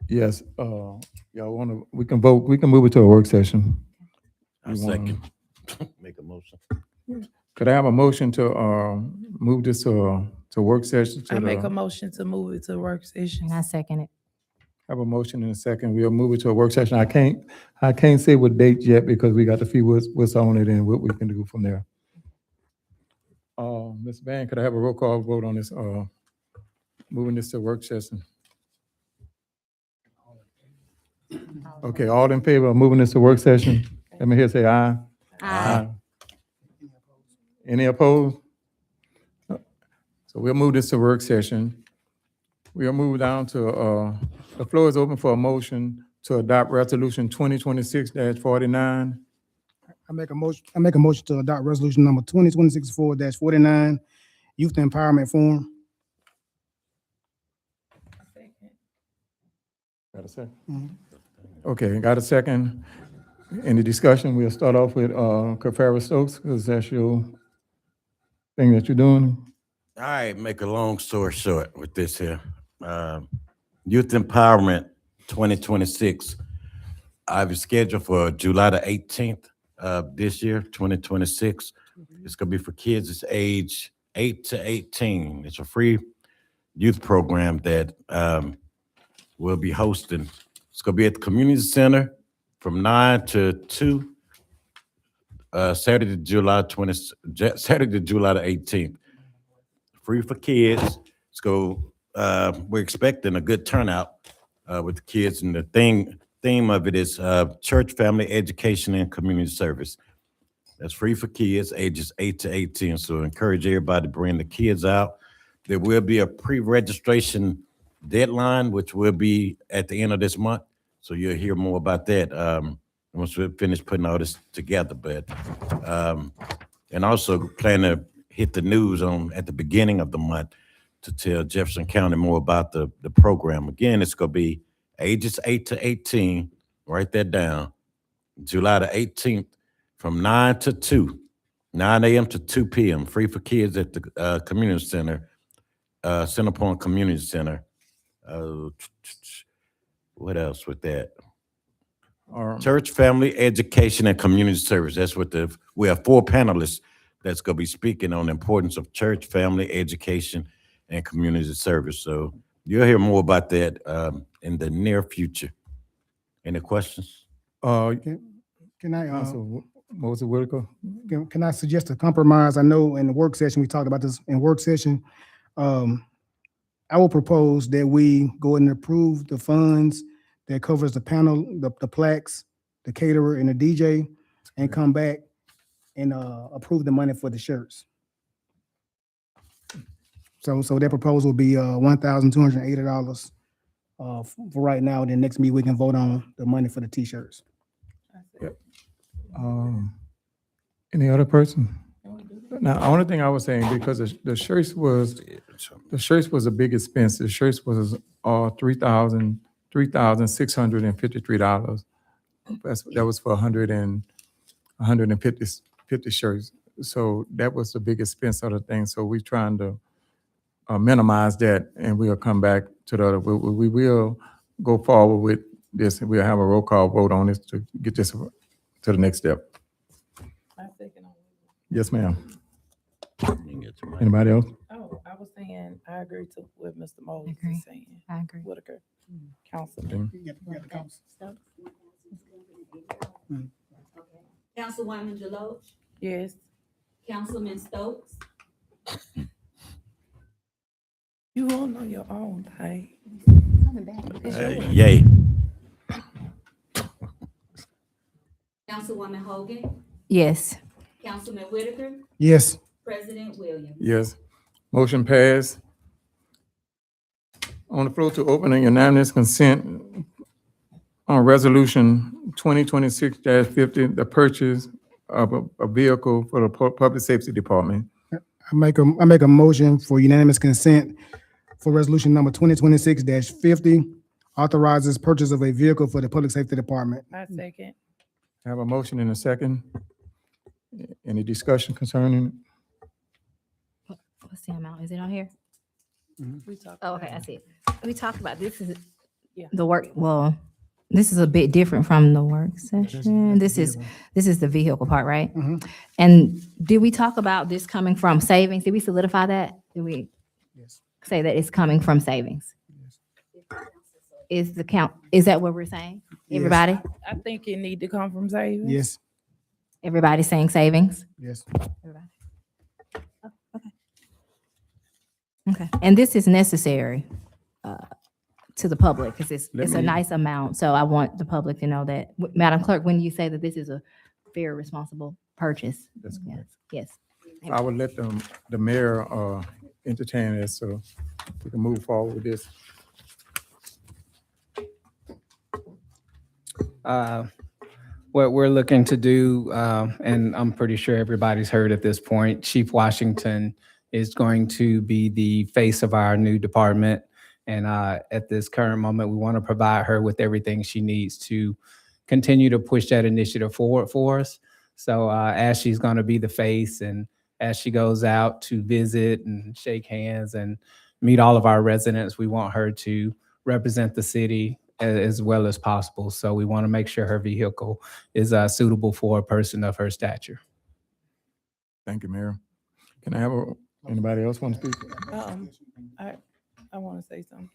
Yes, y'all wanna, we can vote, we can move it to a work session. I You wanna- second. Make a motion. Could I have a motion to, move this to work session? I make a motion to move it to a work session. And I second it. Have a motion in a second. We'll move it to a work session. I can't say what date yet because we got to see what's on it and what we can do from there. Ms. Van, could I have a roll call vote on this, moving this to work session? Okay, all in favor of moving this to work session? Let me hear say aye. Aye. Any opposed? So we'll move this to work session. We'll move down to, the floor is open for a motion to adopt resolution 2026-49. I make a motion to adopt resolution number 2026-4-49, Youth Empowerment Forum. Got a second? Mhm. Okay, got a second. Any discussion? We'll start off with, Kafara Stokes, because that's your thing that you're doing. All right, make a long story short with this here. Youth Empowerment 2026. I've scheduled for July the 18th of this year, 2026. It's gonna be for kids that's age 8 to 18. It's a free youth program that we'll be hosting. It's gonna be at the community center from 9 to 2, Saturday, July the 18th. Free for kids. We're expecting a good turnout with the kids, and the theme of it is church, family, education, and community service. That's free for kids ages 8 to 18. So encourage everybody to bring the kids out. There will be a pre-registration deadline, which will be at the end of this month. So you'll hear more about that once we finish putting all this together. But and also plan to hit the news at the beginning of the month to tell Jefferson County more about the program. Again, it's gonna be ages 8 to 18. Write that down. July the 18th from 9 to 2, 9 a.m. to 2 p.m. Free for kids at the community center, Center Point Community Center. What else with that? Church, family, education, and community service. That's what we have 4 panelists that's going to be speaking on the importance of church, family, education, and community service. So you'll hear more about that in the near future. Any questions? Can I, Council Moses Whitaker. can I suggest a compromise? I know in the work session, we talked about this in work session. I will propose that we go and approve the funds that covers the panel, the plaques, the caterer, and the DJ, and come back and approve the money for the shirts. So that proposal will be $1,280 for right now. Then next meeting, we can vote on the money for the T-shirts. Any other person? Now, the only thing I was saying, because the shirts was a big expense. The shirts was $3,653. That was for 150 shirts. So that was the big expense of the thing. So we trying to minimize that, and we'll come back to the other. We will go forward with this, and we'll have a roll call vote on this to get this to the next step. Yes, ma'am. Anybody else? I was saying, I agree to what Mr. Moses agree. is saying. I agree. Whitaker, Councilman. Councilwoman Deloach, Yes. Councilman Stokes, You all on your own, hey. Yay. Councilwoman Hogan, Yes. Councilman Whitaker, Yes. President Williams. Yes. Motion passed. On the floor to open a unanimous consent on resolution 2026-50, the purchase of a vehicle for the Public Safety Department. I make a motion for unanimous consent for resolution number 2026-50, authorizes purchase of a vehicle for the Public Safety Department. I second. I have a motion and a second. Any discussion concerning? What's the amount? Is it on here? We talked Oh, about okay, I it. see it. We talked about, this is Yeah. the work, well, this is a bit different from the work session. This is the vehicle part, right? Mhm. And did we talk about this coming from savings? Did we solidify that? Did we Yes. say that it's coming from savings? Is the count, is that what we're saying? Yes. Everybody? I think it need to come from savings. Yes, Everybody saying savings? yes. Everybody. Oh, okay. Okay, and this is necessary to the public because it's Let a me- nice amount. So I want the public to know that. Madam Clerk, when you say that this is a fair, responsible purchase? That's Yes, correct. yes. I would let the mayor entertain this so we can move forward with this. What we're looking to do, and I'm pretty sure everybody's heard at this point, Chief Washington is going to be the face of our new department. And at this current moment, we want to provide her with everything she needs to continue to push that initiative forward for us. So as she's going to be the face and as she goes out to visit and shake hands and meet all of our residents, we want her to represent the city as well as possible. So we want to make sure her vehicle is suitable for a person of her stature. Thank you, Mayor. Can I have anybody else want to speak? I want to say something.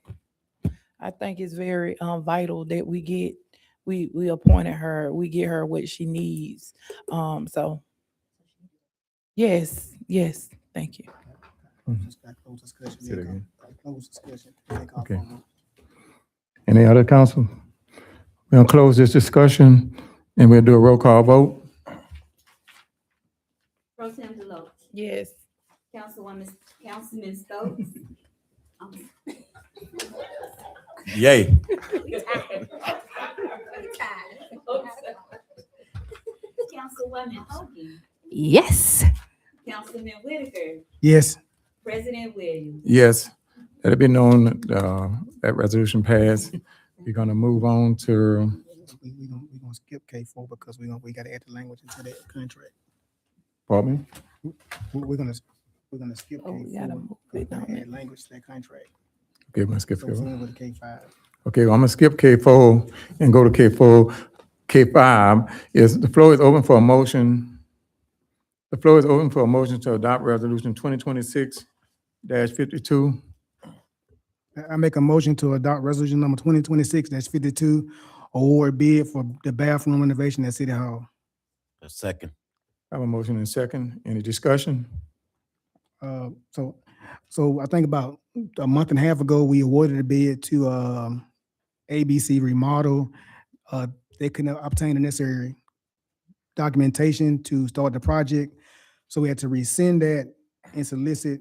I think it's very vital that we appointed her, we get her what she needs. So, yes, thank you. Say it again. Okay. Any other council? We'll close this discussion and we'll do a roll call vote. Pro Tem Deloach, Yes. Councilman Stokes. Yay. Councilwoman Hogan, Yes. Councilman Whitaker, Yes. President Williams. Yes, let it be known that resolution passed. We're gonna move on to, We gonna skip K4 because we gotta add the language into that contract. pardon me? We're gonna skip Oh, we gotta K4. move We're it gonna on add it. language to that contract. Okay, we're gonna skip So it's K4. in with the K5. Okay, well, I'm gonna skip K4 and go to K4. K5 is, the floor is open for a motion. The floor is open for a motion to adopt resolution 2026-52. I make a motion to adopt resolution number 2026-52, award bid for the bathroom renovation at City Hall. A second. I have a motion and second. Any discussion? So I think about a month and a half ago, we awarded a bid to ABC Remodel. They couldn't obtain the necessary documentation to start the project. So we had to rescind that and solicit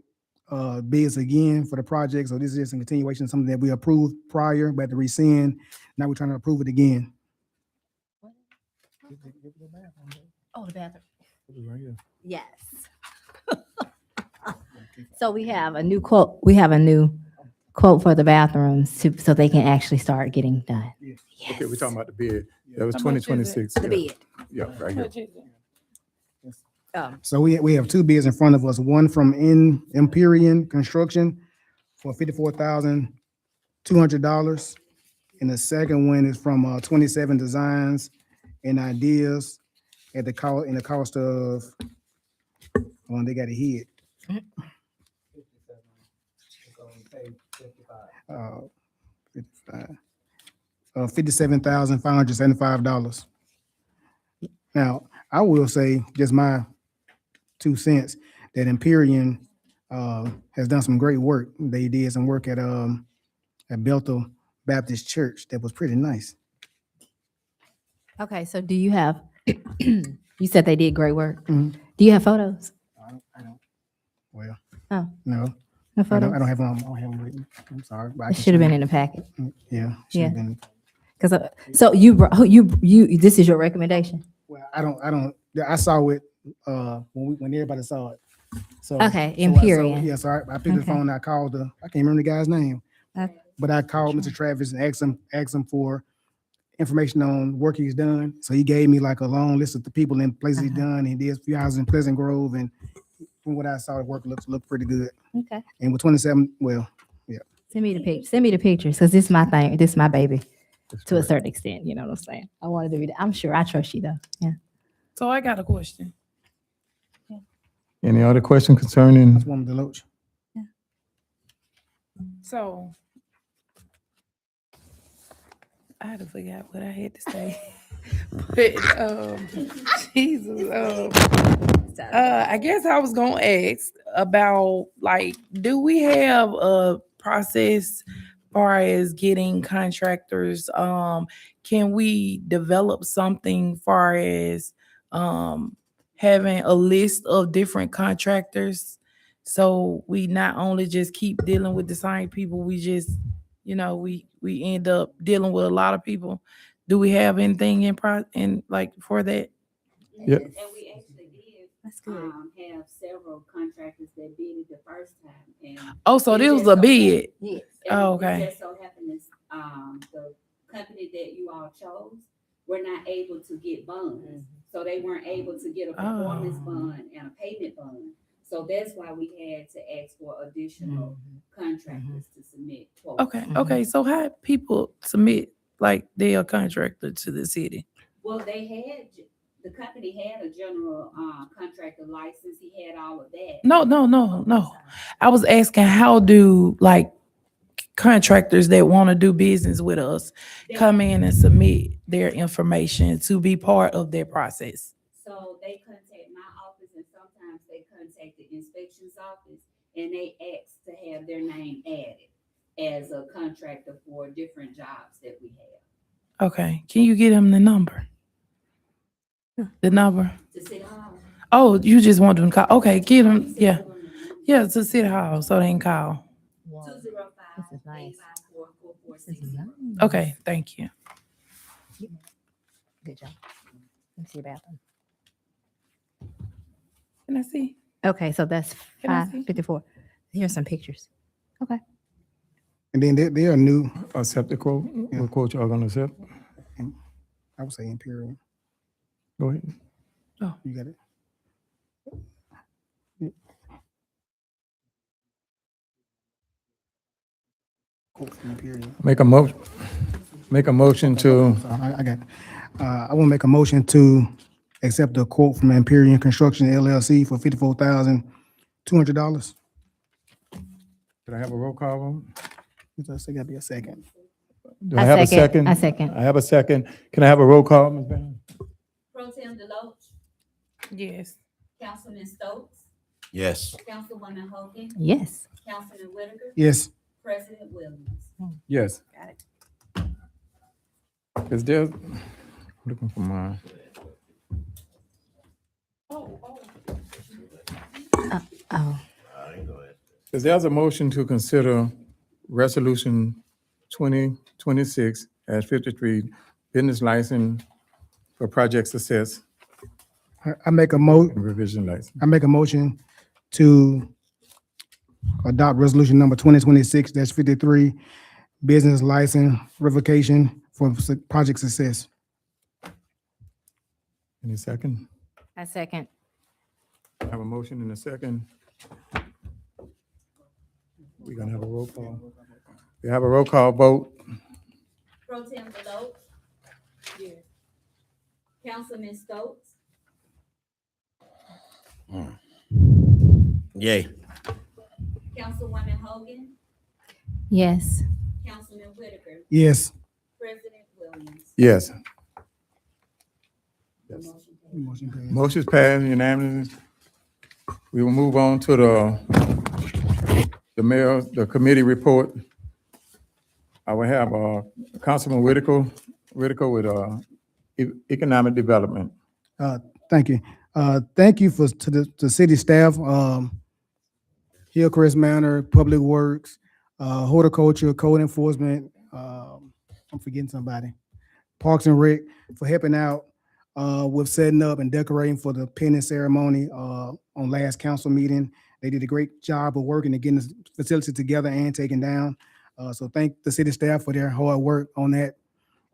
bids again for the project. So this is just a continuation of something that we approved prior, but to rescind. Now we're trying to approve it again. Oh, the bathroom. Right here. Yes. So we have a new quote for the bathrooms so they can actually start getting done. Okay, we're talking about the bid. That was How much is it? 2026. The yeah. bid. Yeah, right here. So we have two bids in front of us, one from Empyrean Construction for $54,200. And the second one is from 27 Designs and Ideas at the cost of, they got it hit. $57,575. Now, I will say, just my 2 cents, that Empyrean has done some great work. They did some work at Bethel Baptist Church that was pretty nice. Okay, so do you have, you said they did great work. Mhm. Do you have photos? I don't, well, Oh, no, no I photos? don't have them, I don't have them with me. I'm sorry. but I It can should have show been you. in the packet. Yeah. Yeah. Should've been. Because, so you, you, this is your recommendation? Well, I saw it, when everybody saw it. So. Okay, so Empyrean. Yeah, so I picked the Okay. phone, and I called I can't remember the guy's name. Okay. But I called Mr. Travis and asked him for information on work he's done. So he gave me like a long list of the people and places he's done. He did a few houses in Pleasant Grove, and from what I saw, the work looked pretty good. Okay. And with 27, well, Send me the pictures, because this is my thing, this is my baby, to a certain extent, you know what I'm saying? I wanted to be, I'm sure, I trust you though, yeah. So I got a question. Any other question concerning? Councilwoman Deloach. So I had to figure out what I had to say. But Jesus, I guess I was gonna ask about, like, do we have a process far as getting contractors? Can we develop something far as having a list of different contractors, so we not only just keep dealing with the same people, we just, we end up dealing with a lot of people? Do we have anything in like for that? Yep. And we actually did, That's good. have several contractors that bid it the first time, and. Oh, so it this was just a so bid. Yes. Oh, and okay. It just so happened is, the company that you all chose were not able to get bonds. So they weren't able to get a performance Oh. bond and a payment bond. So that's why we had to ask for additional contractors to submit quotes. Okay. So how people submit like they are contractor to the city? Well, the company had a general, contractor license. He had all of that. No. I was asking, how do like contractors that want to do business with us come in and submit their information to be part of their process? So they contact my office, and sometimes they contact the inspections office, and they ask to have their name added as a contractor for different jobs that we have. Okay, can you get them the number? The number? To City Hall. Oh, you just want them to call? Okay, get them. Yeah, to City Hall so they can call. 205-854-4460. Okay, thank you. Good job. Let me see your bathroom. Can I see? Okay, so that's Can I see? 554. Here's some pictures. Okay. And then they are new, Accept the quote? Yeah. What quote y'all gonna accept? I would say Imperial. Go ahead. You got it? Quote from Imperial. Make a motion to, I got it. I want to make a motion to accept the quote from Imperial Construction LLC for $54,200. can I have a roll call vote? It's gotta be a second. Do I have a second? I second. I have a second. Can I have a roll call, Ms. Bannon? Pro Tem Deloach, Yes. Councilman Stokes, Yes. Councilwoman Hogan, Yes. Councilman Whitaker, Yes. President Williams. Yes. Got it. Is there, looking for mine. Oh, Is there's a motion to consider resolution 2026-53, business license for project success I make a and revision license. I make a motion to adopt resolution number 2026-53, business license revocation for project success. Any second? I second. I have a motion and a second. We're gonna have a roll call. We have a roll call vote. Pro Tem Deloach. Yes. Councilman Stokes, Yay. Councilwoman Hogan, Yes. Councilman Whitaker, Yes. President Williams. Yes. Motion passed. Motion's passed unanimously. We will move on to the committee report. I will have, Councilman Whitaker with, economic development. Thank you. Thank you to the city staff, Hillcrest Manor, Public Works, Horticulture, Code Enforcement, I'm forgetting somebody, Parks and Rec, for helping out with setting up and decorating for the pinning ceremony on last council meeting. They did a great job of working to getting the facility together and taken down. So thank the city staff for their hard work on that.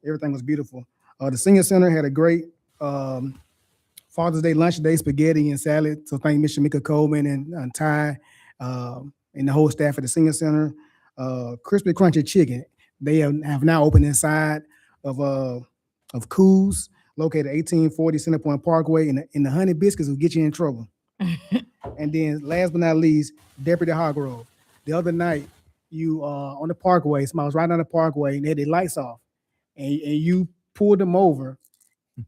Everything was beautiful. The senior center had a great Father's Day lunch day, spaghetti and salad. So thank Ms. Shamika Coleman and Ty and the whole staff at the senior center. Crispy Crunchy Chicken. They have now opened inside of Coos, located 1840 Centerpoint Parkway, and the honey biscuits will get you in trouble. And then last but not least, Deputy Hargrove. The other night, you on the parkway, somebody was right on the parkway and they had their lights off. And you pulled them over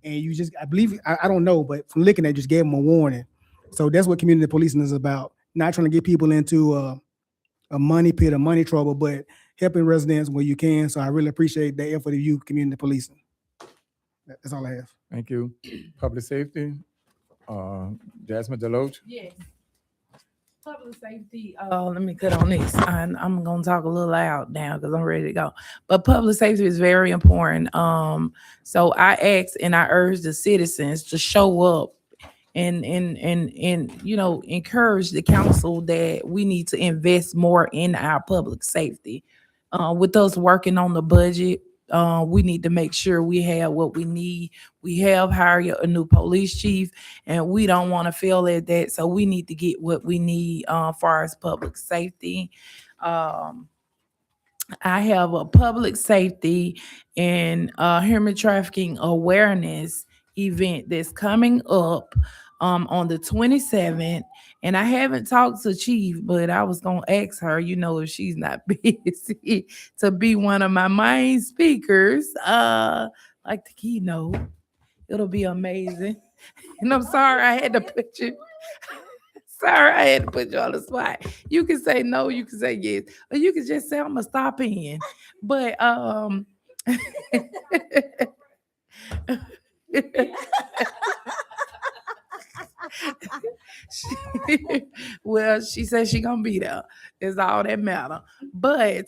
and you just, I believe, I don't know, but from looking at it, just gave them a warning. So that's what community policing is about. Not trying to get people into a money pit or money trouble, but helping residents where you can. So I really appreciate the effort of you, community policing. That's all I have. Thank you. Public safety, Jasmine Deloach. Yes. Public safety, let me cut on this. I'm gonna talk a little loud now because I'm ready to go. But public safety is very important. So I ask and I urge the citizens to show up and encourage the council that we need to invest more in our public safety. With us working on the budget, we need to make sure we have what we need. We have hired a new police chief, and we don't want to fail at that. So we need to get what we need far as public safety. I have a public safety and human trafficking awareness event that's coming up on the 27th. And I haven't talked to Chief, but I was going to ask her, if she's not busy, to be one of my main speakers, like the keynote. It'll be amazing. And I'm sorry I had to put you. Sorry, I had to put you on the spot. You can say no, you can say yes, or you can just say I'm gonna stop in. But well, she said she gonna be there. Is all that matter. But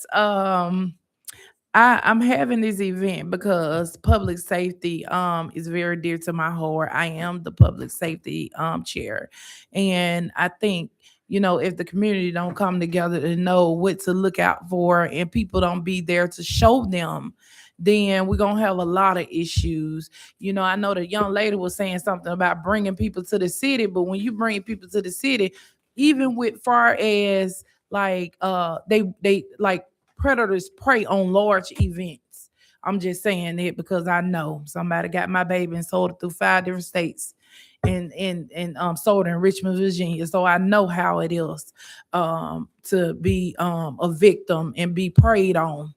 I'm having this event because public safety is very dear to my heart. I am the public safety chair, and I think if the community don't come together to know what to look out for, and people don't be there to show them, then we're going to have a lot of issues. I know the young lady was saying something about bringing people to the city, but when you bring people to the city, even with far as like they like predators prey on large events. I'm just saying it because I know somebody got my baby and sold it through 5 different states and sold it in Richmond, Virginia. So I know how it is to be a victim and be preyed on.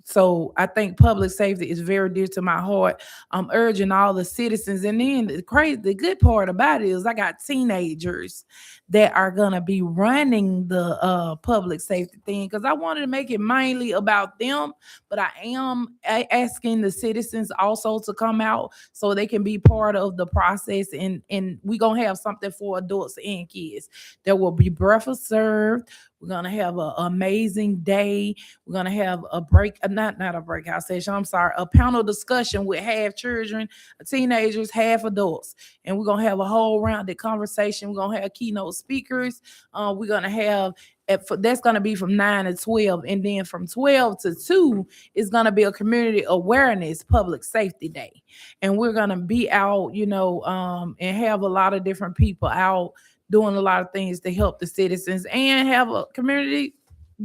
So I think public safety is very dear to my heart. I'm urging all the citizens. And then the good part about it is I got teenagers that are going to be running the public safety thing because I wanted to make it mainly about them. But I am asking the citizens also to come out so they can be part of the process. And we're going to have something for adults and kids. There will be breakfast served. We're going to have an amazing day. We're going to have a not a breakout session, I'm sorry, a panel discussion with half children, teenagers, half adults. And we're going to have a whole rounded conversation. We're going to have keynote speakers. We're going to have, that's going to be from 9 to 12. And then from 12 to 2 is going to be a community awareness public safety day. And we're going to be out, and have a lot of different people out doing a lot of things to help the citizens and have a community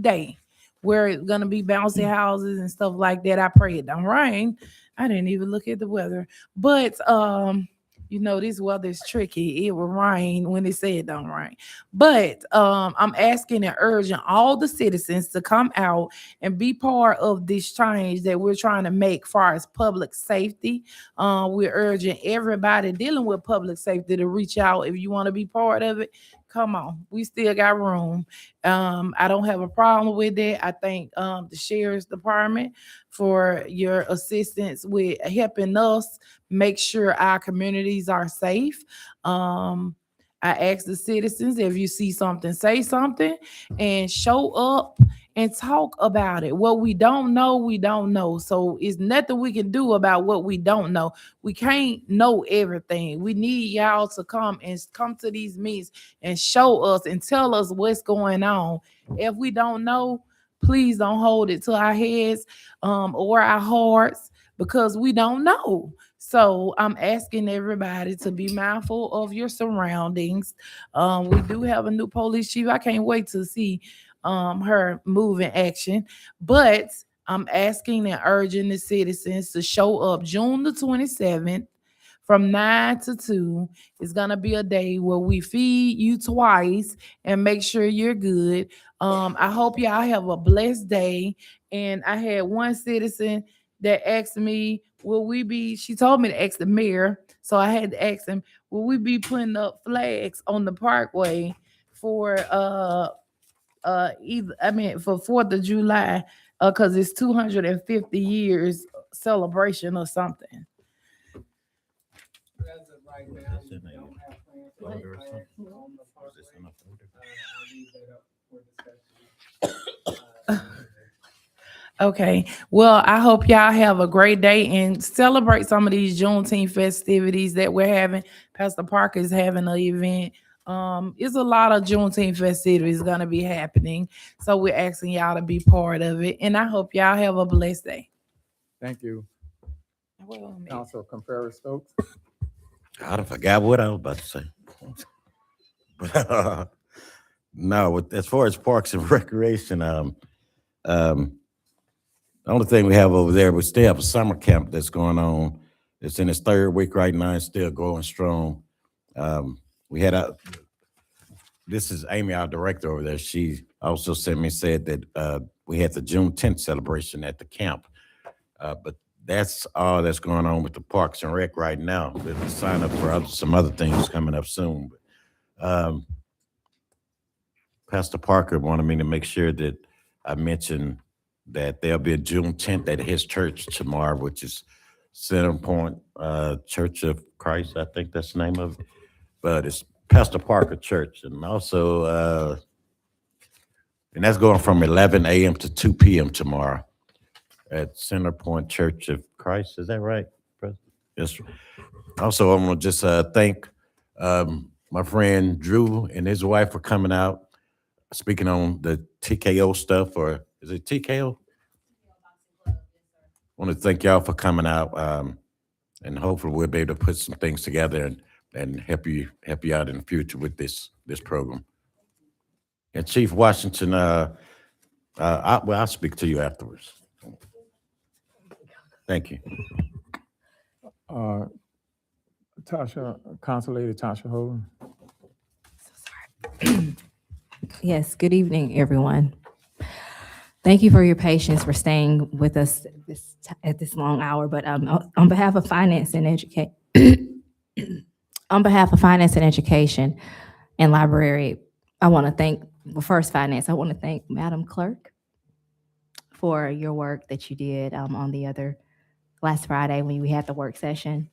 day where it's going to be bouncy houses and stuff like that. I pray it don't rain. I didn't even look at the weather, but You know, this weather's tricky. It will rain when they say it don't rain. But I'm asking and urging all the citizens to come out and be part of this change that we're trying to make far as public safety. We're urging everybody dealing with public safety to reach out. If you want to be part of it, come on. We still got room. I don't have a problem with it. I thank the Sheriff's Department for your assistance with helping us make sure our communities are safe. I ask the citizens, if you see something, say something and show up and talk about it. What we don't know, we don't know. So it's nothing we can do about what we don't know. We can't know everything. We need y'all to come to these meetings and show us and tell us what's going on. If we don't know, please don't hold it to our heads or our hearts, because we don't know. So I'm asking everybody to be mindful of your surroundings. We do have a new police chief. I can't wait to see her move in action. But I'm asking and urging the citizens to show up June the 27th from 9 to 2. It's going to be a day where we feed you twice and make sure you're good. I hope y'all have a blessed day. And I had one citizen that asked me, she told me to ask the mayor, so I had to ask him, will we be putting up flags on the parkway for for 4th of July, because it's 250 years celebration or something. As of right now, we don't have plans to put flags on the parkway. I'll leave that up for discussion. Okay. Well, I hope y'all have a great day and celebrate some of these Juneteenth festivities that we're having. Pastor Parker is having an event. It's a lot of Juneteenth festivities going to be happening. So we're asking y'all to be part of it. And I hope y'all have a blessed day. Thank you. Well, Council Contreras Stokes. I forgot what I was about to say. But no, as far as parks and recreation, the only thing we have over there, we still have a summer camp that's going on. It's in its 3rd week right now. It's still going strong. We had this is Amy, our director over there. She also said that we had the June 10th celebration at the camp. But that's all that's going on with the Parks and Rec right now. We'll sign up for some other things coming up soon. But, Pastor Parker wanted me to make sure that I mention that there'll be a June 10th at his church tomorrow, which is Center Point Church of Christ. I think that's the name of it. But it's Pastor Parker Church. And also, and that's going from 11 a.m. to 2 p.m. tomorrow at Center Point Church of Christ. Is that right, President? Yes. Also, I want to just thank my friend Drew and his wife for coming out, speaking on the TKO stuff, or is it TKO? I want to thank y'all for coming out, and hopefully we'll be able to put some things together and help you out in the future with this program. And Chief Washington, I'll speak to you afterwards. Thank you. Council Lady Tasha Holden. Yes, good evening, everyone. Thank you for your patience for staying with us at this long hour. But on behalf of Finance and Education, and Library, I want to thank, first Finance, I want to thank Madam Clerk for your work that you did on the last Friday when we had the work session.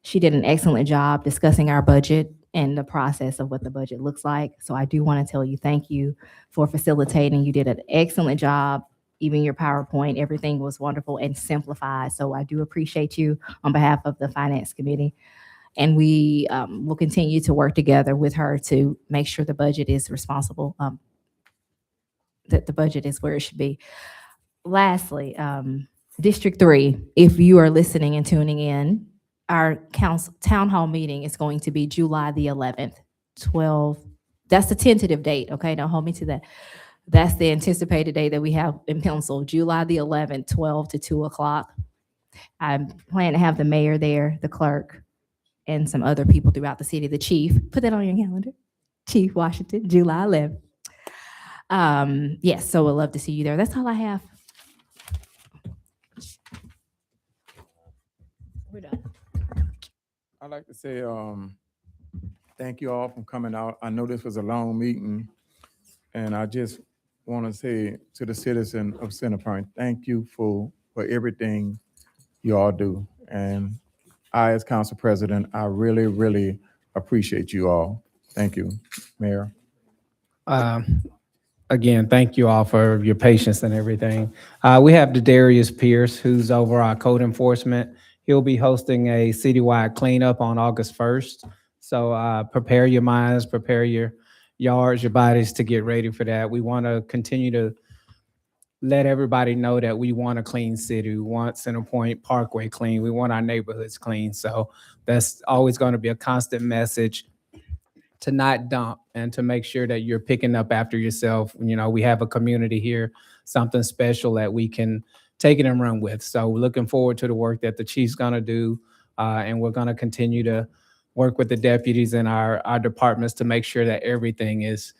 She did an excellent job discussing our budget and the process of what the budget looks like. So I do want to tell you, thank you for facilitating. You did an excellent job. Even your PowerPoint, everything was wonderful and simplified. So I do appreciate you on behalf of the Finance Committee. And we will continue to work together with her to make sure the budget is responsible, that the budget is where it should be. Lastly, District 3, if you are listening and tuning in, our town hall meeting is going to be July the 11th, 12. That's the tentative date, okay? Don't hold me to that. That's the anticipated date that we have in pencil, July the 11th, 12 to 2 o'clock. I plan to have the mayor there, the clerk, and some other people throughout the city. The chief, put that on your calendar. Chief Washington, July 11th. Yes, so we'd love to see you there. That's all I have. We're done. I'd like to say, thank you all for coming out. I know this was a long meeting, and I just want to say to the citizen of Centerpoint, thank you for everything you all do. And I, as council president, I really, really appreciate you all. Thank you, Mayor. Again, thank you all for your patience and everything. We have Darius Pierce, who's over our code enforcement. He'll be hosting a citywide cleanup on August 1st. So prepare your minds, prepare your yards, your bodies to get ready for that. We want to continue to let everybody know that we want a clean city. We want Centerpoint Parkway clean. We want our neighborhoods clean. So that's always going to be a constant message to not dump and to make sure that you're picking up after yourself. You know, we have a community here, something special that we can take it and run with. So we're looking forward to the work that the chief's gonna do. And we're gonna continue to work with the deputies in our departments to make sure that everything is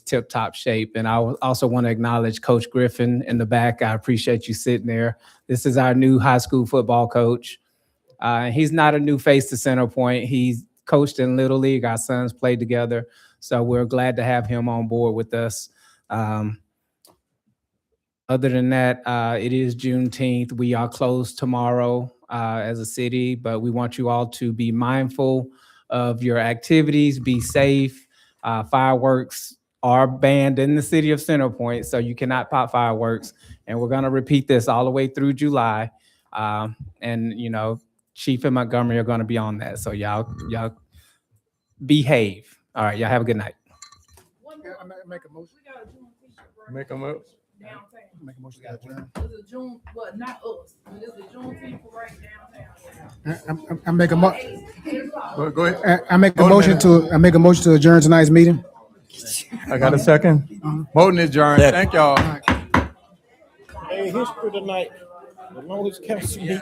tip-top shape. And I also want to acknowledge Coach Griffin in the back. I appreciate you sitting there. This is our new high school football coach. He's not a new face to Centerpoint. He's coached in Little League. Our sons played together. So we're glad to have him on board with us. Other than that, it is Juneteenth. We are closed tomorrow as a city, but we want you all to be mindful of your activities, be safe. Fireworks are banned in the city of Centerpoint, so you cannot pop fireworks. And we're gonna repeat this all the way through July. And you know, Chief and Montgomery are gonna be on that. So y'all behave. All right, y'all have a good night. Make a motion. Make them up. Make a motion to adjourn. June, well, not us, but it's the Juneteenth parade downtown. I make a mo, Go ahead. I make a Hold a motion minute. I make a motion to adjourn tonight's meeting. I got a second. Voting adjourned. Thank y'all. Hey, history tonight, the longest council meeting.